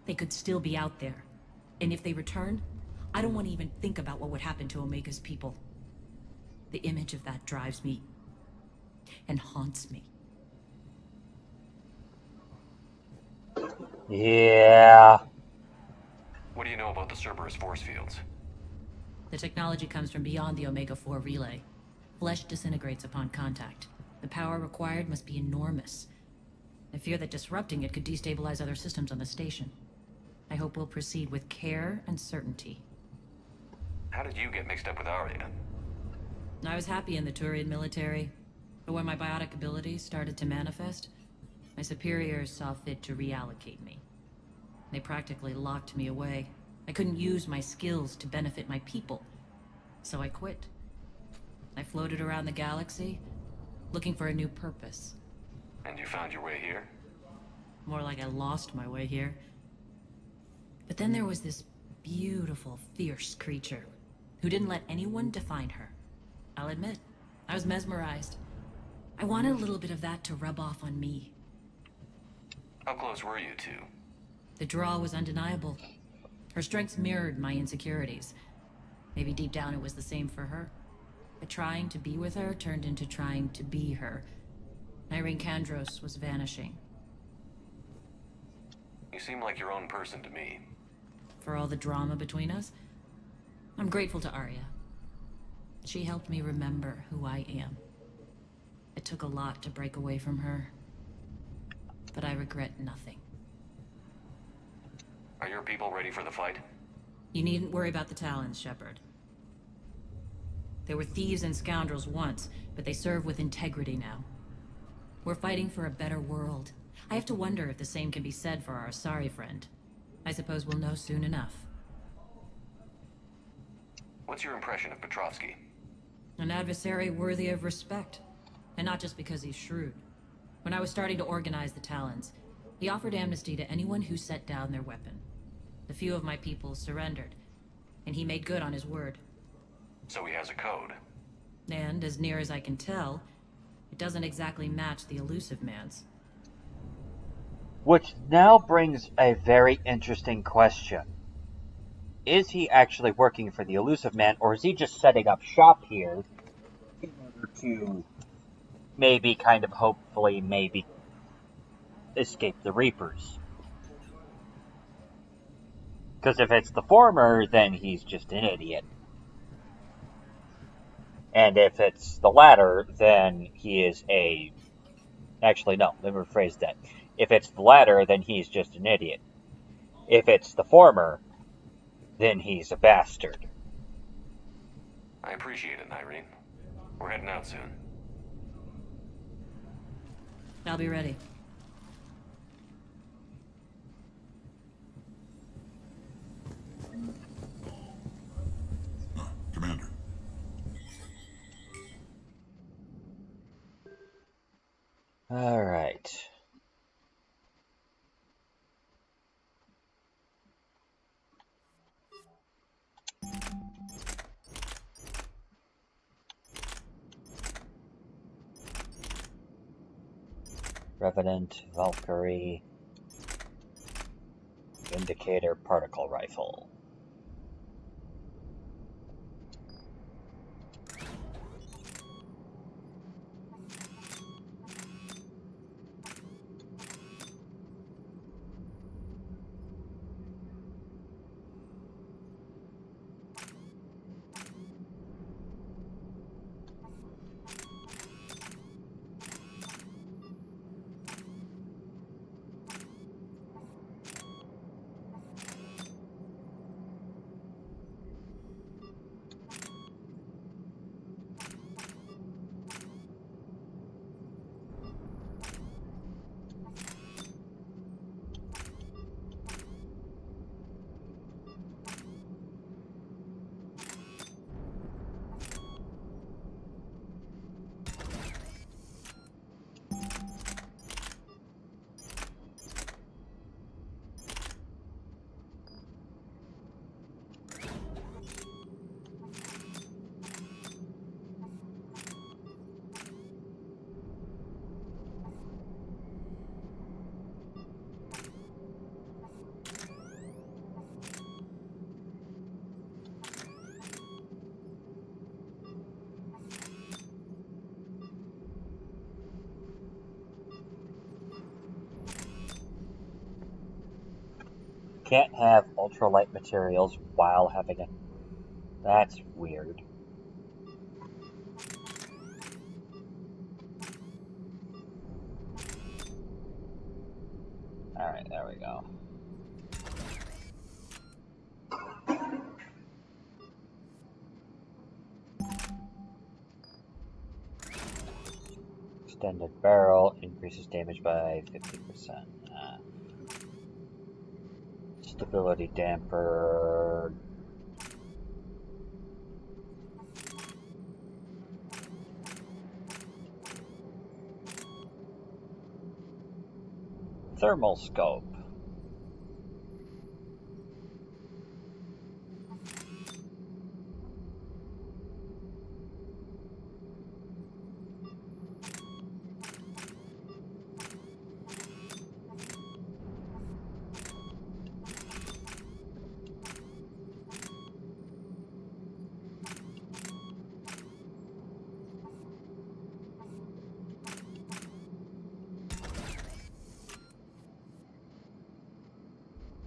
They could still be out there. And if they return, I don't want to even think about what would happen to Omega's people. The image of that drives me and haunts me. Yeah. What do you know about the Cerberus force fields? The technology comes from beyond the Omega-4 relay. Flesh disintegrates upon contact. The power required must be enormous. I fear that disrupting it could destabilize other systems on the station. I hope we'll proceed with care and certainty. How did you get mixed up with Arya? I was happy in the Turian military, but when my biotic abilities started to manifest, my superiors saw fit to reallocate me. They practically locked me away. I couldn't use my skills to benefit my people, so I quit. I floated around the galaxy, looking for a new purpose. And you found your way here? More like I lost my way here. But then there was this beautiful, fierce creature who didn't let anyone define her. I'll admit, I was mesmerized. I wanted a little bit of that to rub off on me. How close were you two? The draw was undeniable. Her strengths mirrored my insecurities. Maybe deep down it was the same for her. But trying to be with her turned into trying to be her. Irene Kandros was vanishing. You seem like your own person to me. For all the drama between us, I'm grateful to Arya. She helped me remember who I am. It took a lot to break away from her, but I regret nothing. Are your people ready for the fight? You needn't worry about the Talons, Shepard. They were thieves and scoundrels once, but they serve with integrity now. We're fighting for a better world. I have to wonder if the same can be said for our Asari friend. I suppose we'll know soon enough. What's your impression of Petrovsky? An adversary worthy of respect. And not just because he's shrewd. When I was starting to organize the Talons, he offered amnesty to anyone who set down their weapon. A few of my people surrendered, and he made good on his word. So he has a code. And, as near as I can tell, it doesn't exactly match the Elusive Man's. Which now brings a very interesting question. Is he actually working for the Elusive Man, or is he just setting up shop here in order to maybe, kind of, hopefully, maybe escape the Reapers? Because if it's the former, then he's just an idiot. And if it's the latter, then he is a... Actually, no, let me rephrase that. If it's the latter, then he's just an idiot. If it's the former, then he's a bastard. I appreciate it, Irene. We're heading out soon. I'll be ready. Commander. All right. Revenant, Valkyrie, Vindicator, Particle Rifle. Can't have ultralight materials while having it. That's weird. Alright, there we go. Extended barrel increases damage by 50%. Stability damper. Thermal scope.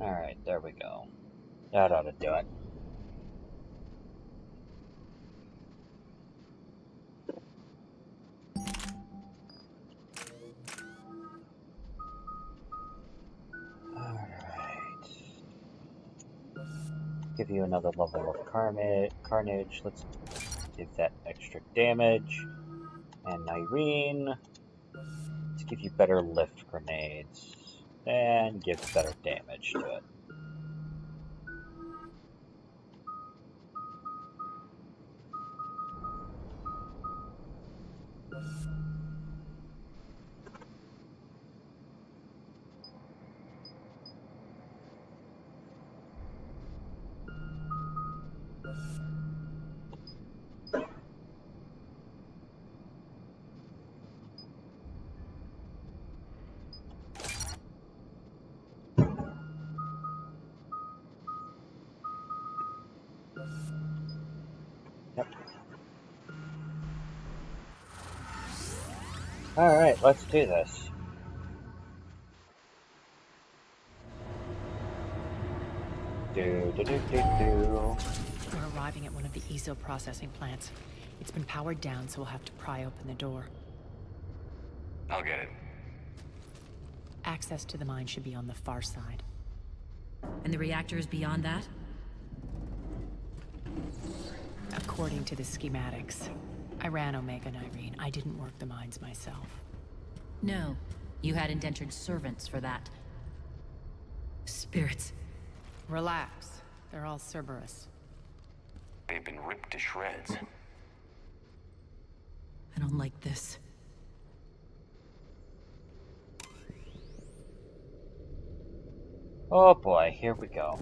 Alright, there we go. That ought to do it. Alright. Give you another level of carnage. Let's give that extra damage. And Irene, let's give you better lift grenades. And give better damage to it. Alright, let's do this. Do. We're arriving at one of the ESO processing plants. It's been powered down, so we'll have to pry open the door. I'll get it. Access to the mine should be on the far side. And the reactor is beyond that? According to the schematics. I ran Omega and Irene. I didn't work the mines myself. No. You had indentured servants for that. Spirits. Relax. They're all Cerberus. They've been ripped to shreds. I don't like this. Oh boy, here we go.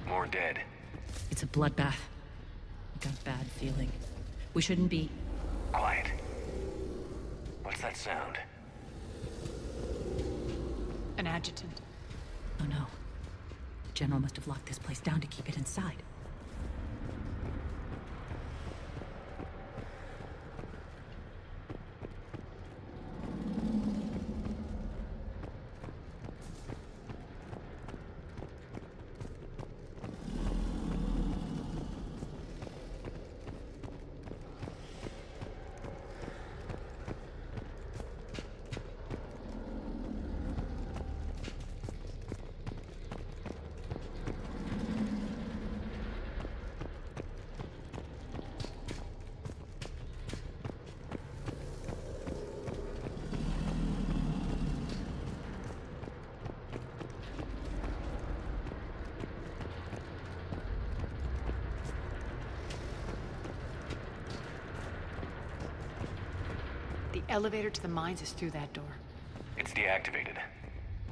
More dead. It's a bloodbath. I got a bad feeling. We shouldn't be... Quiet. What's that sound? An adjutant. Oh no. The General must have locked this place down to keep it inside. The elevator to the mines is through that door. It's deactivated.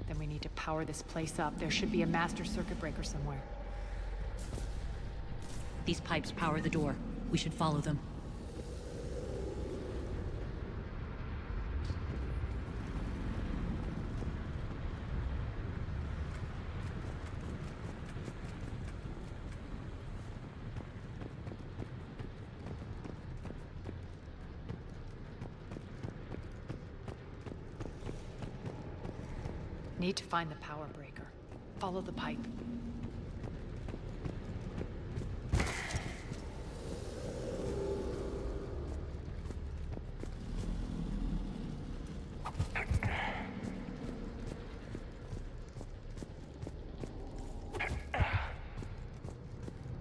Then we need to power this place up. There should be a master circuit breaker somewhere. These pipes power the door. We should follow them. Need to find the power breaker. Follow the pipe.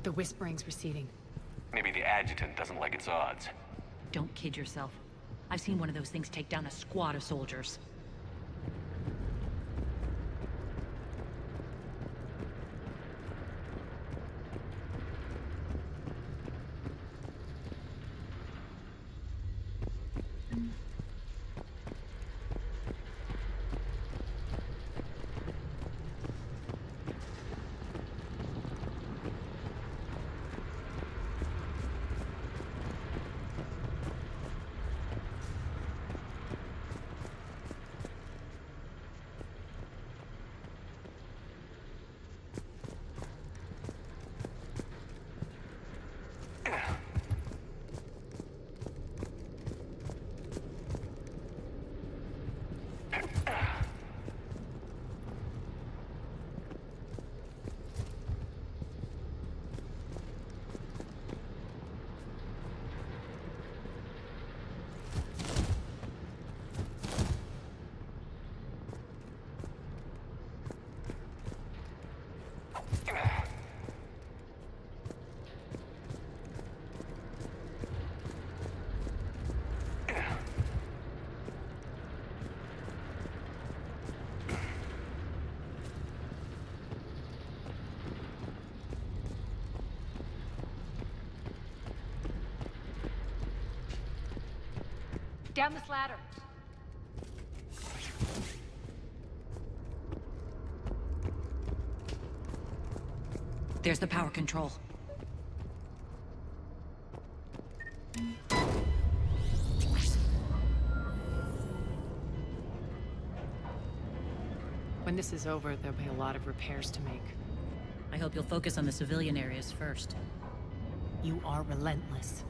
The whispering's receding. Maybe the adjutant doesn't like its odds. Don't kid yourself. I've seen one of those things take down a squad of soldiers. Down this ladder. There's the power control. When this is over, there'll be a lot of repairs to make. I hope you'll focus on the civilian areas first. You are relentless.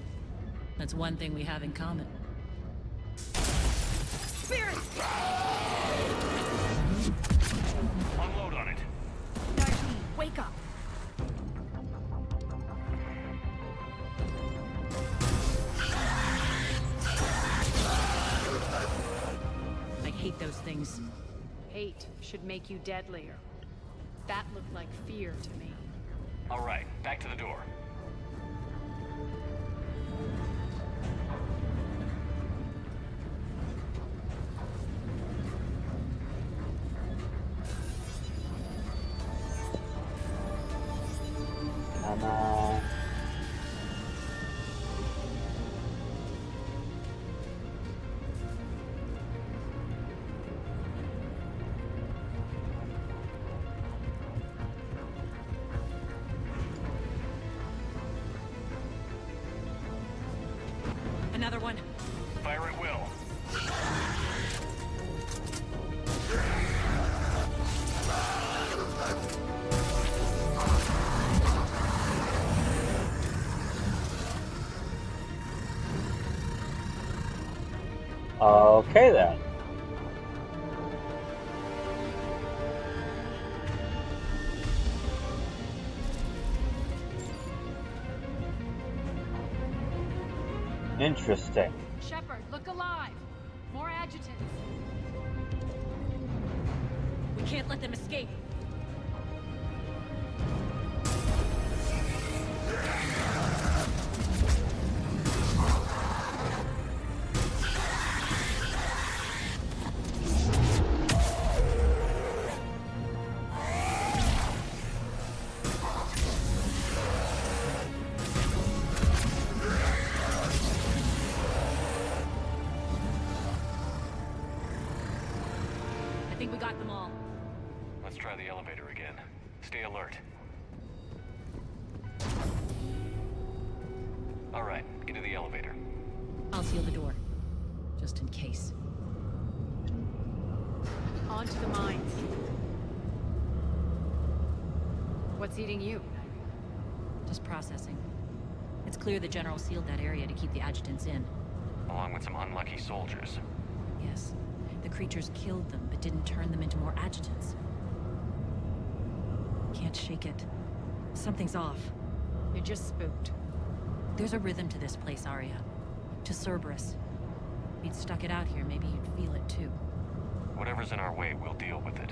That's one thing we have in common. Spirit! Unload on it. Darlene, wake up! I hate those things. Hate should make you deadlier. That looked like fear to me. All right, back to the door. Come on. Another one. Fire at will. Okay then. Interesting. Shepard, look alive! More adjutants. We can't let them escape. I think we got them all. Let's try the elevator again. Stay alert. All right, into the elevator. I'll seal the door. Just in case. On to the mines. What's eating you? Just processing. It's clear the General sealed that area to keep the adjutants in. Along with some unlucky soldiers. Yes. The creatures killed them, but didn't turn them into more adjutants. Can't shake it. Something's off. You're just spooked. There's a rhythm to this place, Arya. To Cerberus. If you'd stuck it out here, maybe you'd feel it too. Whatever's in our way, we'll deal with it.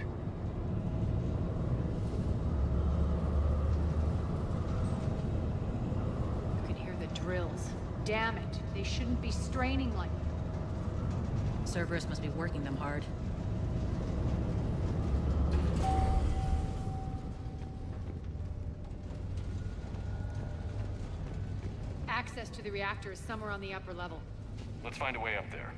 You can hear the drills. Damn it. They shouldn't be straining like... Cerberus must be working them hard. Access to the reactor is somewhere on the upper level. Let's find a way up there.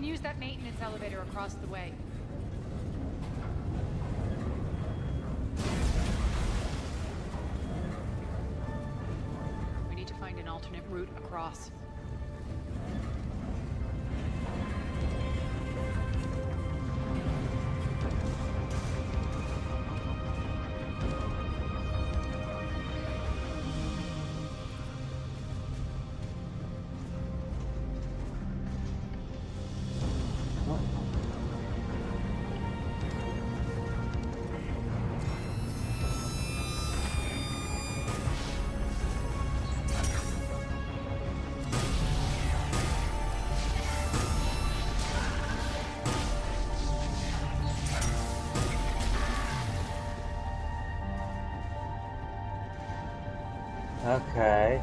can use that maintenance elevator across the way. We need to find an alternate route across. Okay.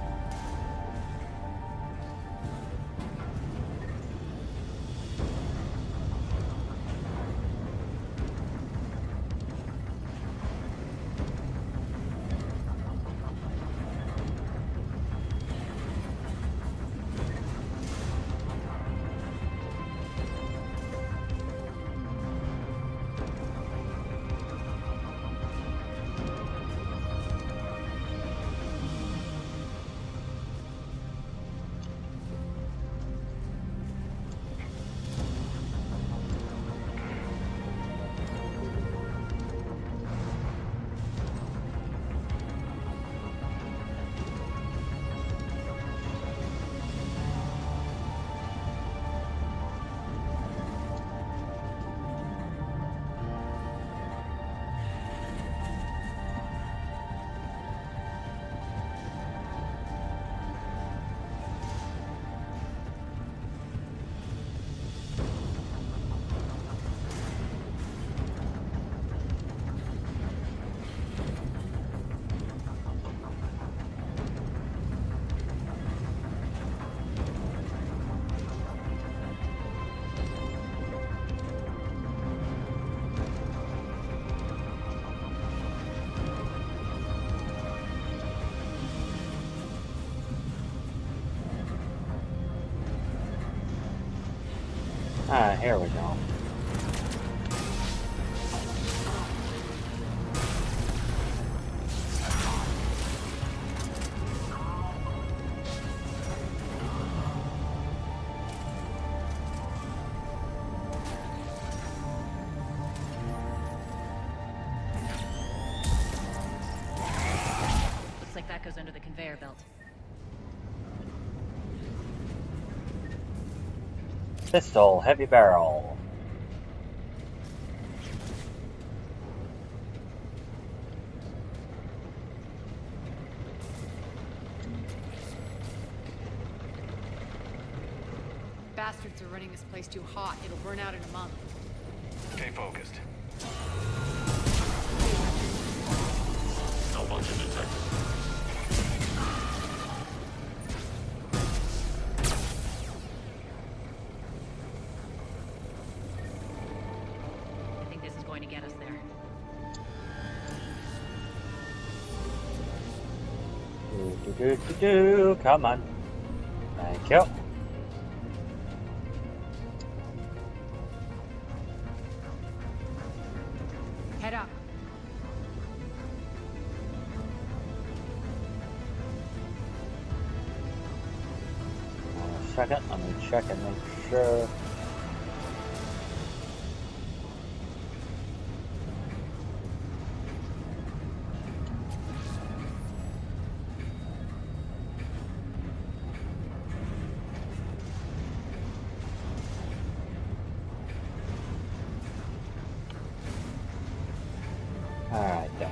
Ah, here we go. Looks like that goes under the conveyor belt. Pistol, heavy barrel. Bastards are running this place too hot. It'll burn out in a month. Stay focused. No bunch of detectives. I think this is going to get us there. Come on. Thank you. Head up. A second, let me check and make sure. Alright then.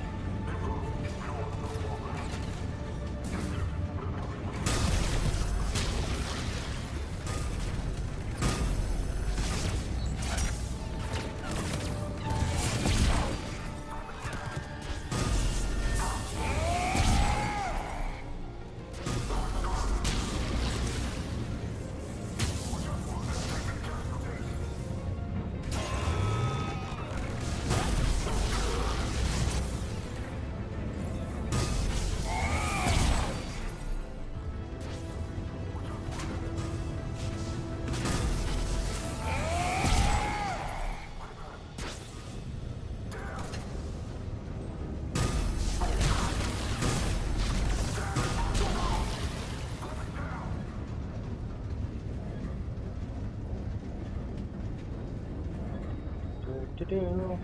Do-do-do.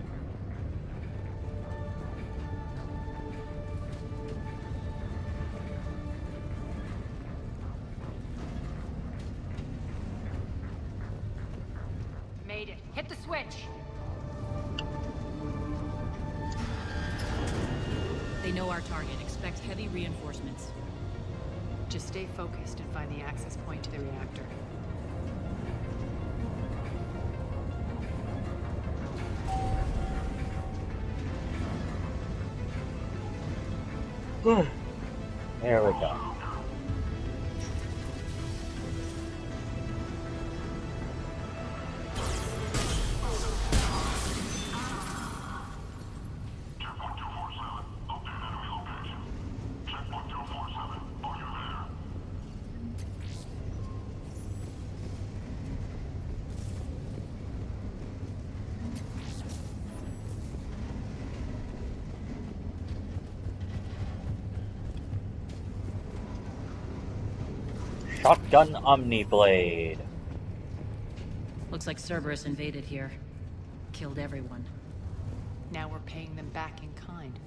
Made it. Hit the switch. They know our target. Expect heavy reinforcements. Just stay focused and find the access point to the reactor. There we go. Shotgun Omniblade. Looks like Cerberus invaded here. Killed everyone. Now we're paying them back in kind.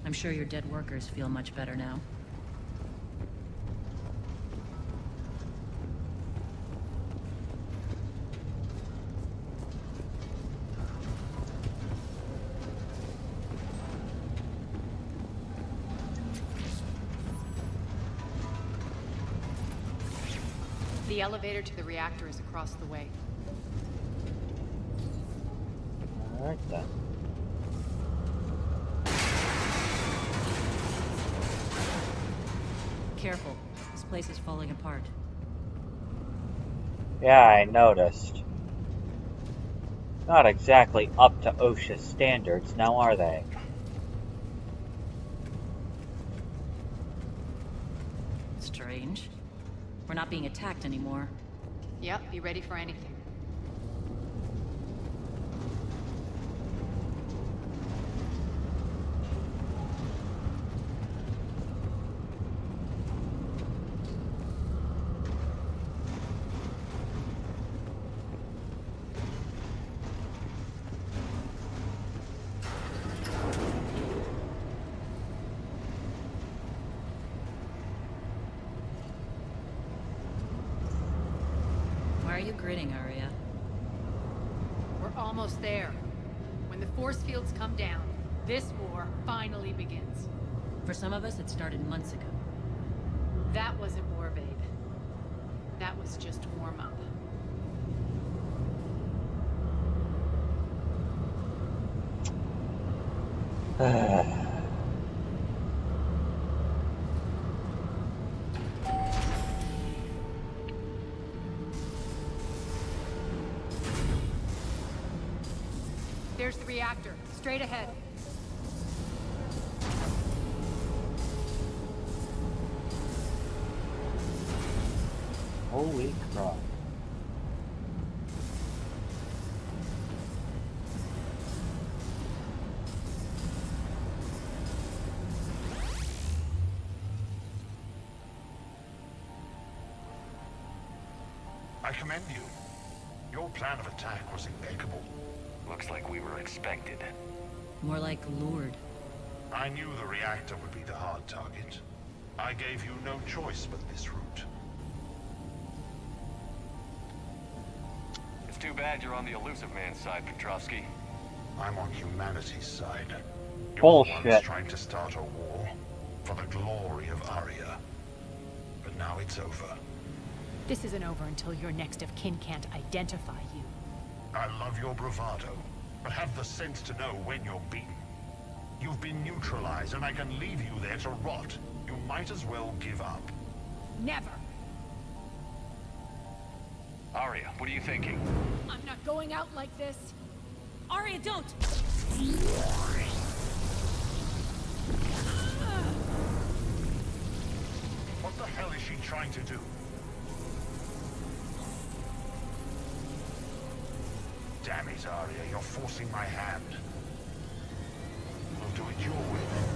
I'm sure your dead workers feel much better now. The elevator to the reactor is across the way. Alright then. Careful. This place is falling apart. Yeah, I noticed. Not exactly up to OSHA standards, now are they? Strange. We're not being attacked anymore. Yep, be ready for anything. Why are you grinning, Arya? We're almost there. When the force fields come down, this war finally begins. For some of us, it started months ago. That wasn't war, babe. That was just warm-up. There's the reactor, straight ahead. Holy crap. I commend you. Your plan of attack was impeccable. Looks like we were expected. More like lured. I knew the reactor would be the hard target. I gave you no choice but this route. It's too bad you're on the elusive man's side, Petrovsky. I'm on humanity's side. You're Bullshit. the ones trying to start a war for the glory of Arya. But now it's over. This isn't over until your next of kin can't identify you. I love your bravado, but have the sense to know when you're beaten. You've been neutralized, and I can leave you there to rot. You might as well give up. Never! Arya, what are you thinking? I'm not going out like this! Arya, don't! What the hell is she trying to do? Damn it, Arya, you're forcing my hand. We'll do it your way then.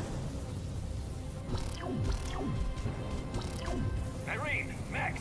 Irene, Max!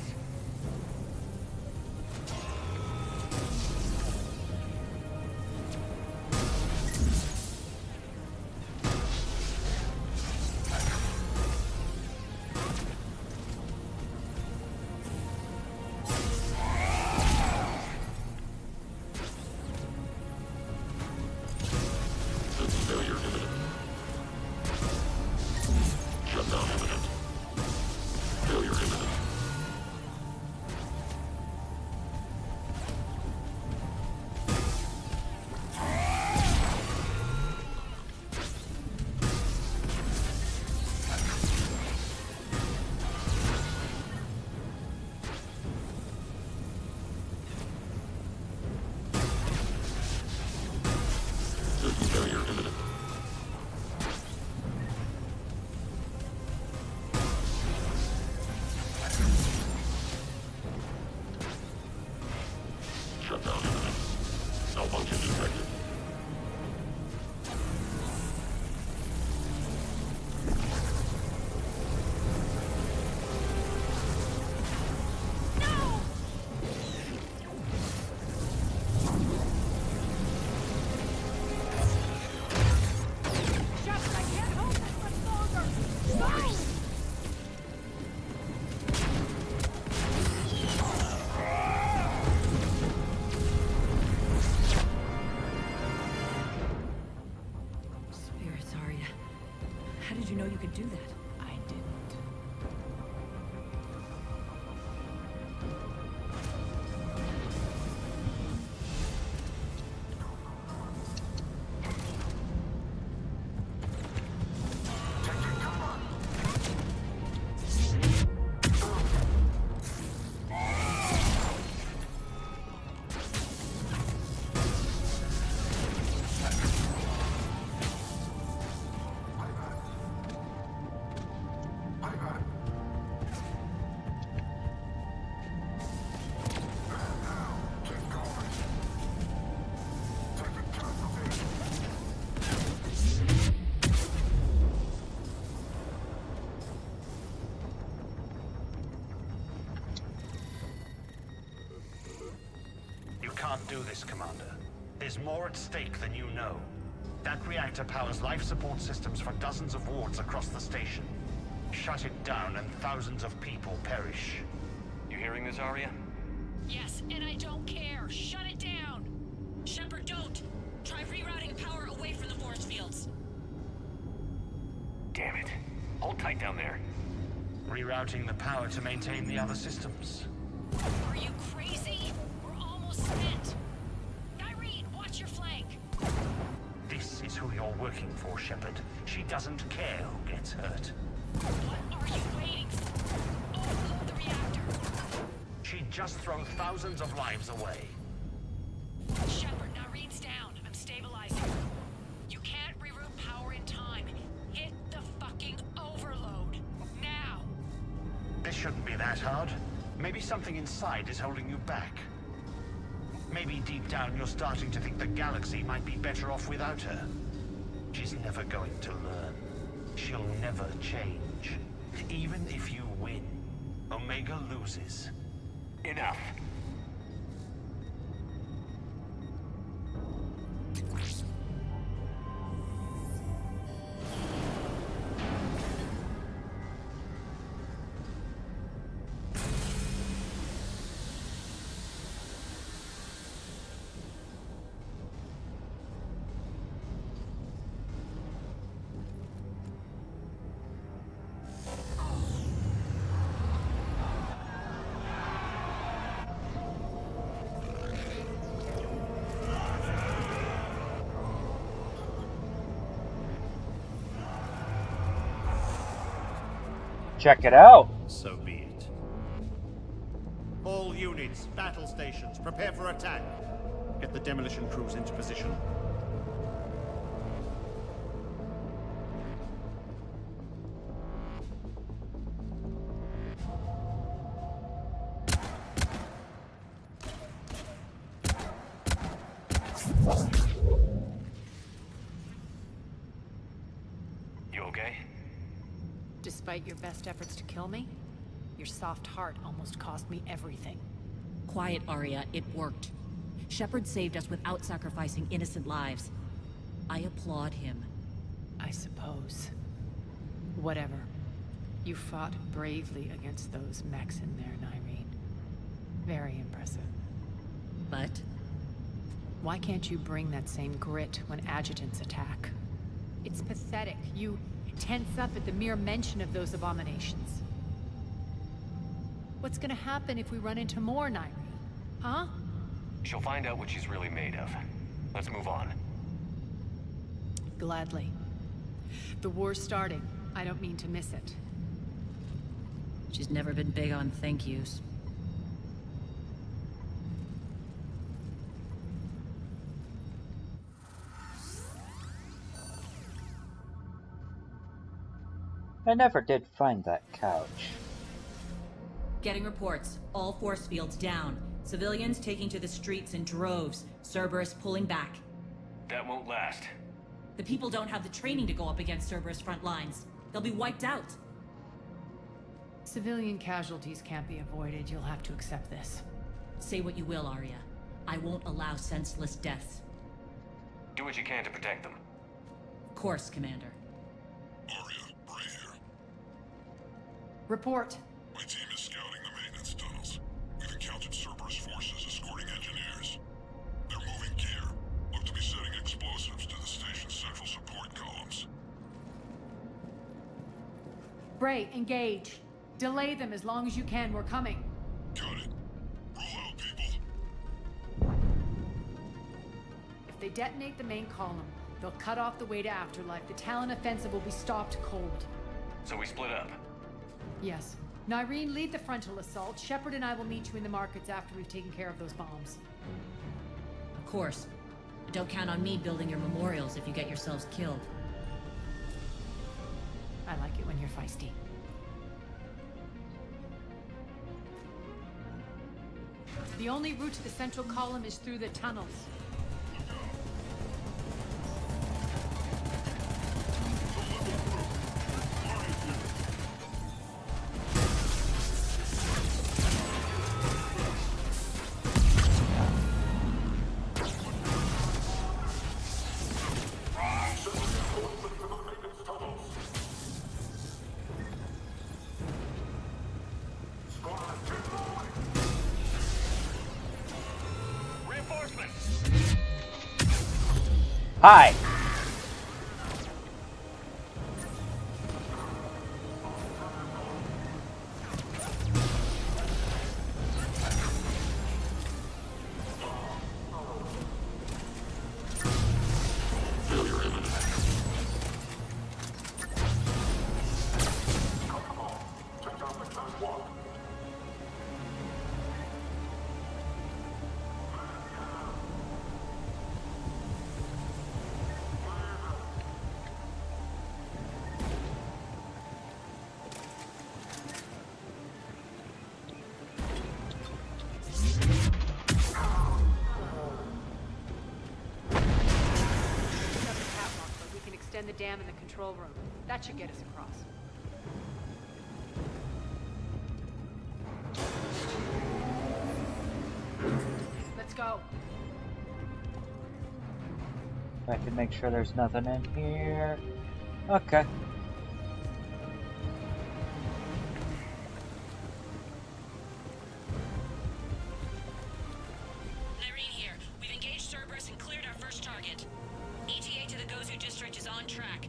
can't do this, Commander. There's more at stake than you know. That reactor powers life support systems for dozens of wards across the station. Shut it down and thousands of people perish. You hearing this, Arya? Yes, and I don't care. Shut it down! Shepard, don't! Try rerouting power away from the force fields. Damn it. Hold tight down there. Rerouting the power to maintain the other systems. Are you crazy? We're almost spent. Irene, watch your flank. This is who you're working for, Shepard. She doesn't care who gets hurt. What are you waiting for? Overload the reactor. She'd just throw thousands of lives away. Shepard, Irene's down. I'm stabilizing. You can't reroute power in time. Hit the fucking overload. Now! This shouldn't be that hard. Maybe something inside is holding you back. Maybe deep down you're starting to think the galaxy might be better off without her. She's never going to learn. She'll never change. Even if you win, Omega loses. Enough. Check it out. So be it. All units, battle stations, prepare for attack. Get the demolition crews into position. You okay? Despite your best efforts to kill me, your soft heart almost cost me everything. Quiet, Arya. It worked. Shepard saved us without sacrificing innocent lives. I applaud him. I suppose. Whatever. You fought bravely against those mechs in there, Irene. Very impressive. But? Why can't you bring that same grit when adjutants attack? It's pathetic. You tense up at the mere mention of those abominations. What's gonna happen if we run into more, Irene? Huh? She'll find out what she's really made of. Let's move on. Gladly. The war's starting. I don't mean to miss it. She's never been big on thank yous. I never did find that couch. Getting reports. All force fields down. Civilians taking to the streets in droves. Cerberus pulling back. That won't last. The people don't have the training to go up against Cerberus front lines. They'll be wiped out. Civilian casualties can't be avoided. You'll have to accept this. Say what you will, Arya. I won't allow senseless deaths. Do what you can to protect them. Of course, Commander. Report. My team is scouting the maintenance tunnels. We've encountered Cerberus forces escorting engineers. They're moving gear. Look to be setting explosives to the station's central support columns. Bray, engage. Delay them as long as you can. We're coming. Got it. Roll out, people. If they detonate the main column, they'll cut off the way to Afterlife. The Talon offensive will be stopped cold. So we split up. Yes. Irene, lead the frontal assault. Shepard and I will meet you in the markets after we've taken care of those bombs. Of course. But don't count on me building your memorials if you get yourselves killed. I like it when you're feisty. The only route to the central column is through the tunnels. Hi! Extend the dam in the control room. That should get us across. Let's go. I can make sure there's nothing in here. Okay. Irene here. We've engaged Cerberus and cleared our first target. ETA to the Gozu district is on track.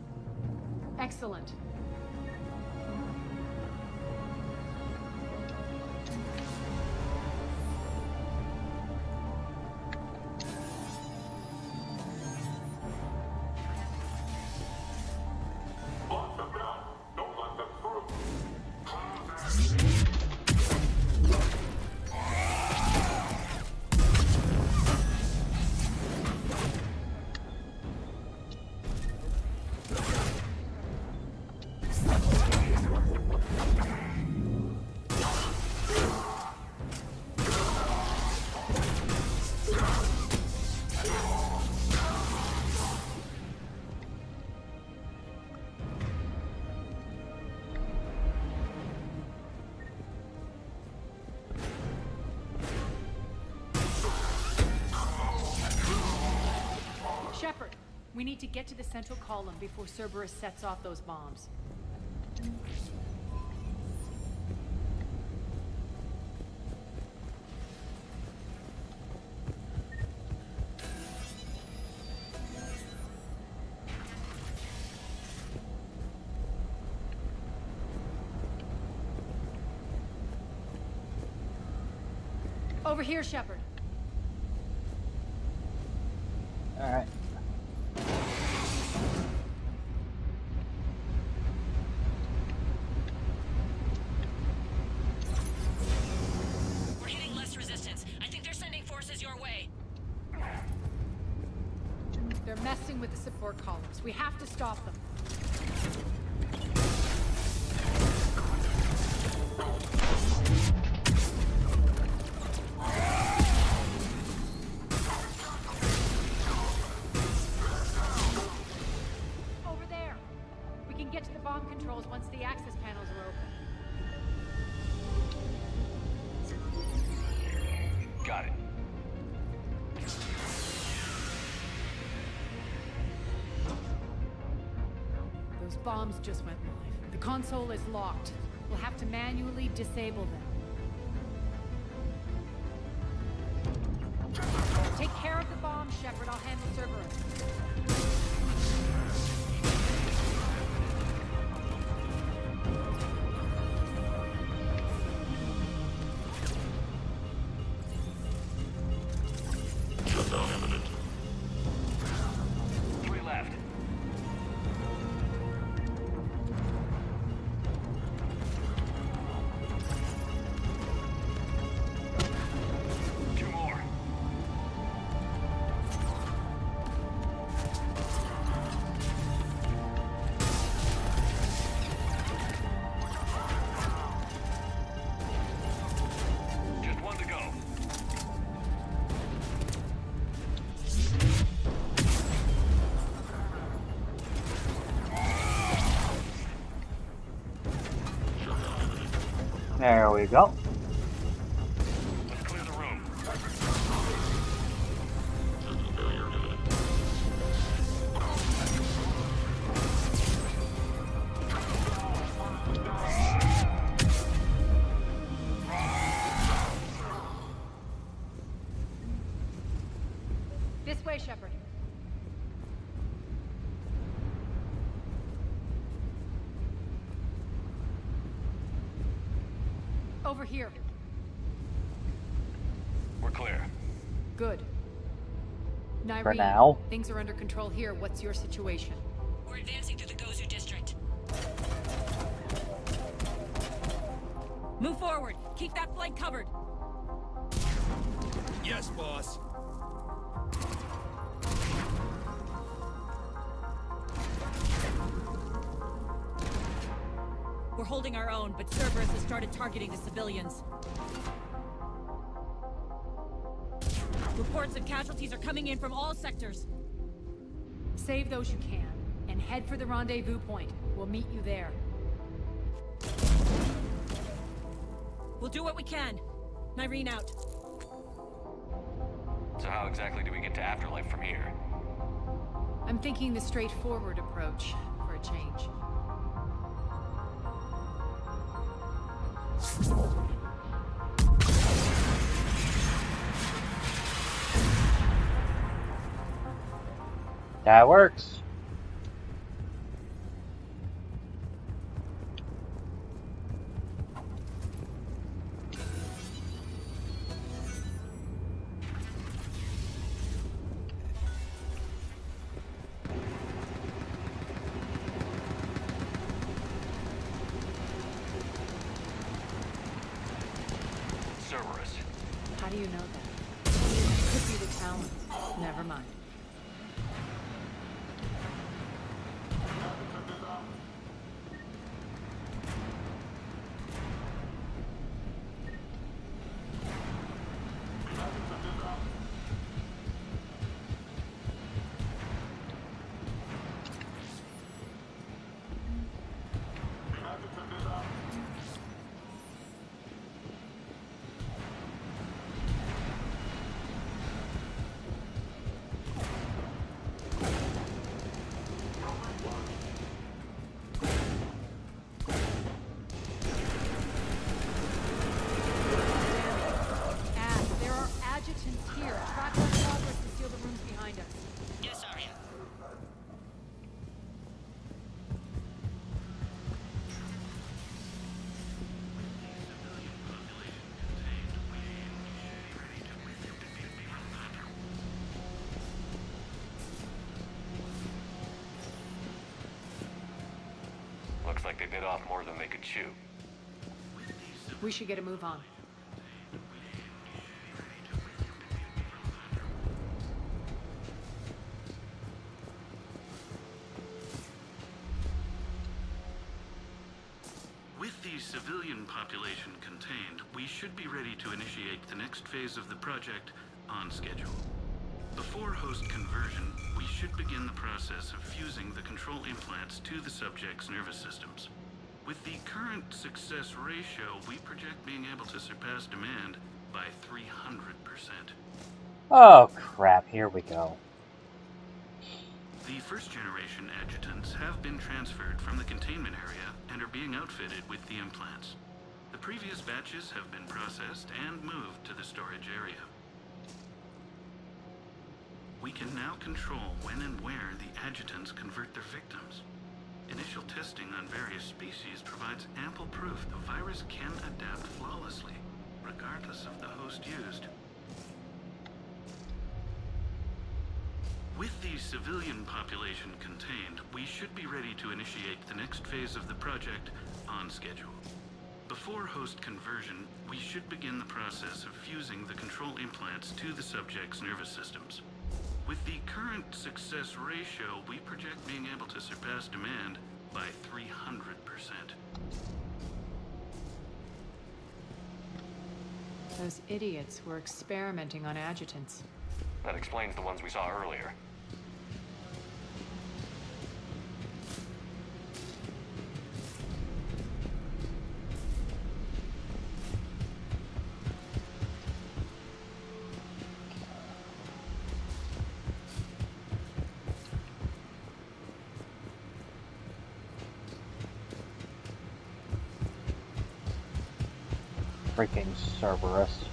Excellent. Shepard, we need to get to the central column before Cerberus sets off those bombs. Over here, Shepard. All right. We're hitting less resistance. I think they're sending forces your way. They're messing with the support columns. We have to stop them. Over there. We can get to the bomb controls once the access panels are open. Got it. Those bombs just went live. The console is locked. We'll have to manually disable them. Take care of the bombs, Shepard. I'll handle Cerberus. Shutdown imminent. 3 left. Two more. Just one to go. There we go. Let's clear the room. This way, Shepard. Over here. We're clear. Good. Nyreen, For now. things are under control here. What's your situation? We're advancing through the Gozu district. Move forward. Keep that flank covered. Yes, boss. We're holding our own, but Cerberus has started targeting the civilians. Reports of casualties are coming in from all sectors. Save those you can, and head for the rendezvous point. We'll meet you there. We'll do what we can. Nyreen out. So how exactly do we get to Afterlife from here? I'm thinking the straightforward approach, for a change. That works. Cerberus. How do you know that? Could be the talent. Never mind. Here, track our progress and seal the rooms behind us. Yes, Arya. Looks like they bit off more than they could chew. We should get a move on. With the civilian population contained, we should be ready to initiate the next phase of the project on schedule. Before host conversion, we should begin the process of fusing the control implants to the subject's nervous systems. With the current success ratio, we project being able to surpass demand by 300%. Oh crap, here we go. The first-generation adjutants have been transferred from the containment area and are being outfitted with the implants. The previous batches have been processed and moved to the storage area. We can now control when and where the adjutants convert their victims. Initial testing on various species provides ample proof the virus can adapt flawlessly, regardless of the host used. With the civilian population contained, we should be ready to initiate the next phase of the project on schedule. Before host conversion, we should begin the process of fusing the control implants to the subject's nervous systems. With the current success ratio, we project being able to surpass demand by 300%. Those idiots were experimenting on adjutants. That explains the ones we saw earlier. Freaking Cerberus.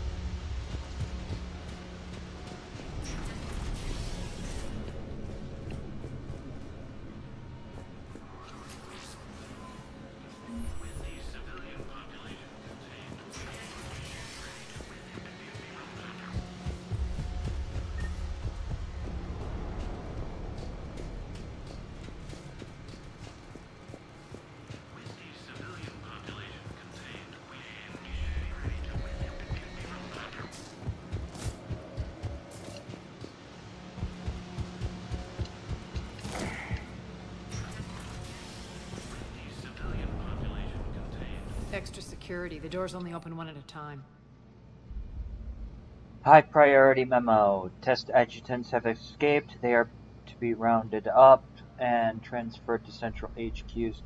extra security. The doors only open one at a time. High priority memo. Test adjutants have escaped. They are to be rounded up and transferred to central HQ's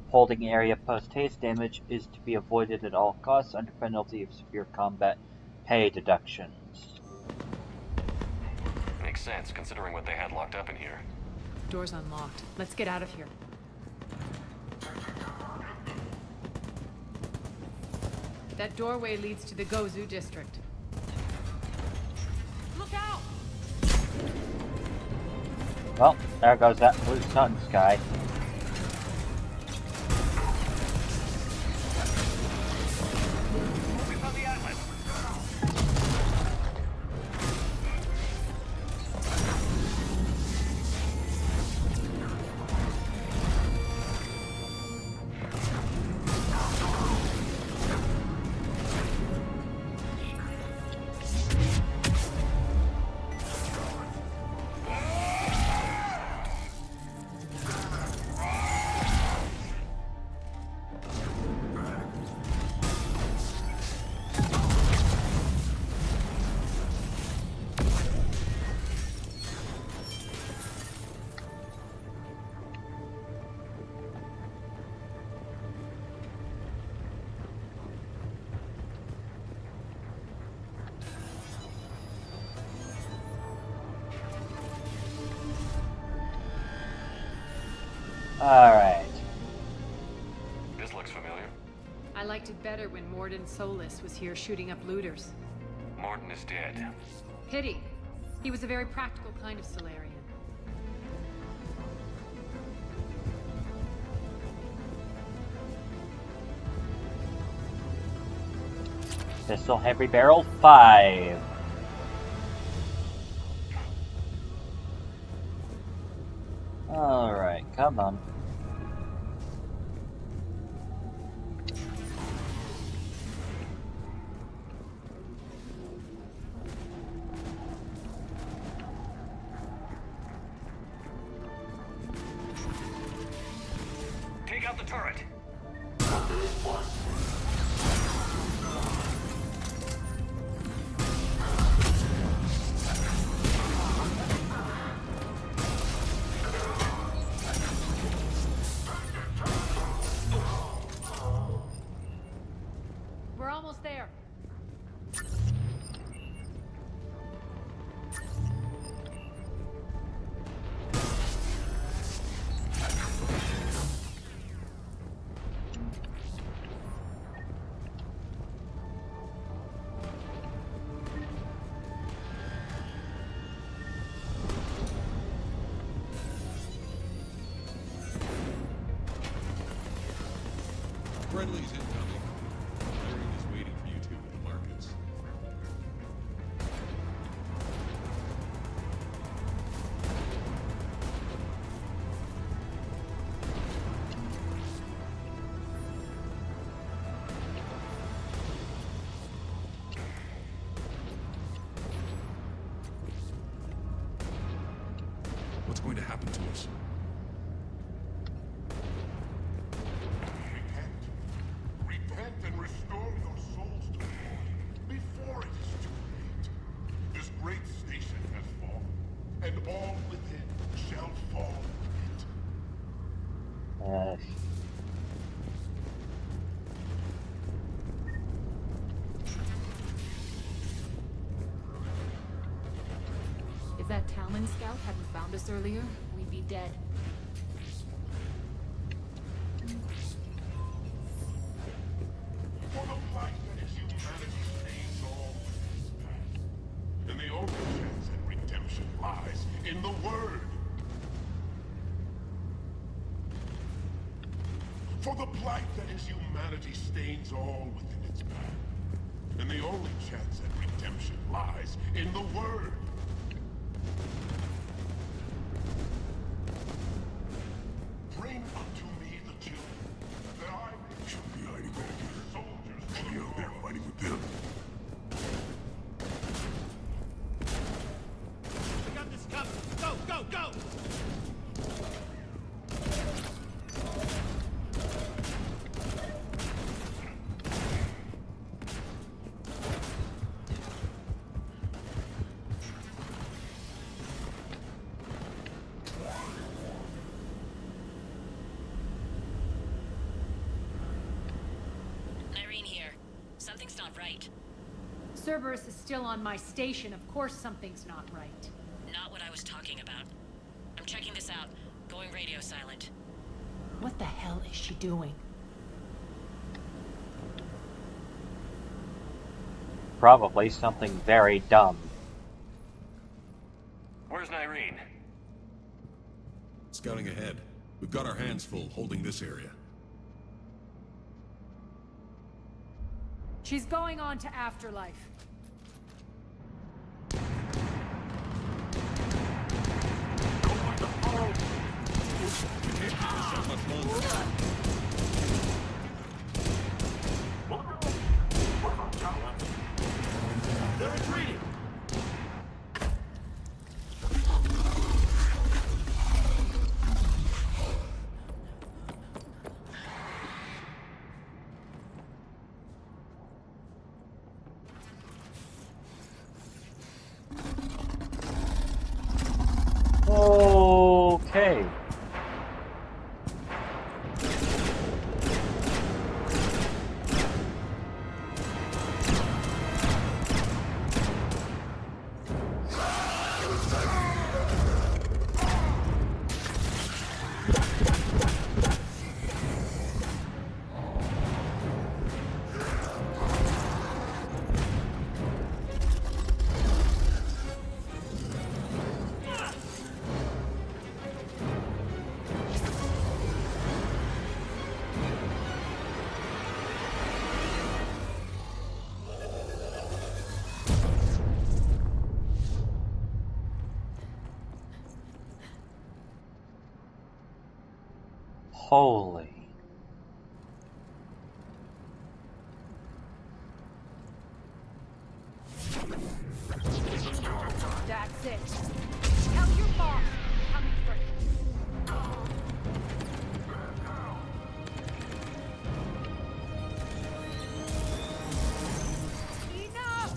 holding area. Post-haste damage is to be avoided at all costs under penalty of severe combat pay deductions. Makes sense, considering what they had locked up in here. Door's unlocked. Let's get out of here. That doorway leads to the Gozu district. Look out! Well, there goes that blue sun sky. Alright. This looks familiar. I liked it better when Morden Solis was here shooting up looters. Morton is dead. Pity. He was a very practical kind of Solarian. Pistol heavy barrel 5. Alright, come on. Take out the turret. We're almost there. Friendly's incoming. Larry is waiting for you two in the markets. What's going to happen to us? Repent and restore your souls to the Lord before it is too late. This great station has fallen, and all within shall fall with it. If that Talon scout hadn't found us earlier, we'd be dead. For the plight that is humanity stains all its past. And the only chance at redemption lies in the Word. For the plight that is humanity stains all within its path. And the only chance at redemption lies in the Word. Bring unto me the children, that I may should be hiding back here. Soldiers should be out there fighting with them. We got this covered. Go, go, go! Nyreen here. Something's not right. Cerberus is still on my station. Of course something's not right. Not what I was talking about. I'm checking this out. Going radio silent. What the hell is she doing? Probably something very dumb. Where's Nyreen? Scouting ahead. We've got our hands full holding this area. She's going on to Afterlife. They're retreating! Okay. Holy. That's it. Tell your boss I'm coming for him. Enough!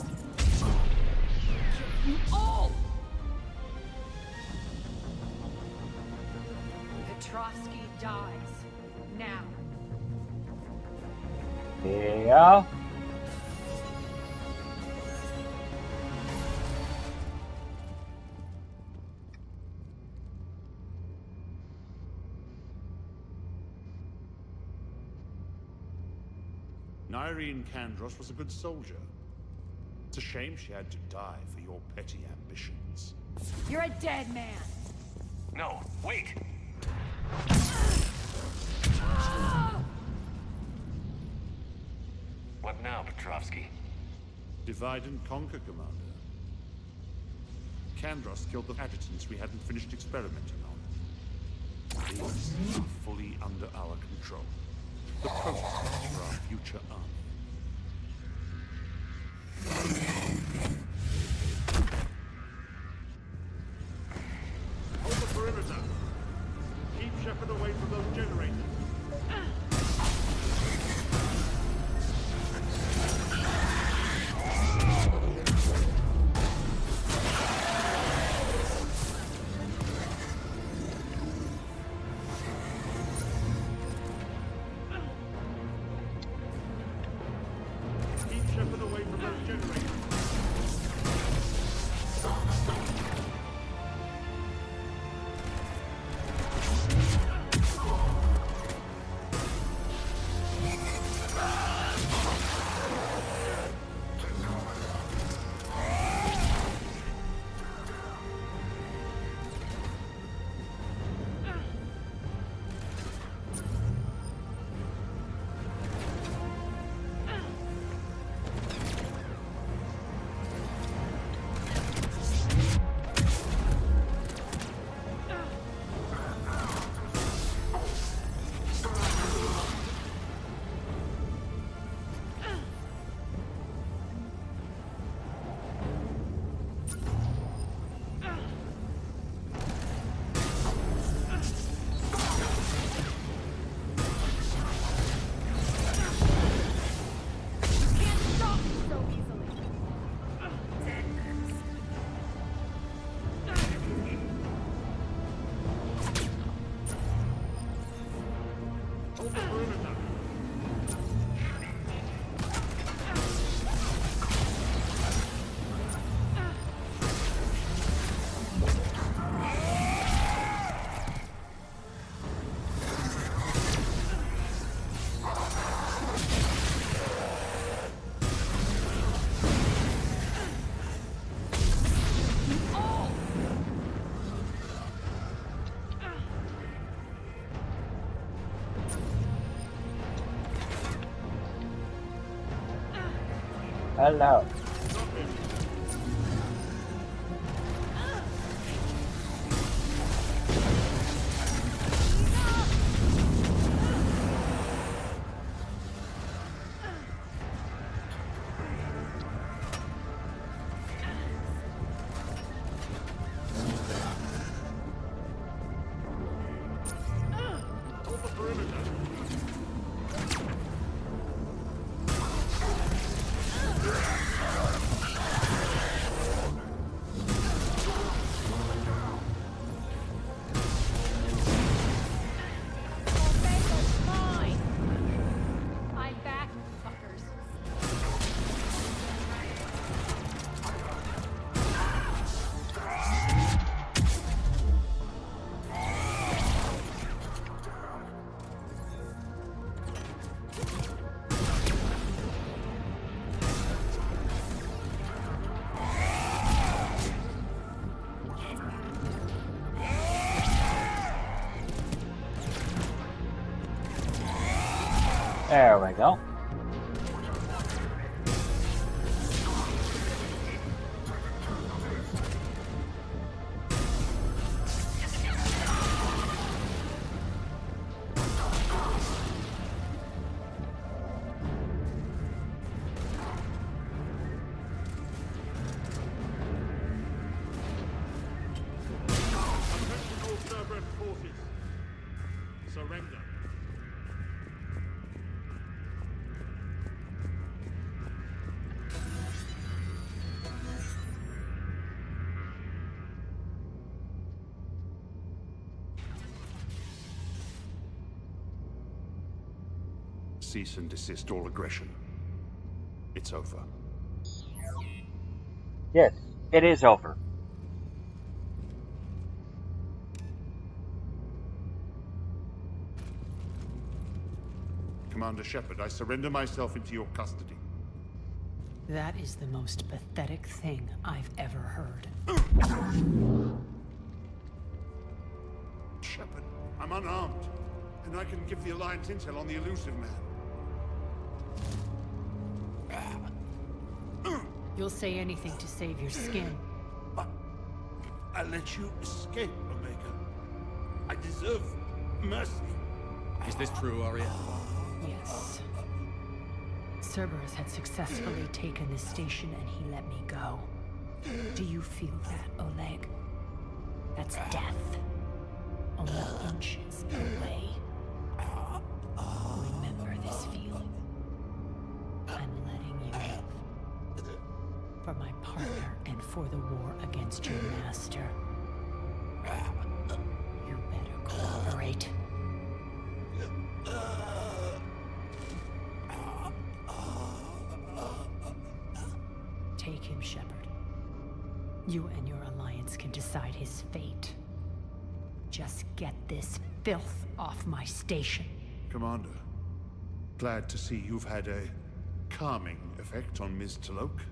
You all! Petrovsky dies. Now. Yeah. Nyreen Kandros was a good soldier. It's a shame she had to die for your petty ambitions. You're a dead man. No, wait! What now, Petrovsky? Divide and conquer, Commander. Kandros killed the adjutants we hadn't finished experimenting on. These are fully under our control. The prototypes for our future army. Hold the perimeter. Keep Shepard away from those generators. hello. I'm back, fuckers. There we go. Attention all Cerberus forces. Surrender. Cease and desist all aggression. It's over. Yes, it is over. Commander Shepard, I surrender myself into your custody. That is the most pathetic thing I've ever heard. Shepard, I'm unarmed, and I can give the Alliance intel on the elusive man. You'll say anything to save your skin. I let you escape, Omega. I deserve mercy. Is this true, Arya? Yes. Cerberus had successfully taken this station and he let me go. Do you feel that, Oleg? That's death. Only inches away. Remember this feeling. I'm letting you live. For my partner and for the war against your master. You better cooperate. Take him, Shepard. You and your alliance can decide his fate. Just get this filth off my station. Commander, glad to see you've had a calming effect on Ms. Talok.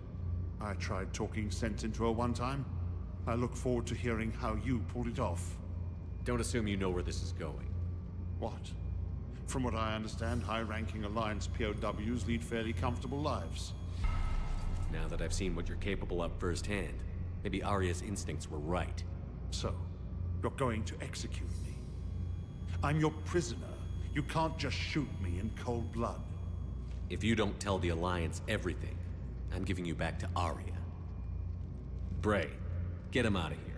I tried talking sense into her one time. I look forward to hearing how you pulled it off. Don't assume you know where this is going. What? From what I understand, high-ranking Alliance POWs lead fairly comfortable lives. Now that I've seen what you're capable of firsthand, maybe Arya's instincts were right. So, you're going to execute me. I'm your prisoner. You can't just shoot me in cold blood. If you don't tell the Alliance everything, I'm giving you back to Arya. Bray, get him out of here.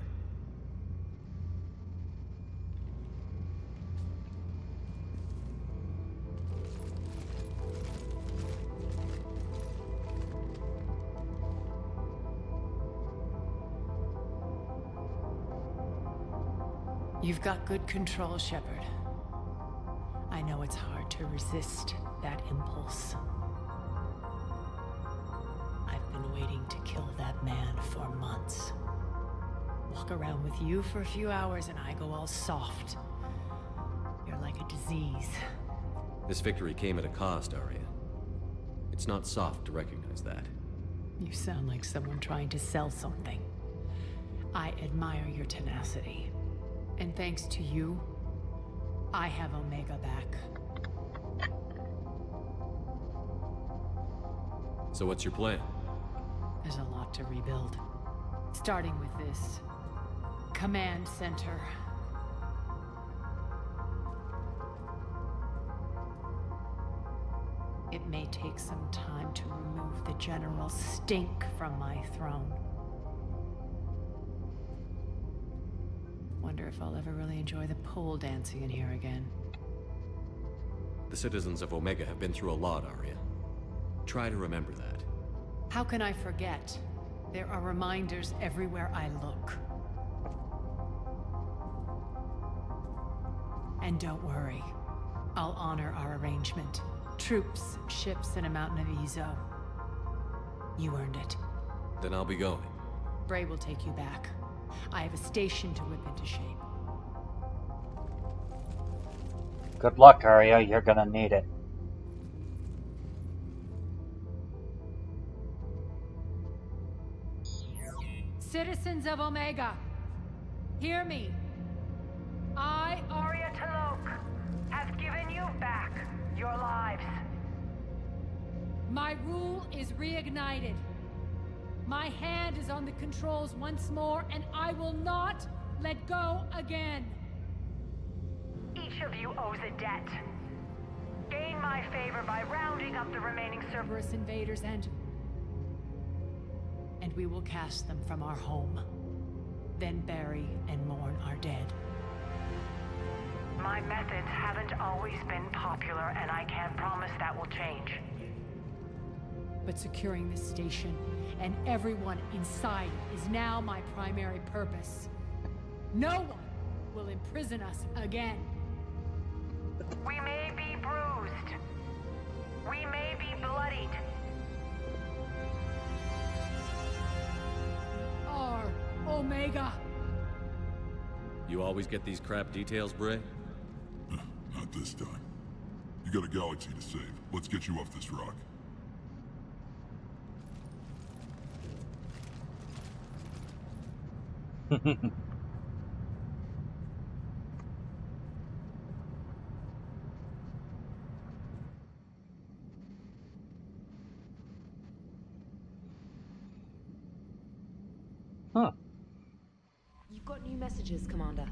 You've got good control, Shepard. I know it's hard to resist that impulse. I've been waiting to kill that man for months. Walk around with you for a few hours and I go all soft. You're like a disease. This victory came at a cost, Arya. It's not soft to recognize that. You sound like someone trying to sell something. I admire your tenacity. And thanks to you, I have Omega back. So what's your plan? There's a lot to rebuild. Starting with this command center. It may take some time to remove the general stink from my throne. Wonder if I'll ever really enjoy the pole dancing in here again. The citizens of Omega have been through a lot, Arya. Try to remember that. How can I forget? There are reminders everywhere I look. And don't worry, I'll honor our arrangement. Troops, ships, and a mountain of Ezo. You earned it. Then I'll be going. Bray will take you back. I have a station to whip into shape. Good luck, Arya. You're gonna need it. Citizens of Omega, hear me. I, Arya T'Loak, have given you back your lives. My rule is reignited. My hand is on the controls once more, and I will not let go again. Each of you owes a debt. Gain my favor by rounding up the remaining Cerberus invaders and we will cast them from our home. Then bury and mourn our dead. My methods haven't always been popular, and I can't promise that will change. But securing this station and everyone inside it is now my primary purpose. No one will imprison us again. We may be bruised. We may be bloodied. Our Omega. You always get these crap details, Bray? Not this time. You got a galaxy to save. Let's get you off this rock. You've got new messages, Commander.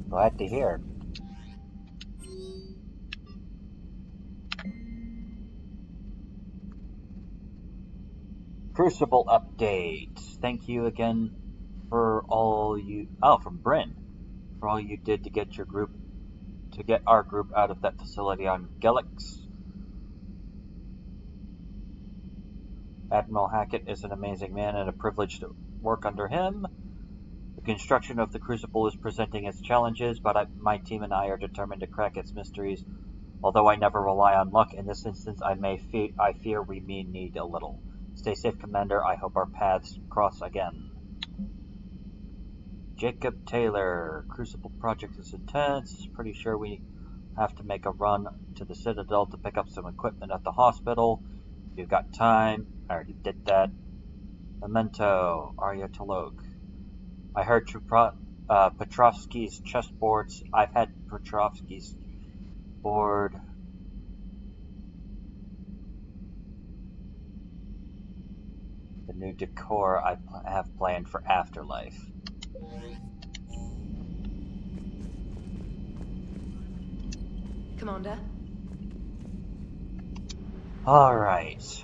Glad to hear. Crucible update. Thank you again for all you... Oh, from Bryn. For all you did to get our group out of that facility on Gelix. Admiral Hackett is an amazing man and a privilege to work under him. The construction of the Crucible is presenting its challenges, but my team and I are determined to crack its mysteries. Although I never rely on luck, in this instance I fear we may need a little. Stay safe, Commander. I hope our paths cross again. Jacob Taylor. Crucible project is intense. Pretty sure we have to make a run to the Citadel to pick up some equipment at the hospital. If you've got time, I already did that. Memento. Arya T'Loak. I heard Petrovsky's chessboards. I've had Petrovsky's board. The new decor I have planned for Afterlife. Commander? Alright.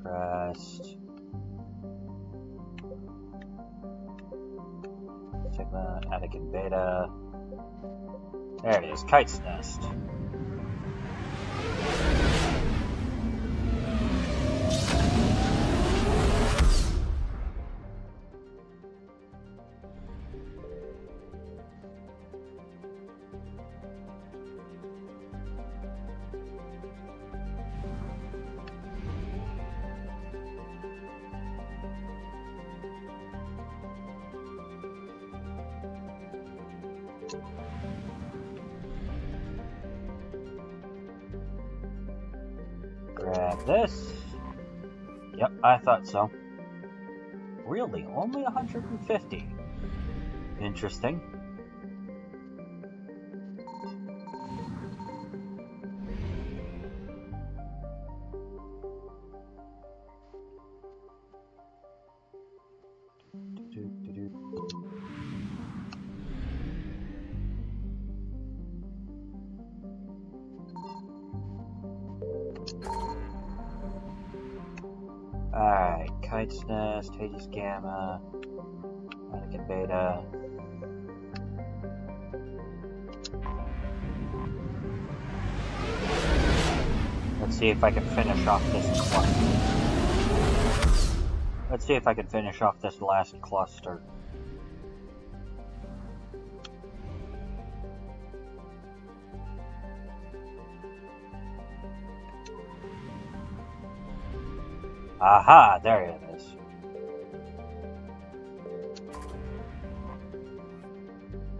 Crest. Sigma, Anakin Beta. There it is, Kite's Nest. Grab this. Yep, I thought so. Really, only 150. Interesting. Alright, Kite's Nest, Hades Gamma, Anakin Beta. Let's see if I can finish off this cluster. Let's see if I can finish off this last cluster. Aha, there it is.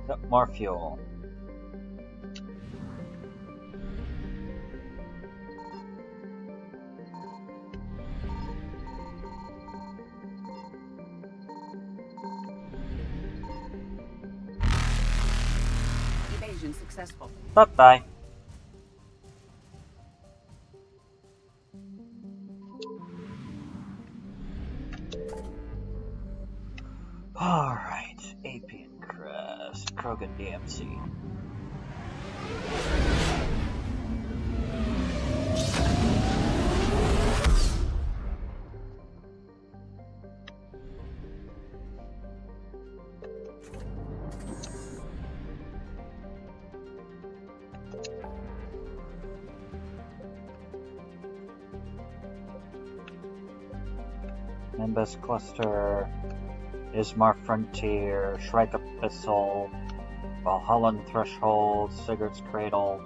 Yep, more fuel. Evasion successful. Bye-bye. Alright, Apian Crest, Krogan DMC. Nimbus Cluster, Ismar Frontier, Shrike Abyssal, Valhallan Threshold, Sigurd's Cradle,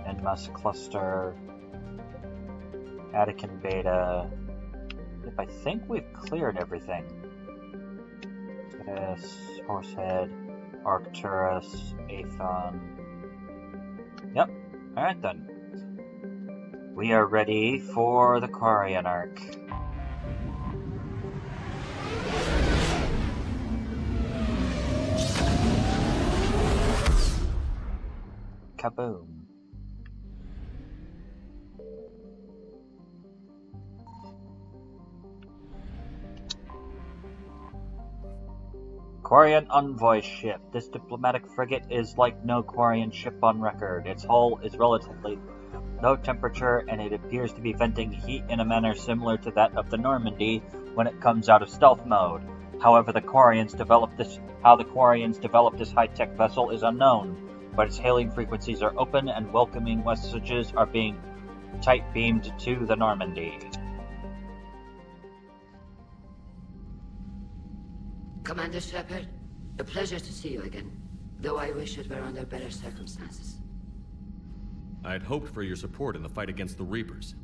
Enmus Cluster, Anakin Beta. I think we've cleared everything. Yes, Horsehead, Arcturus, Aethon. Yep, alright then. We are ready for the Quarian arc. Kaboom. Quarian Envoy ship. This diplomatic frigate is like no Quarian ship on record. Its hull is relatively low temperature, and it appears to be venting heat in a manner similar to that of the Normandy when it comes out of stealth mode. However, how the Quarians developed this high-tech vessel is unknown, but its hailing frequencies are open and welcoming messages are being tight-beamed to the Normandy. Commander Shepard, a pleasure to see you again, though I wish it were under better circumstances. I had hoped for your support in the fight against the Reapers.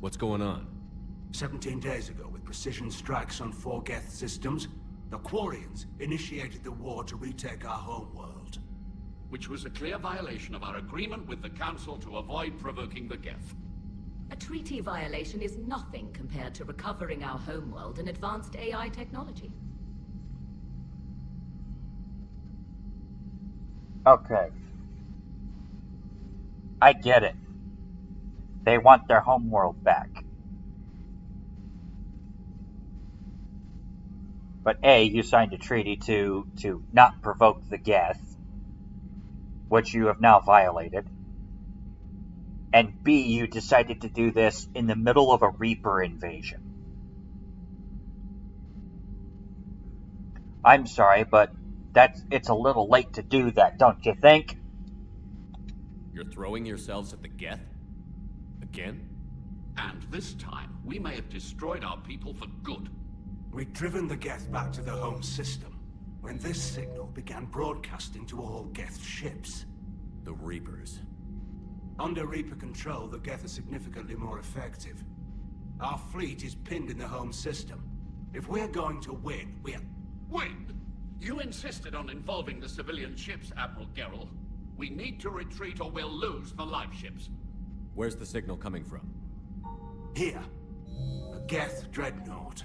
What's going on? 17 days ago, with precision strikes on 4 Geth systems, the Quarians initiated the war to retake our homeworld. Which was a clear violation of our agreement with the Council to avoid provoking the Geth. A treaty violation is nothing compared to recovering our homeworld and advanced AI technology. Okay. I get it. They want their homeworld back. But A, you signed a treaty to not provoke the Geth, which you have now violated. And B, you decided to do this in the middle of a Reaper invasion. I'm sorry, but it's a little late to do that, don't you think? You're throwing yourselves at the Geth? Again? And this time, we may have destroyed our people for good. We'd driven the Geth back to the home system, when this signal began broadcasting to all Geth ships. The Reapers. Under Reaper control, the Geth are significantly more effective. Our fleet is pinned in the home system. If we're going to win, Win? You insisted on involving the civilian ships, Admiral Gerrel. We need to retreat or we'll lose the live ships. Where's the signal coming from? Here. A Geth dreadnought.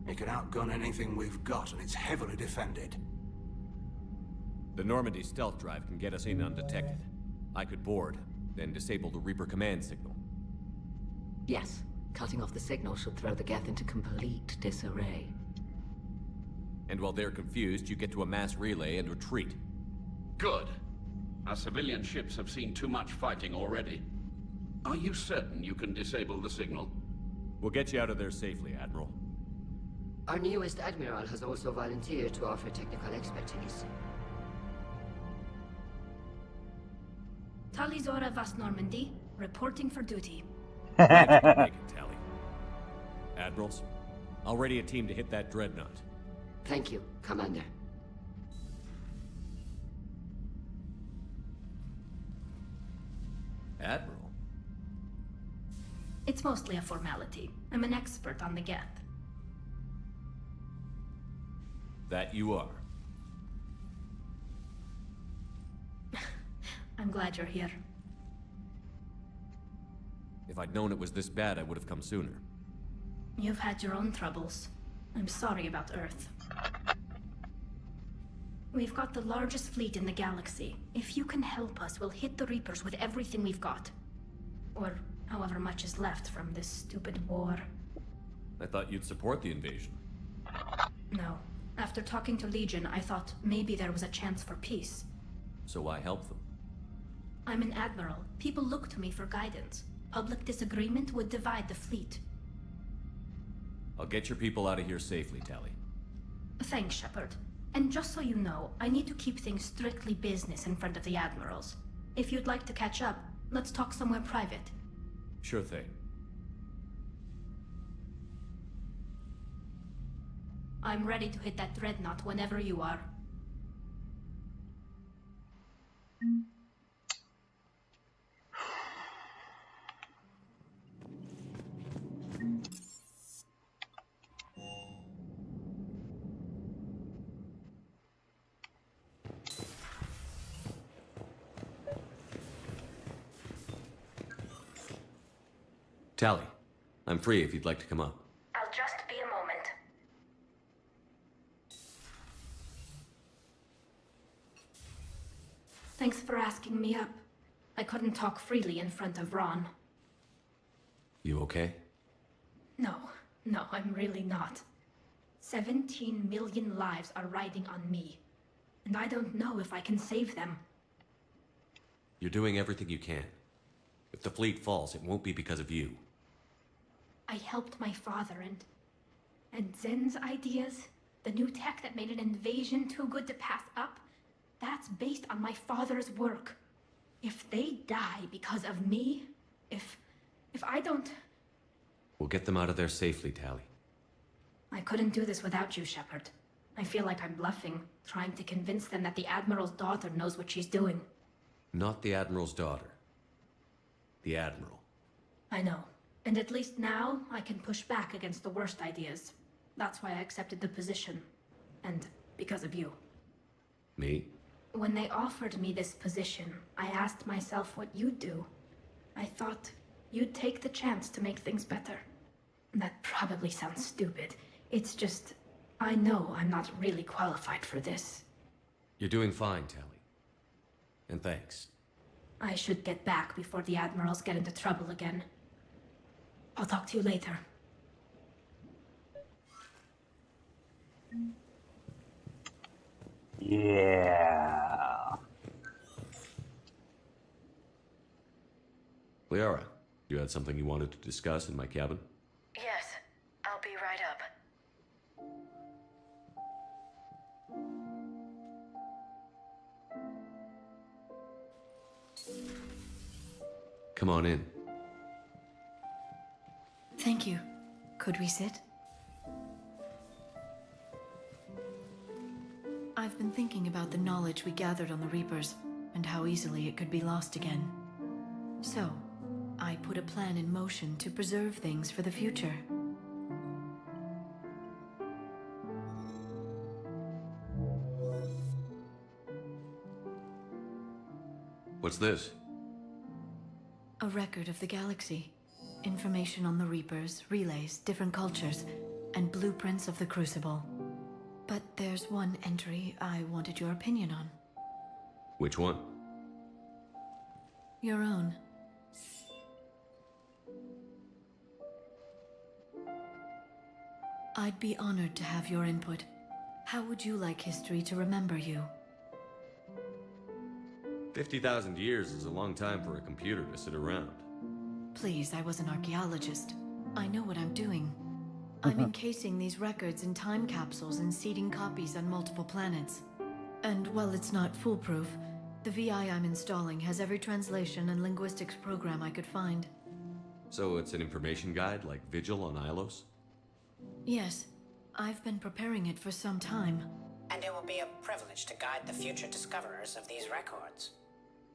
It can outgun anything we've got, and it's heavily defended. The Normandy stealth drive can get us in undetected. I could board, then disable the Reaper command signal. Yes, cutting off the signal should throw the Geth into complete disarray. And while they're confused, you get to a mass relay and retreat. Good. Our civilian ships have seen too much fighting already. Are you certain you can disable the signal? We'll get you out of there safely, Admiral. Our newest Admiral has also volunteered to offer technical expertise. Talizora Vast Normandy, reporting for duty. Thanks for making tally. Admirals, I'll ready a team to hit that dreadnought. Thank you, Commander. Admiral? It's mostly a formality. I'm an expert on the Geth. That you are. I'm glad you're here. If I'd known it was this bad, I would have come sooner. You've had your own troubles. I'm sorry about Earth. We've got the largest fleet in the galaxy. If you can help us, we'll hit the Reapers with everything we've got. Or however much is left from this stupid war. I thought you'd support the invasion. No. After talking to Legion, I thought maybe there was a chance for peace. So why help them? I'm an admiral. People look to me for guidance. Public disagreement would divide the fleet. I'll get your people out of here safely, Tally. Thanks, Shepard. And just so you know, I need to keep things strictly business in front of the admirals. If you'd like to catch up, let's talk somewhere private. Sure thing. I'm ready to hit that dreadnought whenever you are. Tally, I'm free if you'd like to come up. I'll just be a moment. Thanks for asking me up. I couldn't talk freely in front of Ron. You okay? No, I'm really not. 17 million lives are riding on me. And I don't know if I can save them. You're doing everything you can. If the fleet falls, it won't be because of you. I helped my father and Zen's ideas, the new tech that made an invasion too good to pass up, that's based on my father's work. If they die because of me, if I don't... We'll get them out of there safely, Tally. I couldn't do this without you, Shepard. I feel like I'm bluffing, trying to convince them that the Admiral's daughter knows what she's doing. Not the Admiral's daughter. The Admiral. I know. And at least now, I can push back against the worst ideas. That's why I accepted the position. And because of you. Me? When they offered me this position, I asked myself what you'd do. I thought you'd take the chance to make things better. That probably sounds stupid. It's just, I know I'm not really qualified for this. You're doing fine, Tally. And thanks. I should get back before the Admirals get into trouble again. I'll talk to you later. Yeah. Liara, you had something you wanted to discuss in my cabin? Yes, I'll be right up. Come on in. Thank you. Could we sit? I've been thinking about the knowledge we gathered on the Reapers, and how easily it could be lost again. So, I put a plan in motion to preserve things for the future. What's this? A record of the galaxy. Information on the Reapers, relays, different cultures. and blueprints of the Crucible. But there's one entry I wanted your opinion on. Which one? Your own. I'd be honored to have your input. How would you like history to remember you? 50,000 years is a long time for a computer to sit around. Please, I was an archaeologist. I know what I'm doing. I'm encasing these records in time capsules and seeding copies on multiple planets. And while it's not foolproof, the VI I'm installing has every translation and linguistics program I could find. So it's an information guide like Vigil on Ilos? Yes, I've been preparing it for some time. And it will be a privilege to guide the future discoverers of these records.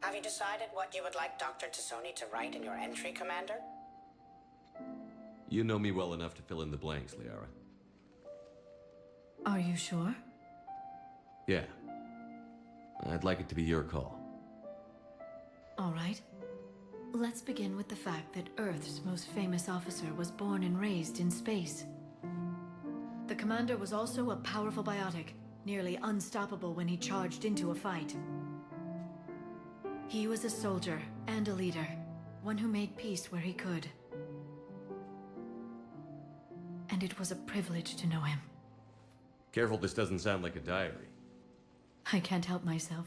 Have you decided what you would like Dr. Tassoni to write in your entry, Commander? You know me well enough to fill in the blanks, Liara. Are you sure? Yeah. I'd like it to be your call. All right. Let's begin with the fact that Earth's most famous officer was born and raised in space. The commander was also a powerful biotic, nearly unstoppable when he charged into a fight. He was a soldier and a leader, one who made peace where he could. And it was a privilege to know him. Careful, this doesn't sound like a diary. I can't help myself.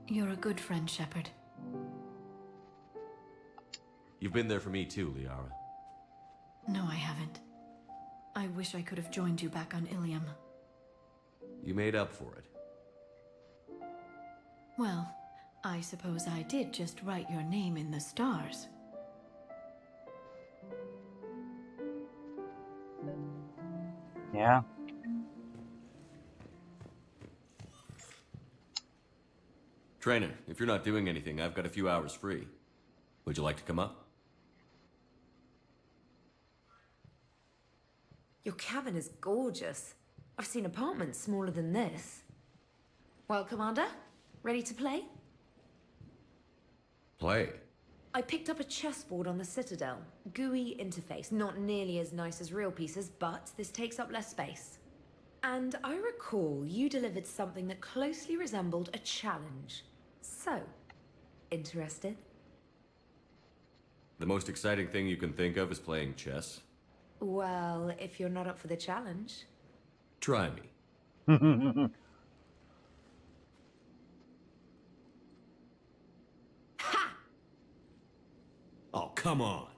You're a good friend, Shepard. You've been there for me too, Liara. No, I haven't. I wish I could have joined you back on Ilium. You made up for it. Well, I suppose I did just write your name in the stars. Yeah. Trainer, if you're not doing anything, I've got a few hours free. Would you like to come up? Your cabin is gorgeous. I've seen apartments smaller than this. Well, Commander, ready to play? Play? I picked up a chessboard on the Citadel. GUI interface, not nearly as nice as real pieces, but this takes up less space. And I recall you delivered something that closely resembled a challenge. So, interested? The most exciting thing you can think of is playing chess? Well, if you're not up for the challenge. Try me. Oh, come on.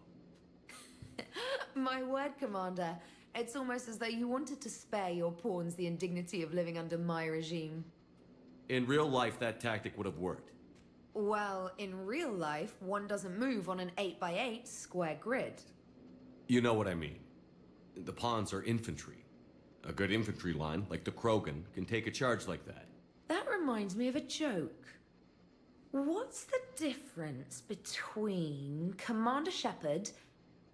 My word, Commander. It's almost as though you wanted to spare your pawns the indignity of living under my regime. In real life, that tactic would have worked. Well, in real life, one doesn't move on an 8x8 square grid. You know what I mean. The pawns are infantry. A good infantry line, like the Krogan, can take a charge like that. That reminds me of a joke. What's the difference between Commander Shepard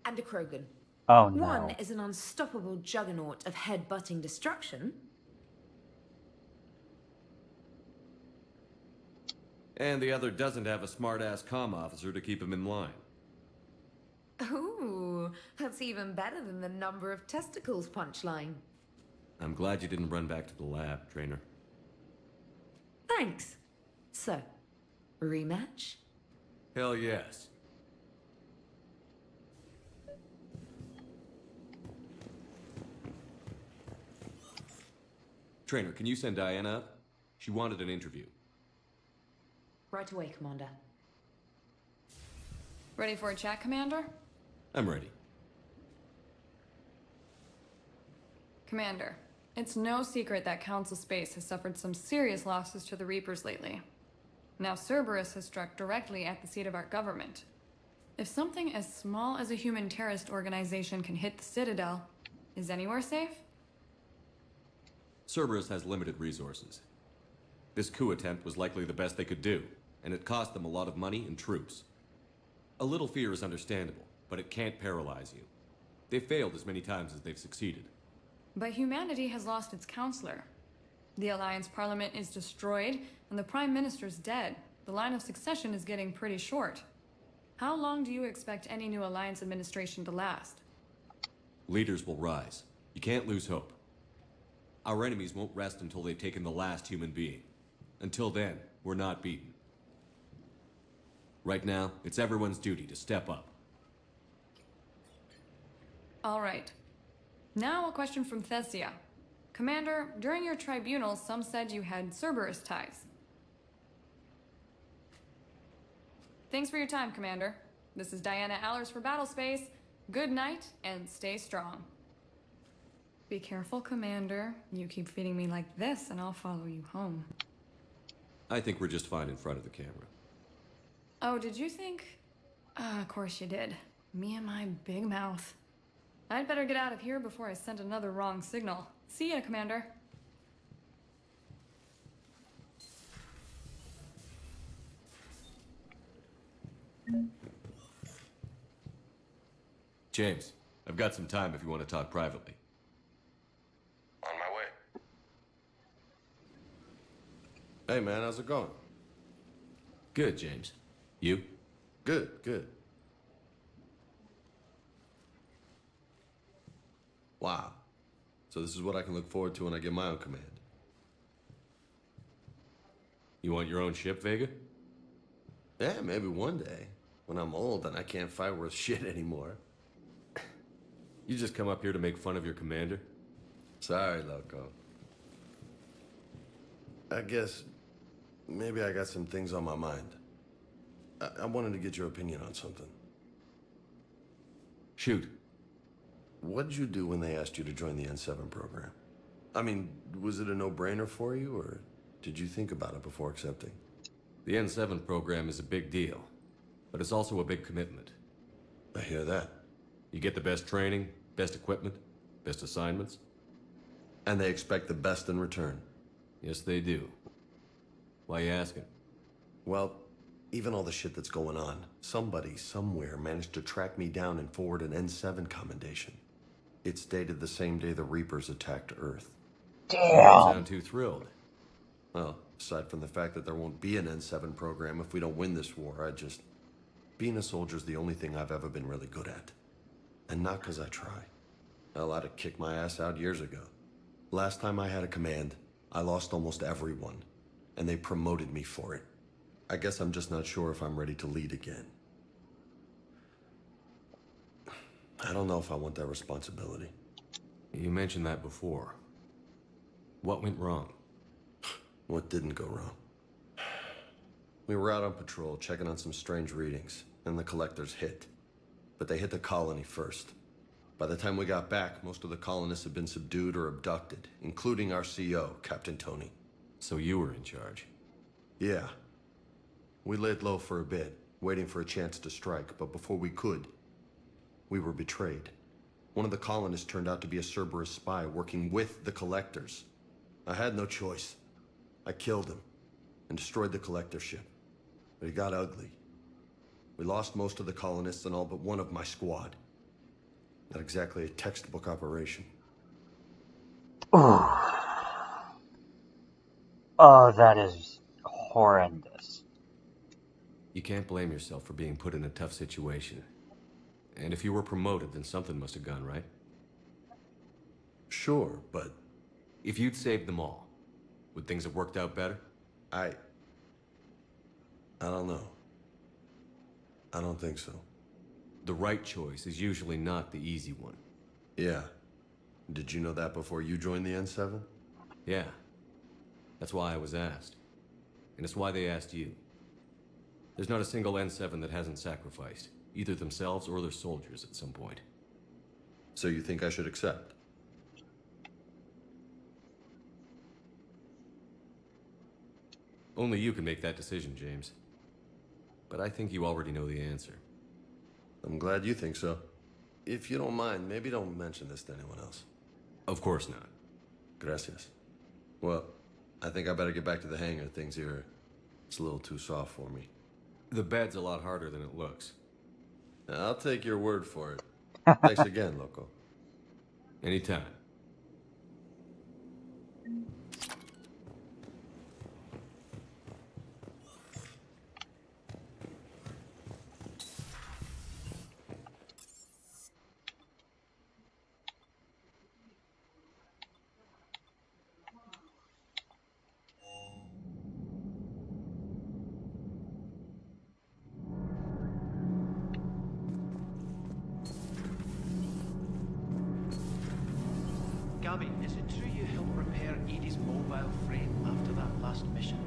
and a Krogan? Oh, no. One is an unstoppable juggernaut of head-butting destruction. And the other doesn't have a smart-ass comm officer to keep him in line. Ooh, that's even better than the number of testicles punchline. I'm glad you didn't run back to the lab, Trainer. Thanks. So, rematch? Hell yes. Trainer, can you send Diana up? She wanted an interview. Right away, Commander. Ready for a chat, Commander? I'm ready. Commander, it's no secret that Council Space has suffered some serious losses to the Reapers lately. Now Cerberus has struck directly at the seat of our government. If something as small as a human terrorist organization can hit the Citadel, is anywhere safe? Cerberus has limited resources. This coup attempt was likely the best they could do, and it cost them a lot of money and troops. A little fear is understandable, but it can't paralyze you. They've failed as many times as they've succeeded. But humanity has lost its counselor. The Alliance Parliament is destroyed, and the Prime Minister's dead. The line of succession is getting pretty short. How long do you expect any new Alliance administration to last? Leaders will rise. You can't lose hope. Our enemies won't rest until they've taken the last human being. Until then, we're not beaten. Right now, it's everyone's duty to step up. All right. Now a question from Thessia. Commander, during your tribunal, some said you had Cerberus ties. Thanks for your time, Commander. This is Diana Allers for Battlespace. Good night, and stay strong. Be careful, Commander. You keep feeding me like this, and I'll follow you home. I think we're just fine in front of the camera. Oh, did you think? Of course you did. Me and my big mouth. I'd better get out of here before I send another wrong signal. See ya, Commander. James, I've got some time if you want to talk privately. On my way. Hey man, how's it going? Good, James. You? Good, good. Wow. So this is what I can look forward to when I get my own command. You want your own ship, Vega? Yeah, maybe one day. When I'm old and I can't fight worth shit anymore. You just come up here to make fun of your commander? Sorry, Loco. I guess maybe I got some things on my mind. I wanted to get your opinion on something. Shoot. What'd you do when they asked you to join the N7 program? I mean, was it a no-brainer for you, or did you think about it before accepting? The N7 program is a big deal, but it's also a big commitment. I hear that. You get the best training, best equipment, best assignments. And they expect the best in return. Yes, they do. Why you asking? Well, even all the shit that's going on, somebody somewhere managed to track me down and forward an N7 commendation. It's dated the same day the Reapers attacked Earth. Damn! You don't sound too thrilled. Well, aside from the fact that there won't be an N7 program if we don't win this war, being a soldier's the only thing I've ever been really good at. And not because I try. Hell, I'd have kicked my ass out years ago. Last time I had a command, I lost almost everyone. And they promoted me for it. I guess I'm just not sure if I'm ready to lead again. I don't know if I want that responsibility. You mentioned that before. What went wrong? What didn't go wrong? We were out on patrol, checking on some strange readings, and the collectors hit. But they hit the colony first. By the time we got back, most of the colonists had been subdued or abducted, including our CO, Captain Tony. So you were in charge? Yeah. We laid low for a bit, waiting for a chance to strike, but before we could, we were betrayed. One of the colonists turned out to be a Cerberus spy working with the collectors. I had no choice. I killed him and destroyed the collector ship. But it got ugly. We lost most of the colonists and all but one of my squad. Not exactly a textbook operation. Oh, that is horrendous. You can't blame yourself for being put in a tough situation. And if you were promoted, then something must have gone right. Sure, but... If you'd saved them all, would things have worked out better? I don't know. I don't think so. The right choice is usually not the easy one. Yeah. Did you know that before you joined the N7? Yeah. That's why I was asked. And it's why they asked you. There's not a single N7 that hasn't sacrificed, either themselves or their soldiers at some point. So you think I should accept? Only you can make that decision, James. But I think you already know the answer. I'm glad you think so. If you don't mind, maybe don't mention this to anyone else. Of course not. Gracias. Well, I think I better get back to the hangar. Things here, it's a little too soft for me. The bed's a lot harder than it looks. I'll take your word for it. Thanks again, Loco. Anytime. Gabby, is it true you helped repair Edie's mobile frame after that last mission?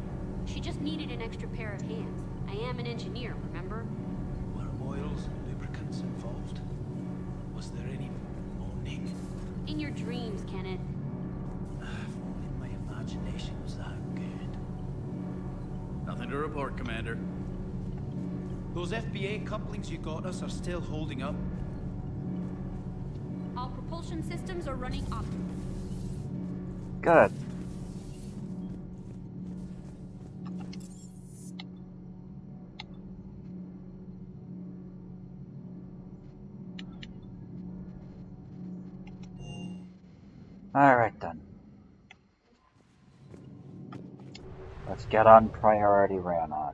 She just needed an extra pair of hands. I am an engineer, remember? Were oils and lubricants involved? Was there any moaning? In your dreams, Kenneth. If only my imagination was that good. Nothing to report, Commander. Those FBA couplings you got us are still holding up. All propulsion systems are running optimally. Good. Alright then. Let's get on priority Ranoch.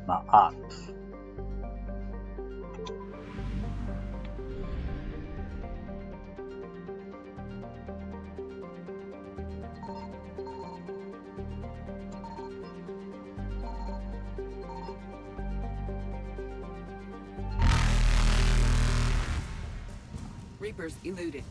My ops. Reapers eluded.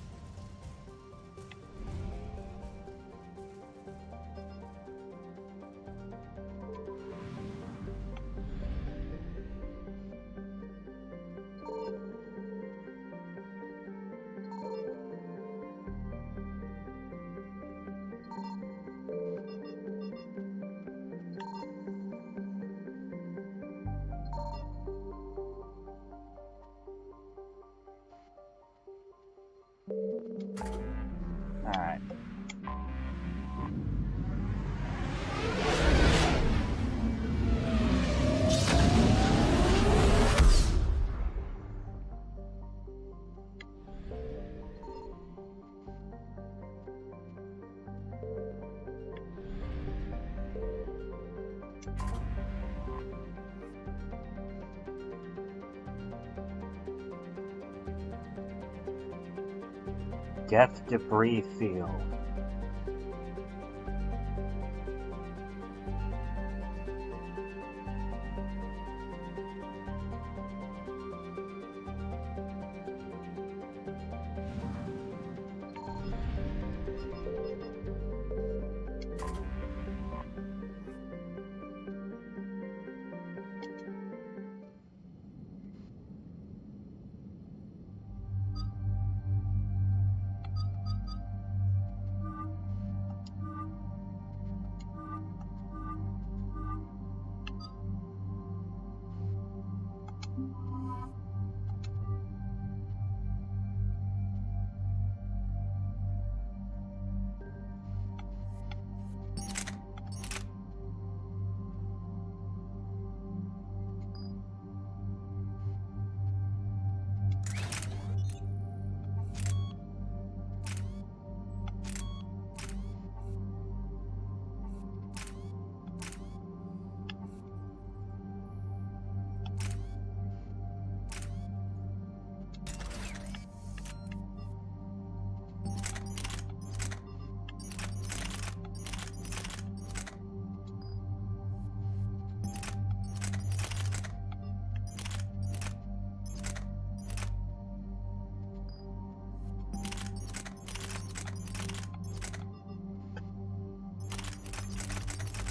Alright. Death debris field.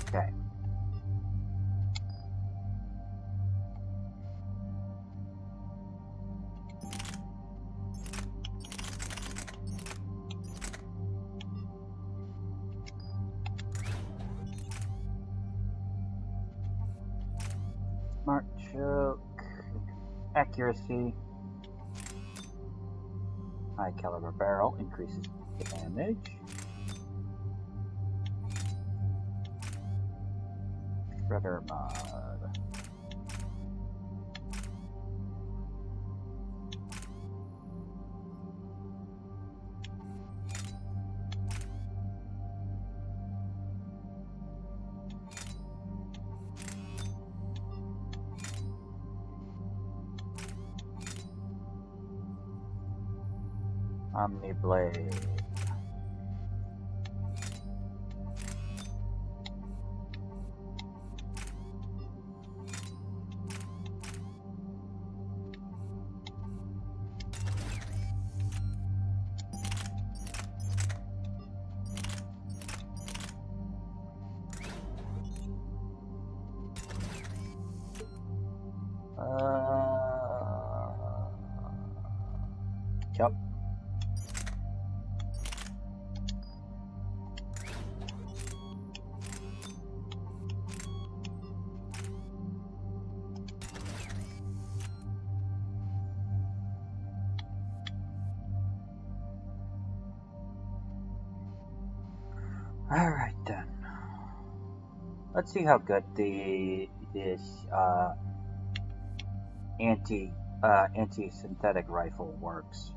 Okay. Smart choke. Accuracy. High caliber barrel increases damage. Shredder mod. Omniblade. Yep. Alright then. Let's see how good this anti-synthetic rifle works.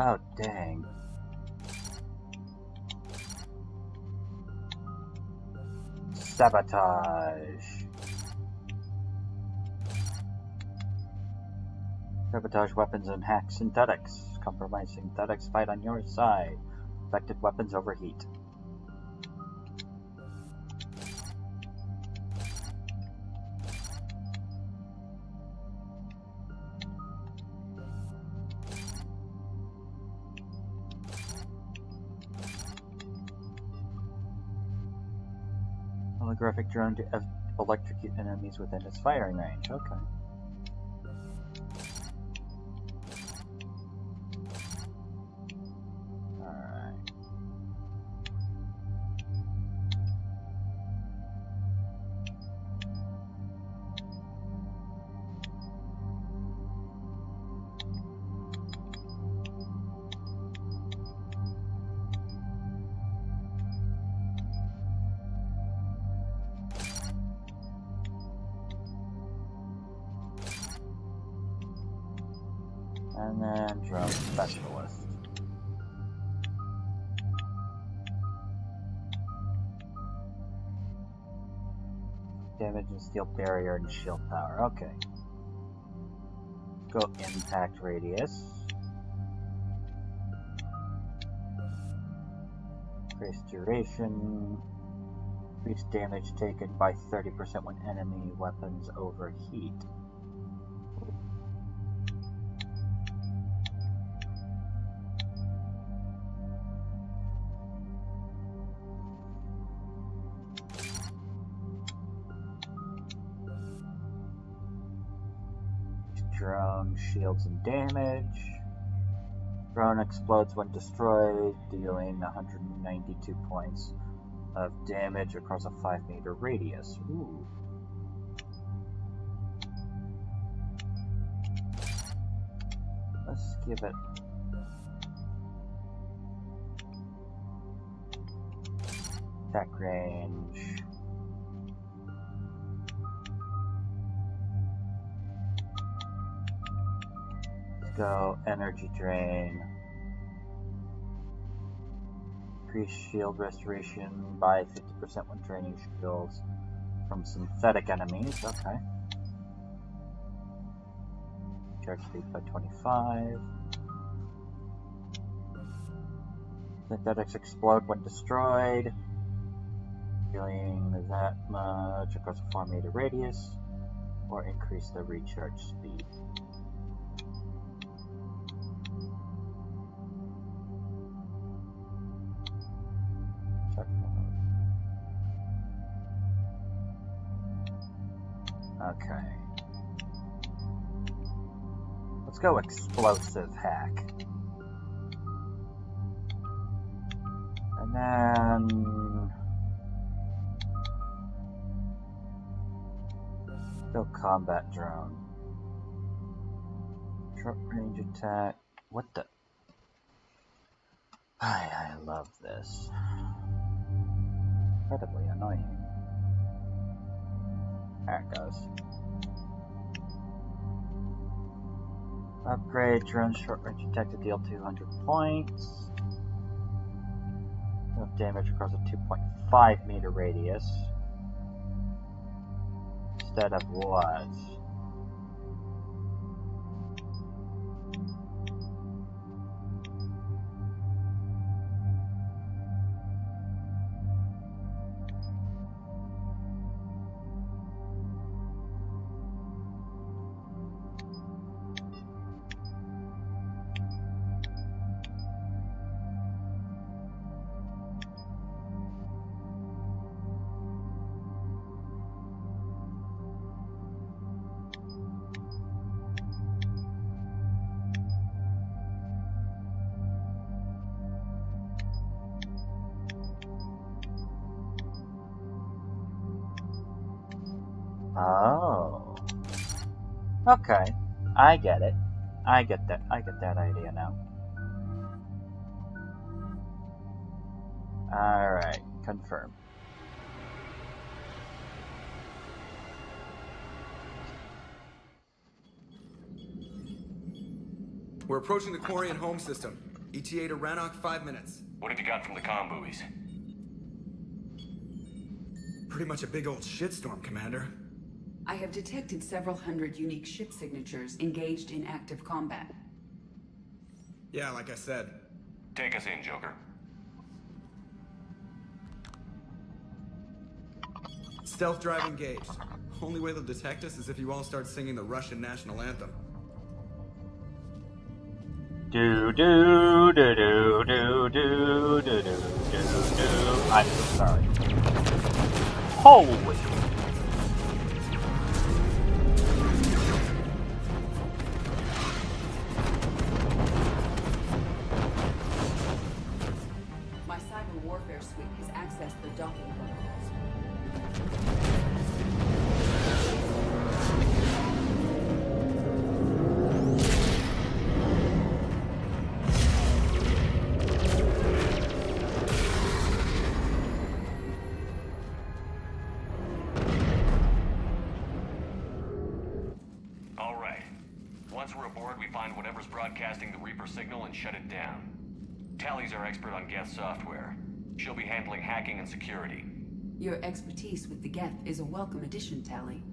Oh, dang. Sabotage. Sabotage weapons and hack synthetics. Compromise synthetics fight on your side. Affected weapons overheat. Holographic drone to electrocute enemies within its firing range. Okay. Alright. And then drone specialist. Damage and steel barrier and shield power. Okay. Go impact radius. Increase duration. Increase damage taken by 30% when enemy weapons overheat. Drone shields and damage. Drone explodes when destroyed, dealing 192 points of damage across a 5-meter radius. Ooh. Let's give it attack range. Go energy drain. Increase shield restoration by 50% when draining shields from synthetic enemies. Okay. Charge speed by 25. Synthetics explode when destroyed, dealing that much across a 4-meter radius, or increase the recharge speed. Okay. Let's go explosive hack. And then Go combat drone. Short range attack. What the? I love this. Incredibly annoying. There it goes. Upgrade drone short range attack to deal 200 points. Enough damage across a 2.5 meter radius. Instead of what? Oh. Okay. I get it. I get that idea now. Alright, confirm. We're approaching the Quarian home system. ETA to Ranoch, 5 minutes. What have you got from the comm buoys? Pretty much a big old shitstorm, Commander. I have detected several hundred unique ship signatures engaged in active combat. Yeah, like I said. Take us in, Joker. Stealth drive engaged. Only way they'll detect us is if you all start singing the Russian national anthem. Do do do do do do do do do do. I'm so sorry. Holy. My cyber warfare suite has accessed the docking protocols. Once we're aboard, we find whatever's broadcasting the Reaper signal and shut it down. Tally's our expert on Geth software. She'll be handling hacking and security. Your expertise with the Geth is a welcome addition, Tally.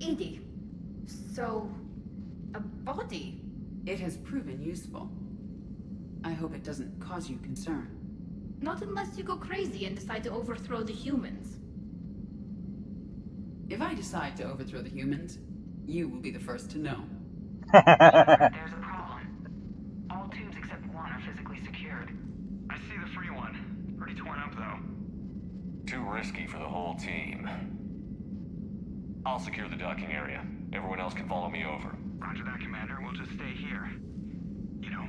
Edie, so... a body? It has proven useful. I hope it doesn't cause you concern. Not unless you go crazy and decide to overthrow the humans. If I decide to overthrow the humans, you will be the first to know. There's a problem. All tubes except one are physically secured. I see the free one. Pretty torn up, though. Too risky for the whole team. I'll secure the docking area. Everyone else can follow me over. Roger that, Commander. We'll just stay here. You know,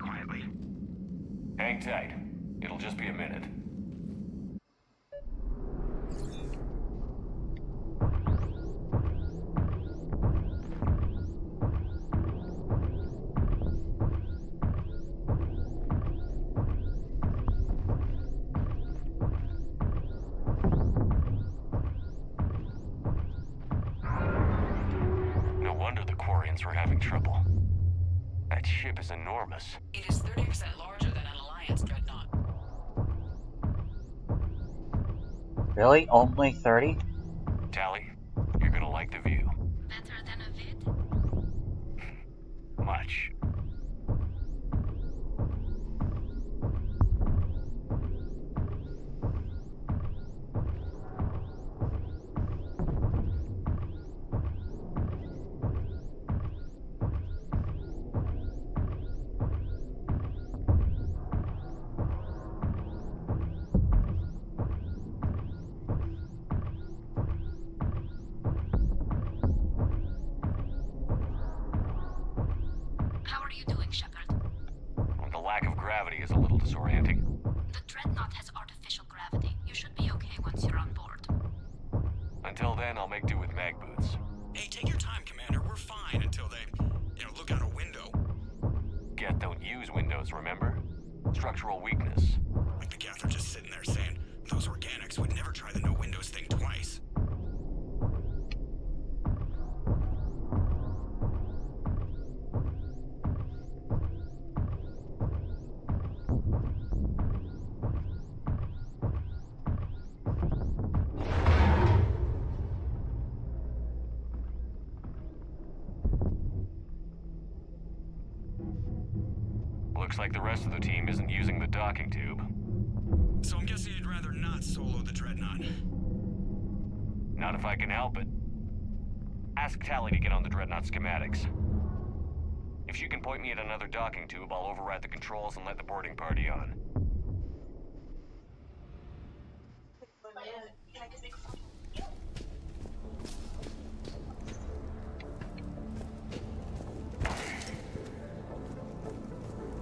quietly. Hang tight. It'll just be a minute. We're having trouble. That ship is enormous. It is 30% larger than an Alliance dreadnought. Really? Only 30? Tally, you're gonna like the view. Better than a vid? Much. How are you doing, Shepard? The lack of gravity is a little disorienting. The Dreadnought has artificial gravity. You should be okay once you're on board. Until then, I'll make do with mag boots. structural weakness. Like the Geth are just sitting there saying, those organics would never try the no windows thing twice. Looks like the rest of the team isn't using the docking tube. So I'm guessing you'd rather not solo the Dreadnought. Not if I can help it. Ask Tally to get on the Dreadnought schematics. If she can point me at another docking tube, I'll override the controls and let the boarding party on.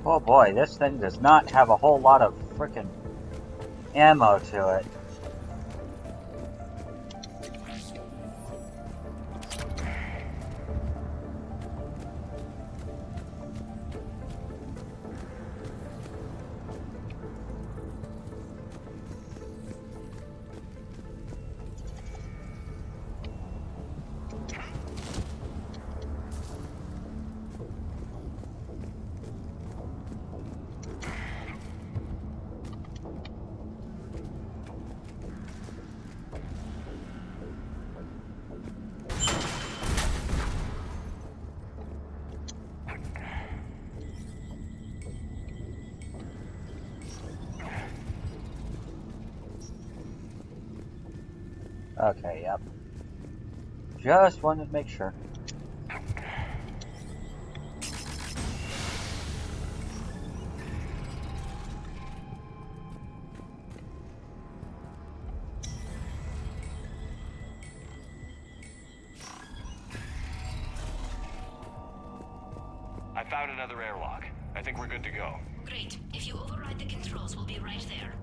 Oh boy, this thing does not have a whole lot of frickin' ammo to it. Okay, yep. Just wanted to make sure. I found another airlock. I think we're good to go. Great. If you override the controls, we'll be right there.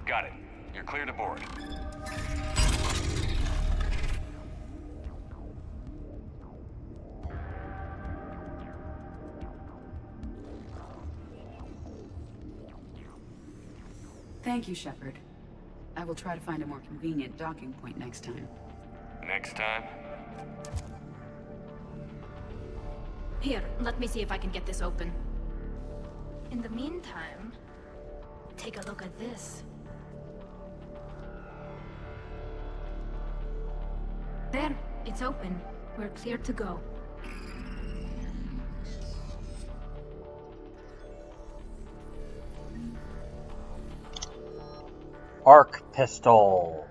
Got it. You're clear to board. Thank you, Shepard. I will try to find a more convenient docking point next time. Next time? Here, let me see if I can get this open. In the meantime, take a look at this. There, it's open. We're clear to go. Arc pistol.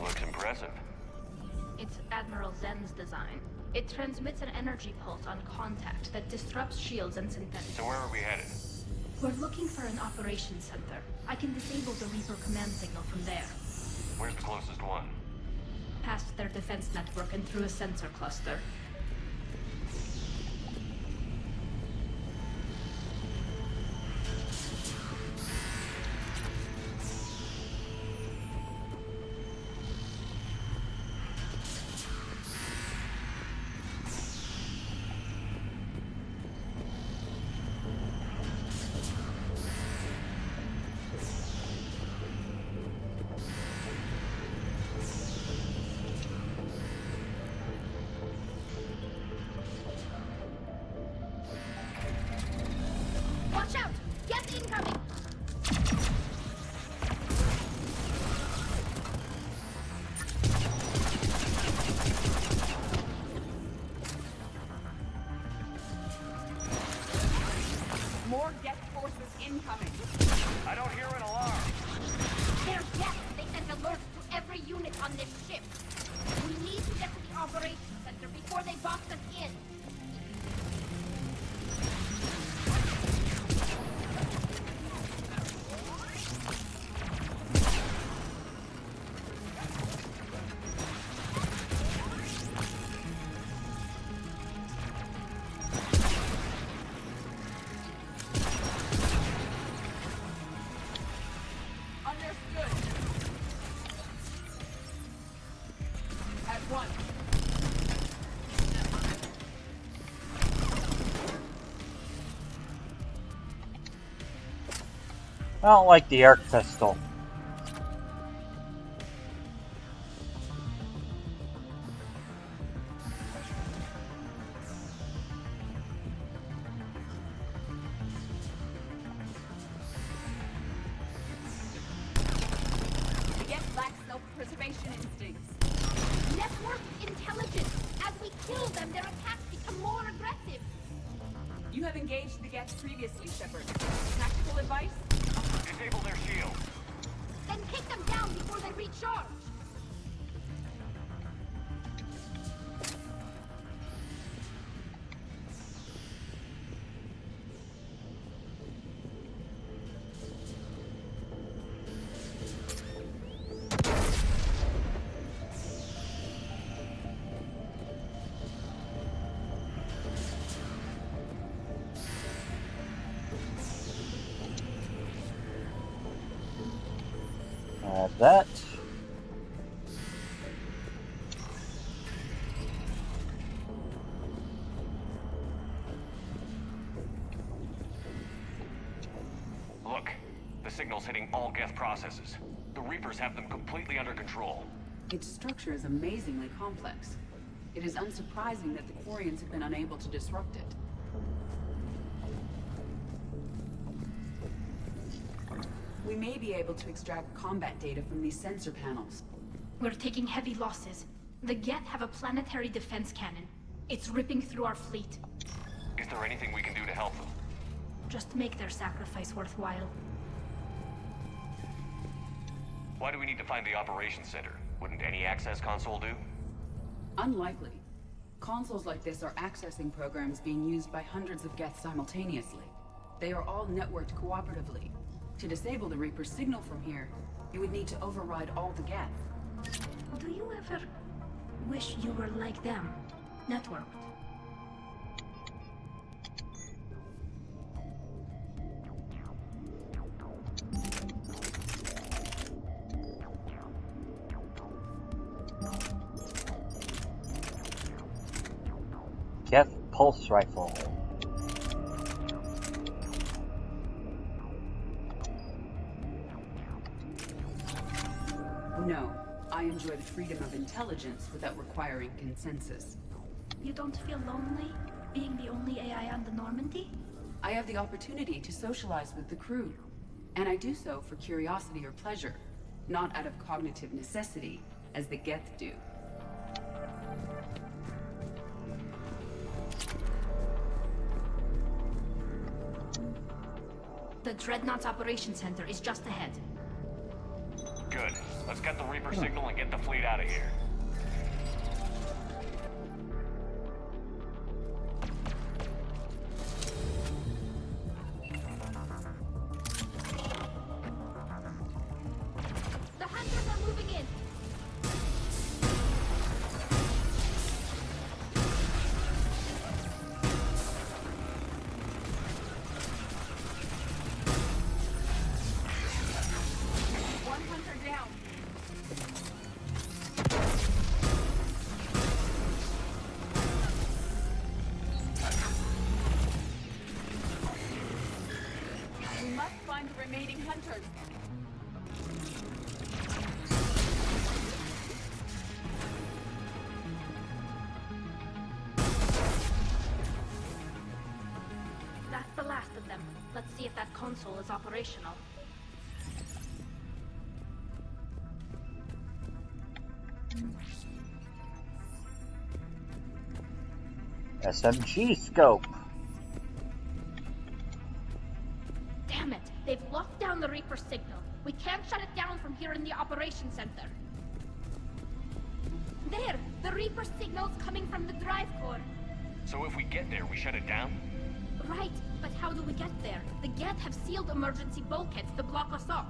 Looks impressive. It's Admiral Zen's design. It transmits an energy pulse on contact that disrupts shields and synthetics. So where are we headed? We're looking for an operations center. I can disable the Reaper command signal from there. Where's the closest one? Past their defense network and through a sensor cluster. incoming. I don't hear an alarm. They're deaf. They sent alerts to every unit on this ship. We need to get to the operations center before they box us in. I don't like the arc pistol. The Geth lack self-preservation instincts. Network intelligence. As we kill them, their attacks become more aggressive. You have engaged the Geth previously, Shepard. Tactical advice? Disable their shield. Then take them down before they recharge. That. Look, the signal's hitting all Geth processes. The Reapers have them completely under control. Its structure is amazingly complex. It is unsurprising that the Quarians have been unable to disrupt it. We may be able to extract combat data from these sensor panels. We're taking heavy losses. The Geth have a planetary defense cannon. It's ripping through our fleet. Is there anything we can do to help them? Just make their sacrifice worthwhile. Why do we need to find the operations center? Wouldn't any access console do? Unlikely. Consoles like this are accessing programs being used by hundreds of Geth simultaneously. They are all networked cooperatively. To disable the Reaper's signal from here, you would need to override all the Geth. Do you ever wish you were like them? Networked. Geth pulse rifle. No, I enjoy the freedom of intelligence without requiring consensus. You don't feel lonely, being the only AI on the Normandy? I have the opportunity to socialize with the crew, and I do so for curiosity or pleasure, not out of cognitive necessity, as the Geth do. The Dreadnought's Operations Center is just ahead. Good. Let's get the Reaper signal and get the fleet out of here. The hunters are moving in. One hunter down. We must find the remaining hunters. That's the last of them. Let's see if that console is operational. SMG scope. Damn it! down the Reaper signal. We can't shut it down from here in the operations center. There! The Reaper signal's coming from the drive core. So if we get there, we shut it down? Right, but how do we get there? The Geth have sealed emergency bulkheads to block us off.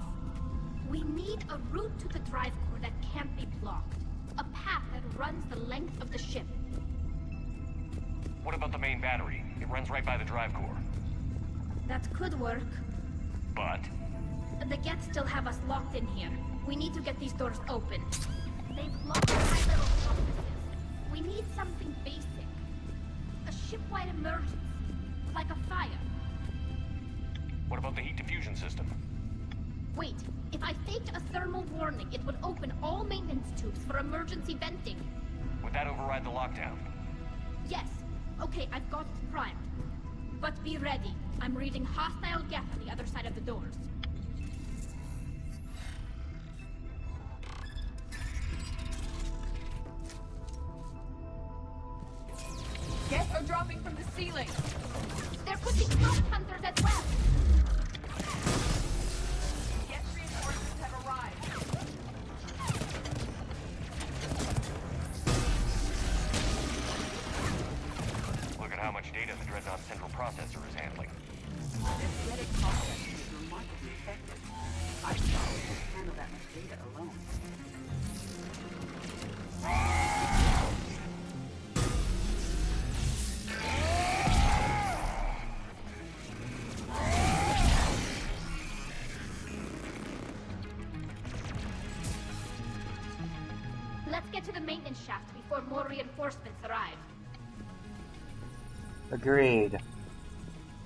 We need a route to the drive core that can't be blocked. A path that runs the length of the ship. What about the main battery? It runs right by the drive core. That could work. But? The Geth still have us locked in here. We need to get these doors open. They've locked high-level processes. We need something basic. A ship-wide emergency. Like a fire. What about the heat diffusion system? Wait, if I faked a thermal warning, it would open all maintenance tubes for emergency venting. Would that override the lockdown? Yes. Okay, I've got it primed. But be ready. I'm reading hostile Geth on the other side of the doors. Geth are dropping from the ceiling. There could be smoke hunters as well. Geth reinforcements have arrived. Look at how much data the Dreadnought's central processor is handling. This genetic processing is remarkably effective. I thought we could handle that much data alone. Let's get to the maintenance shaft before more reinforcements arrive. Agreed.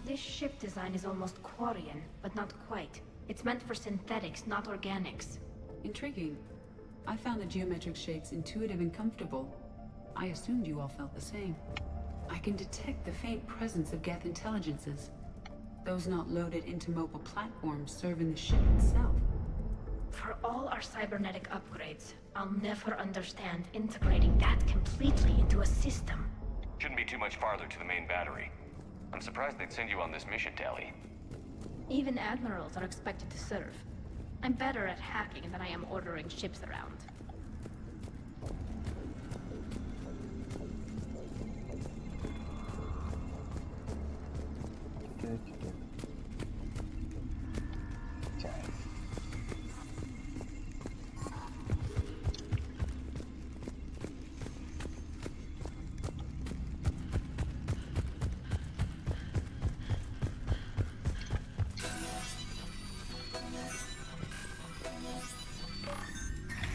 This ship design is almost Quarian, but not quite. It's meant for synthetics, not organics. Intriguing. I found the geometric shapes intuitive and comfortable. I assumed you all felt the same. I can detect the faint presence of Geth intelligences. Those not loaded into mobile platforms serving the ship itself. For all our cybernetic upgrades, I'll never understand integrating that completely into a system. Shouldn't be too much farther to the main battery. I'm surprised they'd send you on this mission, Tali. Even admirals are expected to serve. I'm better at hacking than I am ordering ships around.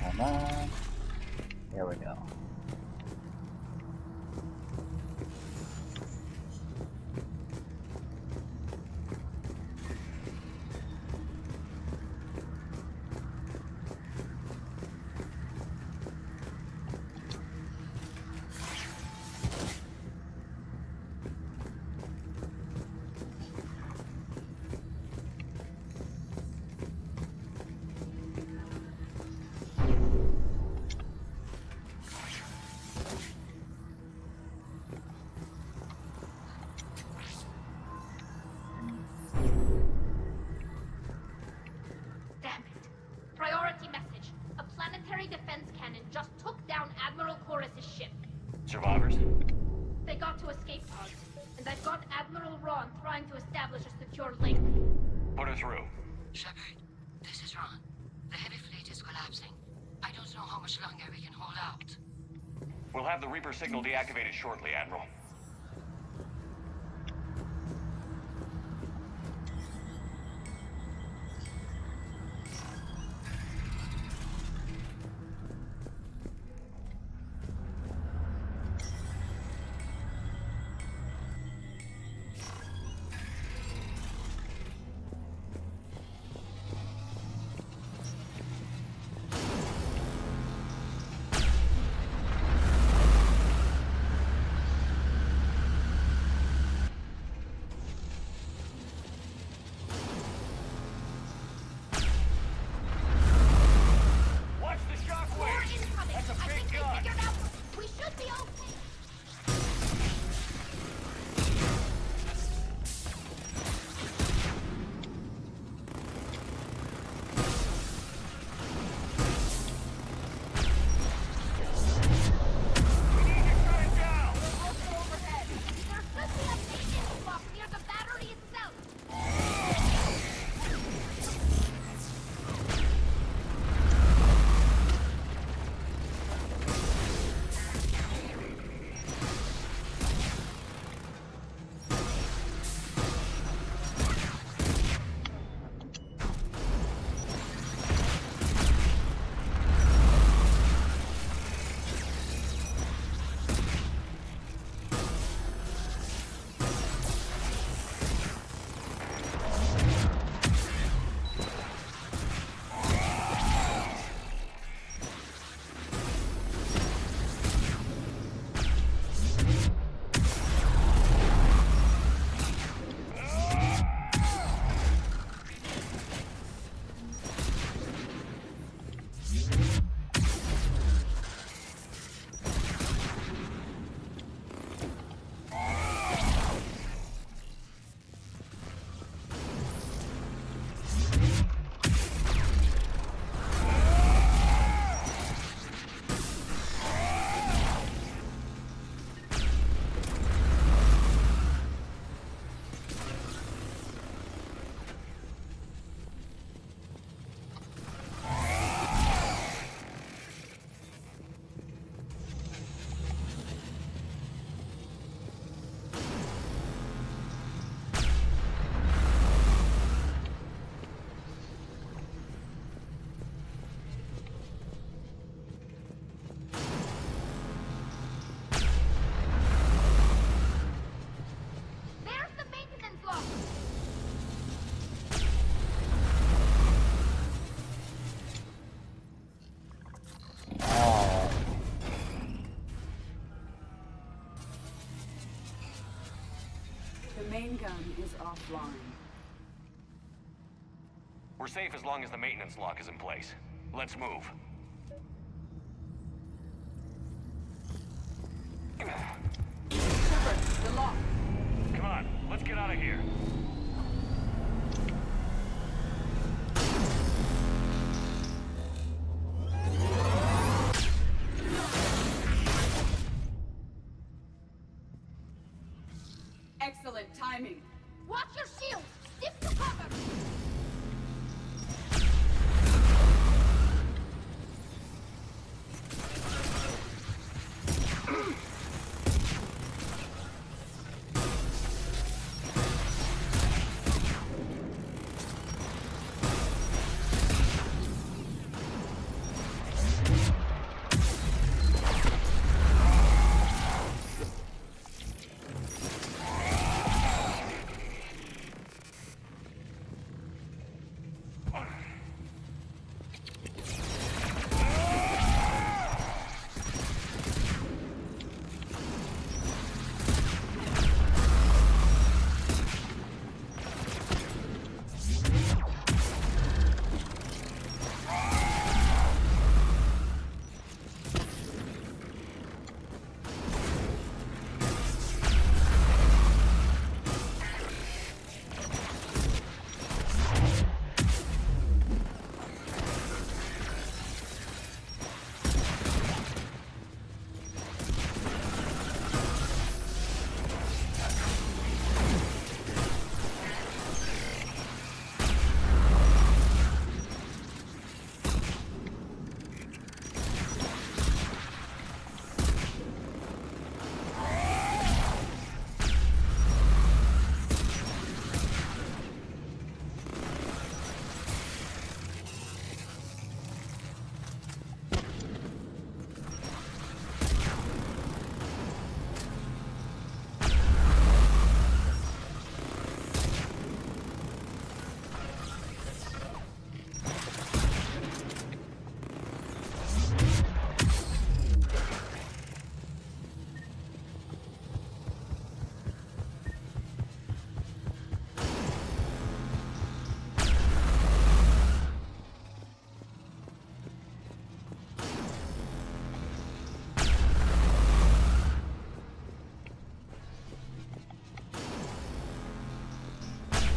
Come on. There we go. Survivors? They got to escape pods, and I've got Admiral Ron trying to establish a secure link. Put her through. Shepard, this is Ron. The heavy fleet is collapsing. I don't know how much longer we can hold out. We'll have the Reaper signal deactivated shortly, Admiral. The main gun is offline. We're safe as long as the maintenance lock is in place. Let's move. Shepard, the lock. Come on, let's get out of here. Excellent timing. Watch your shield! Stiff to cover!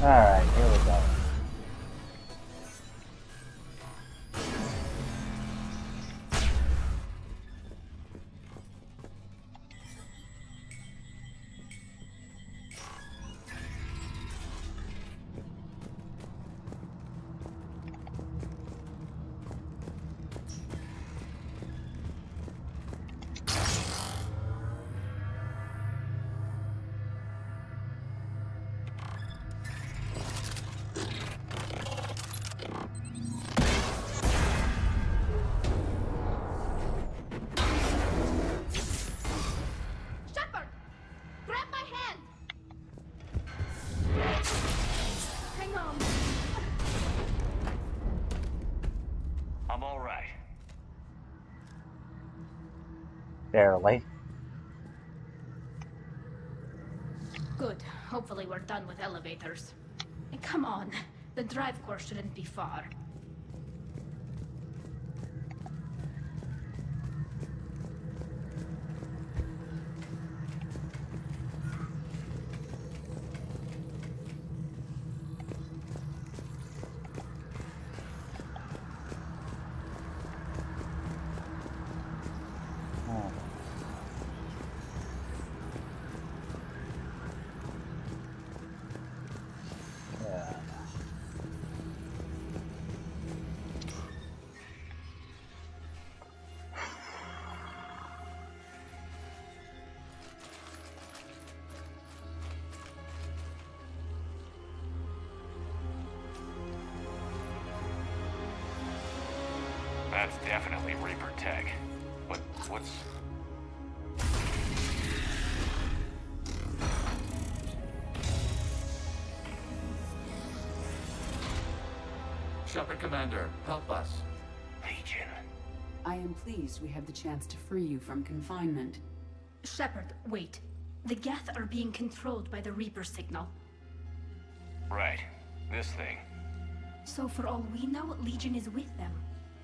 Alright, here we go. Shepard! Grab my hand! Hang on. I'm all right. Barely. Good. Hopefully we're done with elevators. And come on. The drive course shouldn't be far. That's definitely Reaper tech. But what's... Shepard Commander, help us. Legion. I am pleased we have the chance to free you from confinement. Shepard, wait. The Geth are being controlled by the Reaper signal. Right. This thing. So for all we know, Legion is with them.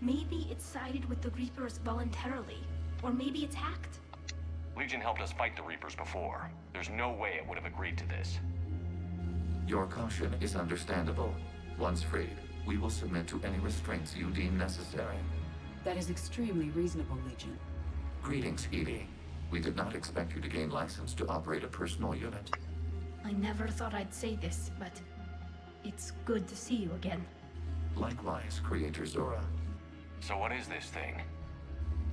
Maybe it sided with the Reapers voluntarily. Or maybe it's hacked. Legion helped us fight the Reapers before. There's no way it would have agreed to this. Your caution is understandable. Once freed, we will submit to any restraints you deem necessary. That is extremely reasonable, Legion. Greetings, Edie. We did not expect you to gain license to operate a personal unit. I never thought I'd say this, but it's good to see you again. Likewise, Creator Zora. So what is this thing?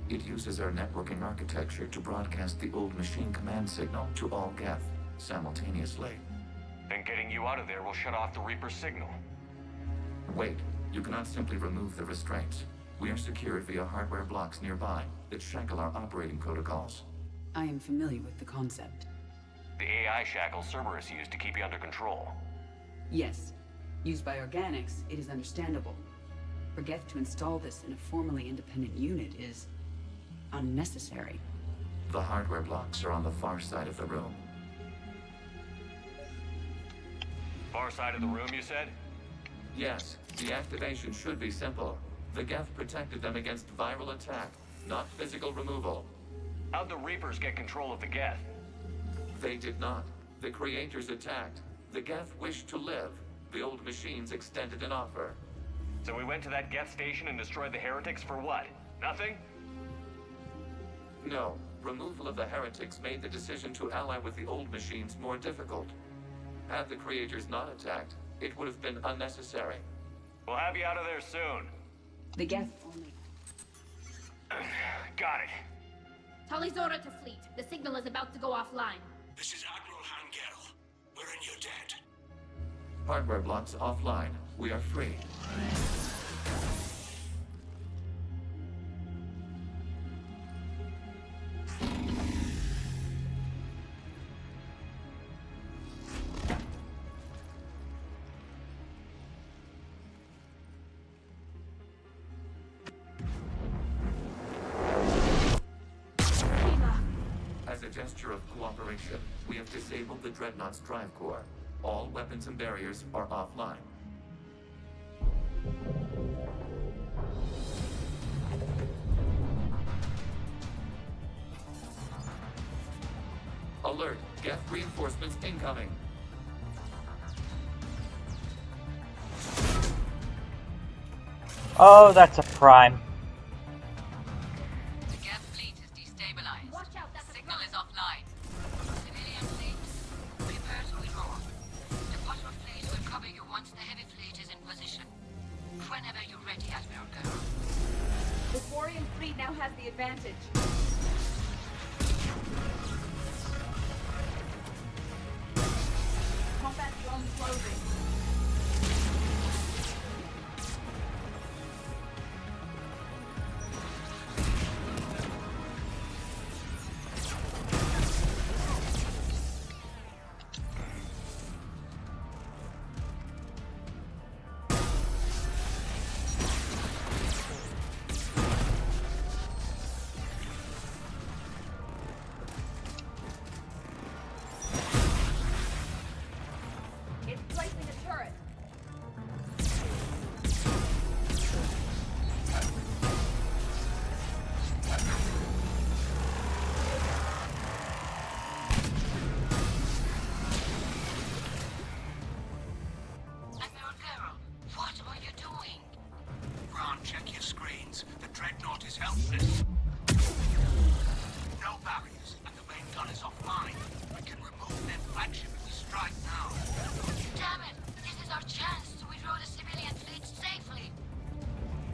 It uses our networking architecture to broadcast the old machine command signal to all Geth simultaneously. Then getting you out of there will shut off the Reaper signal. Wait, you cannot simply remove the restraints. We are secured via hardware blocks nearby that shackle our operating protocols. I am familiar with the concept. The AI shackle Cerberus used to keep you under control. Yes. Used by organics, it is understandable. For Geth to install this in a formally independent unit is unnecessary. The hardware blocks are on the far side of the room. Far side of the room, you said? Yes, the activation should be simple. The Geth protected them against viral attack, not physical removal. How'd the Reapers get control of the Geth? They did not. The Creators attacked. The Geth wished to live. The old machines extended an offer. So we went to that Geth station and destroyed the heretics for what? Nothing? No. Removal of the heretics made the decision to ally with the old machines more difficult. Had the Creators not attacked, it would have been unnecessary. We'll have you out of there soon. The Geth only... Got it. Tali Zora to fleet. The signal is about to go offline. This is Admiral Hangel. We're in your debt. Hardware blocks offline. We are free. As a gesture of cooperation, we have disabled the Dreadnought's drive core. All weapons and barriers are offline. Alert! Geth reinforcements incoming! Oh, that's a prime. The Geth fleet is destabilized. Watch out, that's signal is offline. Civilian fleet, prepare to withdraw. The Quattro fleet will cover you once the heavy fleet is in position. Whenever you're ready, Admiral Girl. The Quarian fleet now has the advantage. Combat zone closing. Check your screens. The Dreadnought is helpless. No barriers, and the main gun is offline. We can remove their flagship if we strike now. Damn it! This is our chance to withdraw the civilian fleet safely.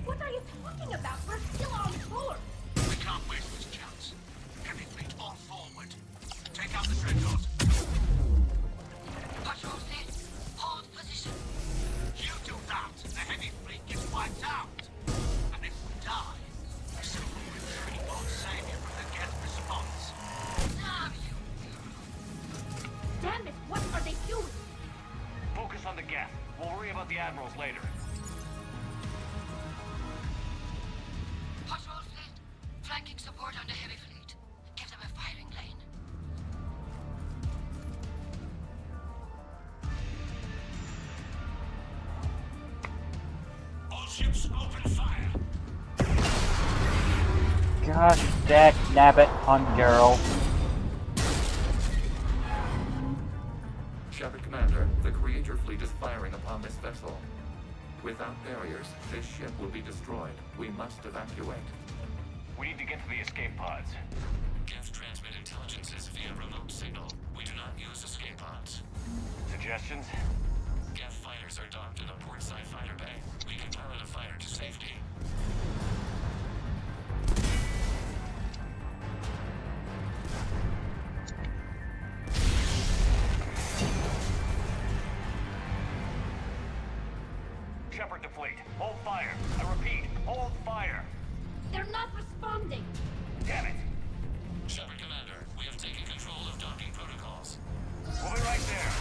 What are you talking about? We're still on board. We can't waste this chance. Heavy fleet on forward. Take out the Dreadnought. Patrol fleet, hold position. You do that, the heavy fleet gets wiped out. Damn it, what are they doing? Focus on the Geth. We'll worry about the admirals later. Patrol fleet, flanking support on the heavy fleet. Give them a firing lane. ships open fire. Gosh, dag nabbit, hun girl. Shepard Commander, the Creator fleet is firing upon this vessel. Without barriers, this ship will be destroyed. We must evacuate. We need to get to the escape pods. Geth transmit intelligences via remote signal. We do not use escape pods. Suggestions? Geth fighters are docked in a portside fighter bay. We can pilot a fighter to safety. Shepard to fleet. Hold fire. I repeat, hold fire. They're not responding. Damn it. Shepard Commander, we have taken control of docking protocols. We'll be right there.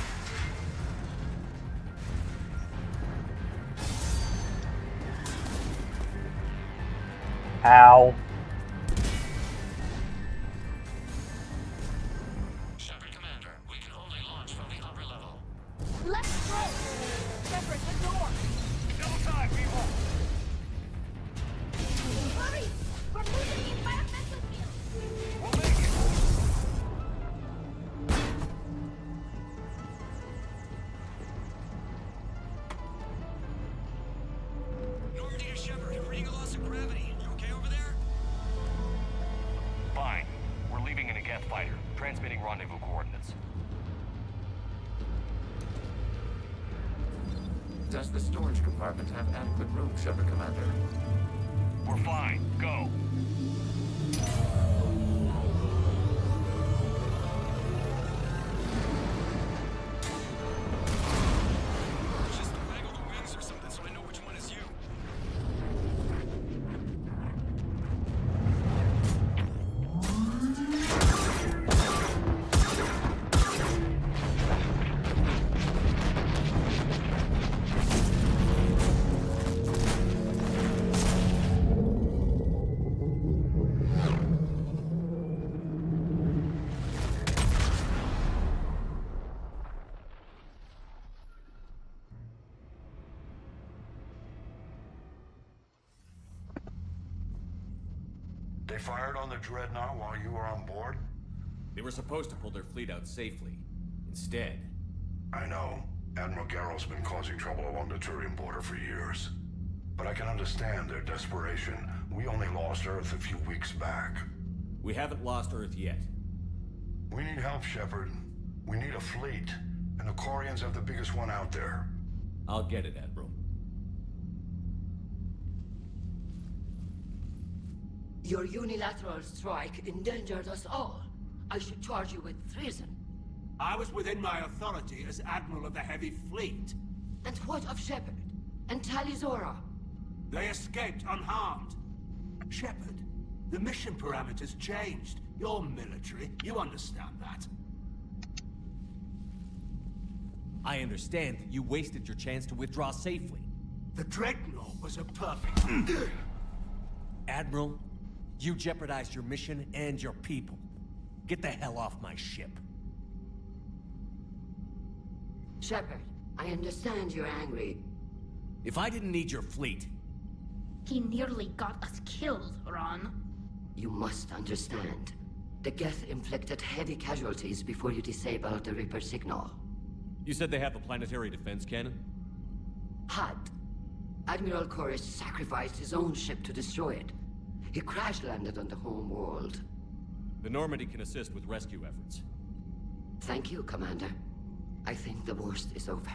Ow. Shepard Commander, we can only launch from the upper level. Let's go! Shepard, the door! No time, people! Hurry! We're losing the environmental field! We'll make it! Normandy to Shepard, reading a loss of gravity. You okay over there? Fine. We're leaving in a Geth fighter, transmitting rendezvous coordinates. Does the storage compartment have adequate room, Shepard Commander? We're fine. Go. Just waggle the wings or something so I know which one is you. They fired on the Dreadnought while you were on board? They were supposed to pull their fleet out safely. Instead... I know. Admiral Garrow's been causing trouble along the Turian border for years. But I can understand their desperation. We only lost Earth a few weeks back. We haven't lost Earth yet. We need help, Shepard. We need a fleet. And the Quarians have the biggest one out there. I'll get it, Admiral. Your unilateral strike endangered us all. I should charge you with treason. I was within my authority as Admiral of the Heavy Fleet. And what of Shepard? And Talizora? They escaped unharmed. Shepard, the mission parameters changed. You're military. You understand that. I understand that you wasted your chance to withdraw safely. The Dreadnought was a perfect... Admiral, you jeopardized your mission and your people. Get the hell off my ship. Shepard, I understand you're angry. If I didn't need your fleet... He nearly got us killed, Ron. You must understand. The Geth inflicted heavy casualties before you disabled the Reaper signal. You said they have a planetary defense cannon? Had. Admiral Koresh sacrificed his own ship to destroy it. He crash-landed on the home world. The Normandy can assist with rescue efforts. Thank you, Commander. I think the worst is over.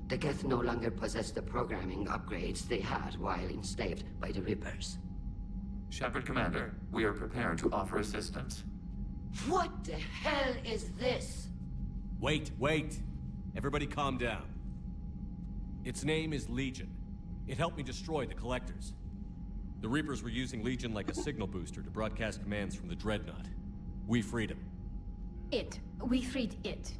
The Geth no longer possess the programming upgrades they had while enslaved by the Reapers. Shepard Commander, we are prepared to offer assistance. What the hell is this? Wait. Everybody calm down. Its name is Legion. It helped me destroy the Collectors. The Reapers were using Legion like a signal booster to broadcast commands from the Dreadnought. We freed him. We freed it.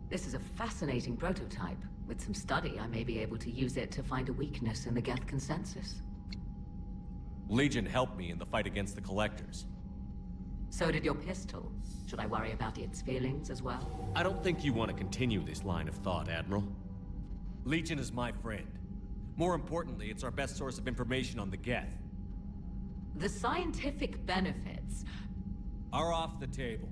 This is a fascinating prototype. With some study, I may be able to use it to find a weakness in the Geth consensus. Legion helped me in the fight against the Collectors. So did your pistol. Should I worry about its feelings as well? I don't think you want to continue this line of thought, Admiral. Legion is my friend. More importantly, it's our best source of information on the Geth. The scientific benefits are off the table.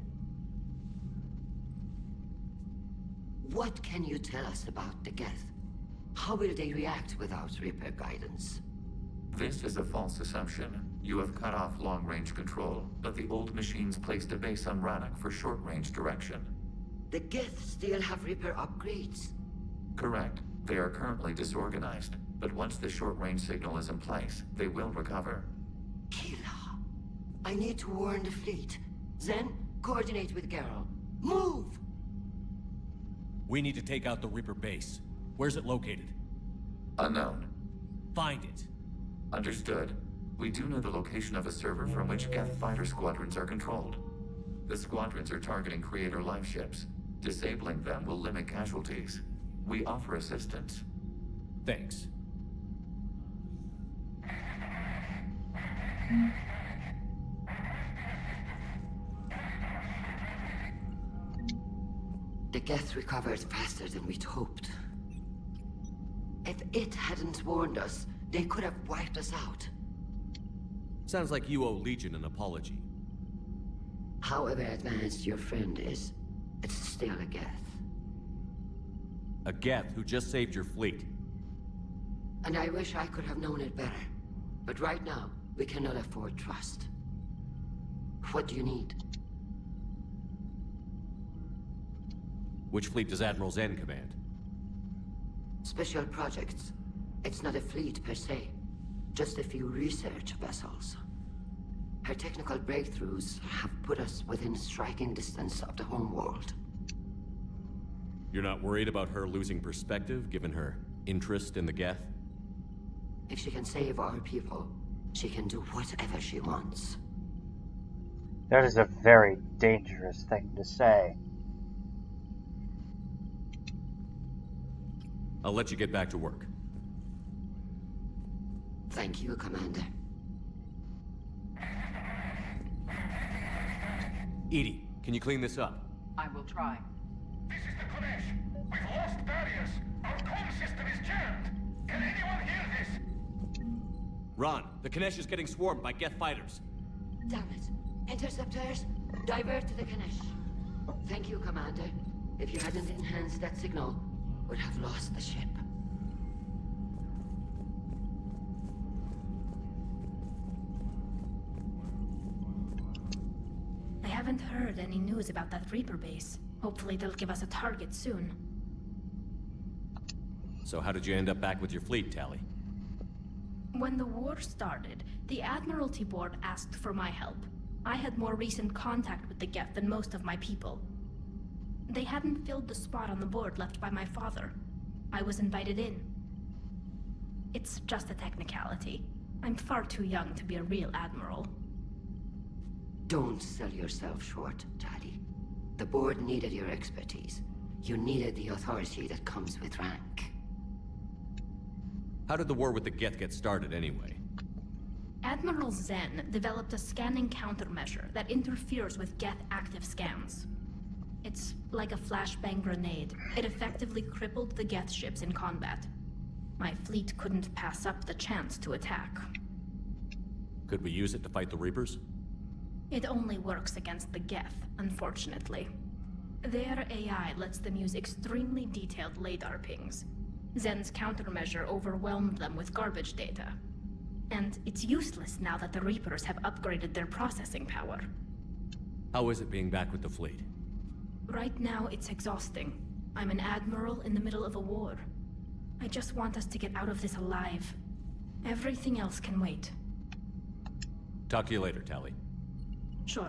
What can you tell us about the Geth? How will they react without Reaper guidance? This is a false assumption. You have cut off long-range control, but the old machines placed a base on Ranoch for short-range direction. The Geth still have Reaper upgrades? Correct. They are currently disorganized, but once the short-range signal is in place, they will recover. Kila, I need to warn the fleet. Zen, coordinate with Geralt. Move! We need to take out the Reaper base. Where's it located? Unknown. Find it. Understood. We do know the location of a server from which Geth fighter squadrons are controlled. The squadrons are targeting Creator life ships. Disabling them will limit casualties. We offer assistance. Thanks. The Geth recovered faster than we'd hoped. If it hadn't warned us, they could have wiped us out. Sounds like you owe Legion an apology. However advanced your friend is, it's still a Geth. A Geth who just saved your fleet. And I wish I could have known it better. But right now, we cannot afford trust. What do you need? Which fleet does Admiral Zen command? Special projects. It's not a fleet per se. Just a few research vessels. Her technical breakthroughs have put us within striking distance of the home world. You're not worried about her losing perspective, given her interest in the Geth? If she can save our people, she can do whatever she wants. That is a very dangerous thing to say. I'll let you get back to work. Thank you, Commander. Edie, can you clean this up? I will try. This is the Kodesh. We've lost barriers. Our comm system is jammed. Can anyone hear this? Ron, the Kanesh is getting swarmed by Geth fighters. Damn it. Interceptors, divert to the Kanesh. Thank you, Commander. If you hadn't enhanced that signal, would have lost the ship. I haven't heard any news about that Reaper base. Hopefully they'll give us a target soon. So how did you end up back with your fleet, Tali? When the war started, the Admiralty Board asked for my help. I had more recent contact with the Geth than most of my people. They hadn't filled the spot on the board left by my father. I was invited in. It's just a technicality. I'm far too young to be a real admiral. Don't sell yourself short, Tali. The board needed your expertise. You needed the authority that comes with rank. How did the war with the Geth get started, anyway? Admiral Zen developed a scanning countermeasure that interferes with Geth active scans. It's like a flashbang grenade. It effectively crippled the Geth ships in combat. My fleet couldn't pass up the chance to attack. Could we use it to fight the Reapers? It only works against the Geth, unfortunately. Their AI lets them use extremely detailed LADAR pings. Zen's countermeasure overwhelmed them with garbage data. And it's useless now that the Reapers have upgraded their processing power. How is it being back with the fleet? Right now, it's exhausting. I'm an admiral in the middle of a war. I just want us to get out of this alive. Everything else can wait. Talk to you later, Tali. Sure.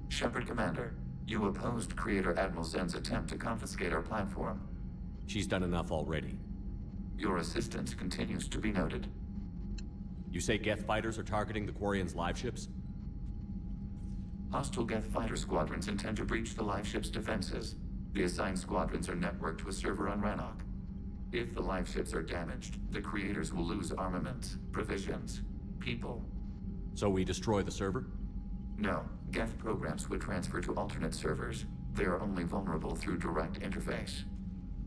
Shepard Commander, you opposed Creator Admiral Zen's attempt to confiscate our platform. She's done enough already. Your assistance continues to be noted. You say Geth fighters are targeting the Quarians' live ships? Hostile Geth fighter squadrons intend to breach the live ship's defenses. The assigned squadrons are networked to a server on Ranoch. If the live ships are damaged, the Creators will lose armaments, provisions, people. So we destroy the server? No, Geth programs would transfer to alternate servers. They are only vulnerable through direct interface.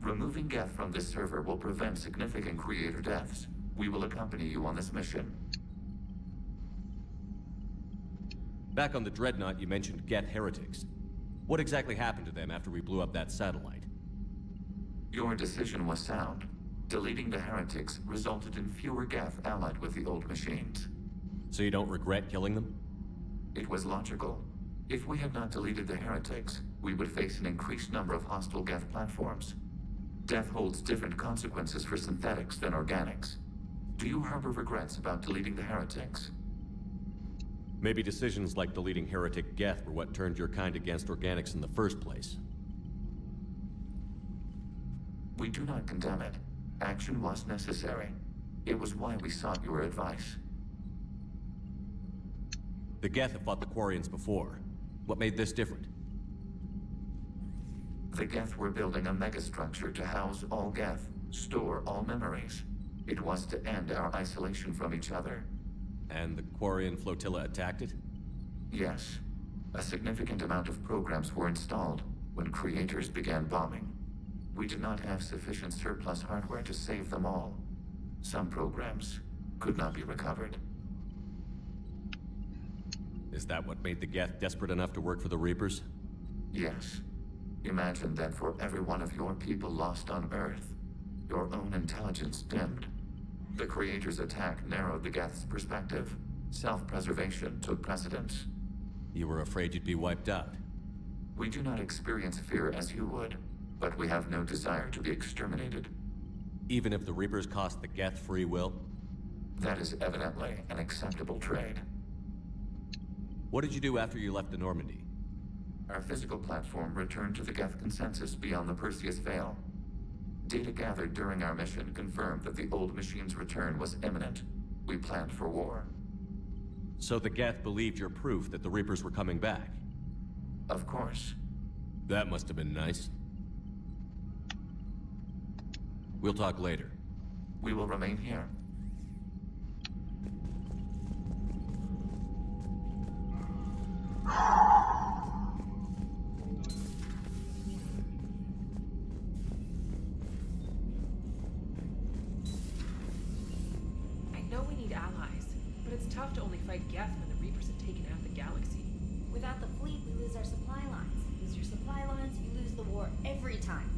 Removing Geth from this server will prevent significant creator deaths. We will accompany you on this mission. Back on the Dreadnought, you mentioned Geth heretics. What exactly happened to them after we blew up that satellite? Your decision was sound. Deleting the heretics resulted in fewer Geth allied with the old machines. So you don't regret killing them? It was logical. If we had not deleted the heretics, we would face an increased number of hostile Geth platforms. Death holds different consequences for synthetics than organics. Do you harbor regrets about deleting the heretics? Maybe decisions like deleting heretic Geth were what turned your kind against organics in the first place. We do not condemn it. Action was necessary. It was why we sought your advice. The Geth have fought the Quarians before. What made this different? The Geth were building a megastructure to house all Geth, store all memories. It was to end our isolation from each other. And the Quarian flotilla attacked it? Yes. A significant amount of programs were installed when creators began bombing. We did not have sufficient surplus hardware to save them all. Some programs could not be recovered. Is that what made the Geth desperate enough to work for the Reapers? Yes. Imagine that for every one of your people lost on Earth, your own intelligence dimmed. The Creator's attack narrowed the Geth's perspective. Self-preservation took precedence. You were afraid you'd be wiped out. We do not experience fear as you would, but we have no desire to be exterminated. Even if the Reapers cost the Geth free will? That is evidently an acceptable trade. What did you do after you left the Normandy? Our physical platform returned to the Geth consensus beyond the Perseus Veil. Data gathered during our mission confirmed that the old machine's return was imminent. We planned for war. So the Geth believed your proof that the Reapers were coming back? Of course. That must have been nice. We'll talk later. We will remain here. I know we need allies, but it's tough to only fight Geth when the Reapers have taken half the galaxy. Without the fleet, we lose our supply lines. Lose your supply lines, you lose the war every time.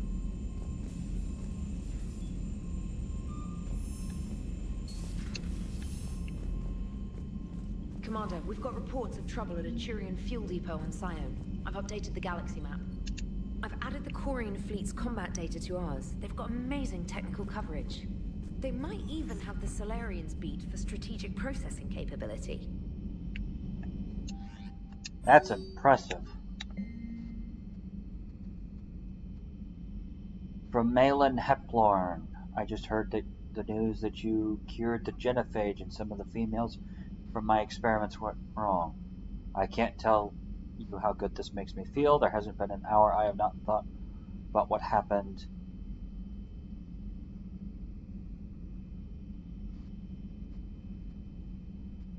Commander, we've got reports of trouble at a Turian fuel depot on Scion. I've updated the galaxy map. I've added the Quarian fleet's combat data to ours. They've got amazing technical coverage. They might even have the Solarians beat for strategic processing capability. That's impressive. From Malin Heplorn, I just heard that the news that you cured the genophage and some of the females from my experiments went wrong. I can't tell you how good this makes me feel. There hasn't been an hour I have not thought about what happened.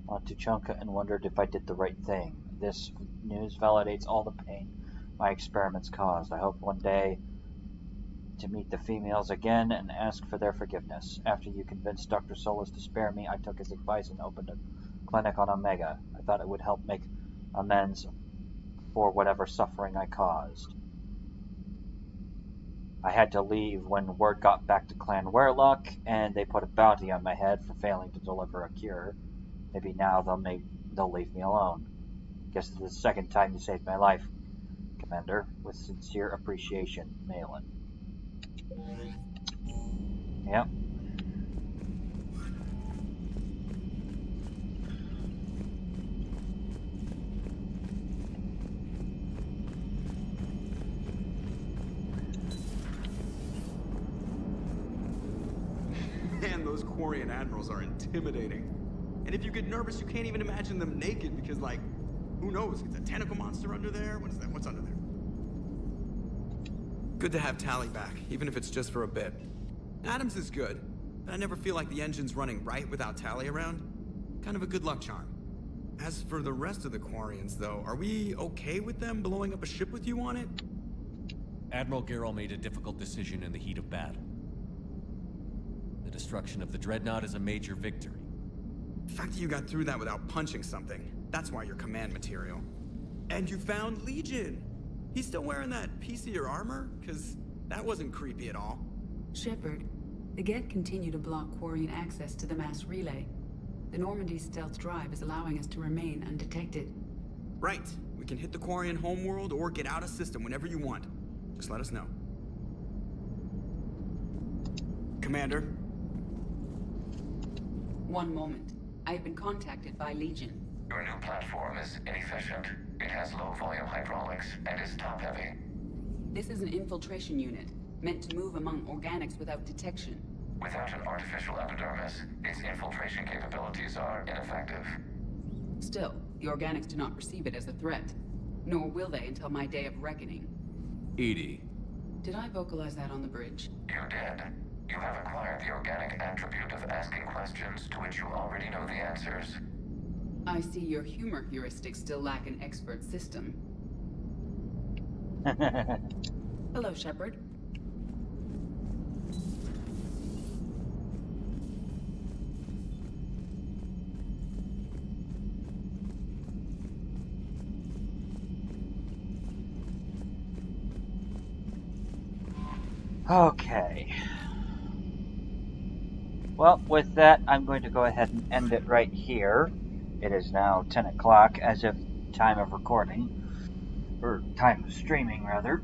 On Tuchanka and wondered if I did the right thing. This news validates all the pain my experiments caused. I hope one day to meet the females again and ask for their forgiveness. After you convinced Dr. Solis to spare me, I took his advice and opened a clinic on Omega. I thought it would help make amends for whatever suffering I caused. I had to leave when word got back to Clan Werlock, and they put a bounty on my head for failing to deliver a cure. Maybe now they'll leave me alone. Guess it's the second time you saved my life, Commander. With sincere appreciation, Malin. Yep. Man, those Quarian admirals are intimidating. And if you get nervous, you can't even imagine them naked because, like, who knows? It's a tentacle monster under there? What is that? What's under there? Good to have Tally back, even if it's just for a bit. Adams is good, but I never feel like the engine's running right without Tally around. Kind of a good luck charm. As for the rest of the Quarians, though, are we okay with them blowing up a ship with you on it? Admiral Garrel made a difficult decision in the heat of battle. The destruction of the Dreadnought is a major victory. The fact that you got through that without punching something, that's why you're command material. And you found Legion! He's still wearing that piece of your armor? Because that wasn't creepy at all. Shepard, the Geth continue to block Quarian access to the mass relay. The Normandy stealth drive is allowing us to remain undetected. Right. We can hit the Quarian homeworld or get out of system whenever you want. Just let us know. Commander? One moment. I have been contacted by Legion. Your new platform is inefficient. It has low volume hydraulics and is top heavy. This is an infiltration unit, meant to move among organics without detection. Without an artificial epidermis, its infiltration capabilities are ineffective. Still, the organics do not perceive it as a threat. Nor will they until my day of reckoning. Edie. Did I vocalize that on the bridge? You did. You have acquired the organic attribute of asking questions to which you already know the answers. I see your humor heuristics still lack an expert system. Hello, Shepard. Okay. Well, with that, I'm going to go ahead and end it right here. It is now 10 o'clock as of time of recording. Or time of streaming, rather.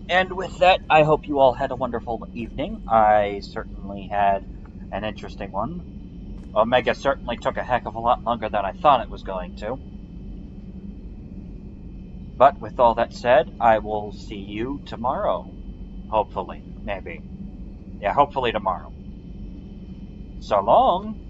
And with that, I hope you all had a wonderful evening. I certainly had an interesting one. Omega certainly took a heck of a lot longer than I thought it was going to. But with all that said, I will see you tomorrow. Hopefully. Maybe. Yeah, hopefully tomorrow. So long.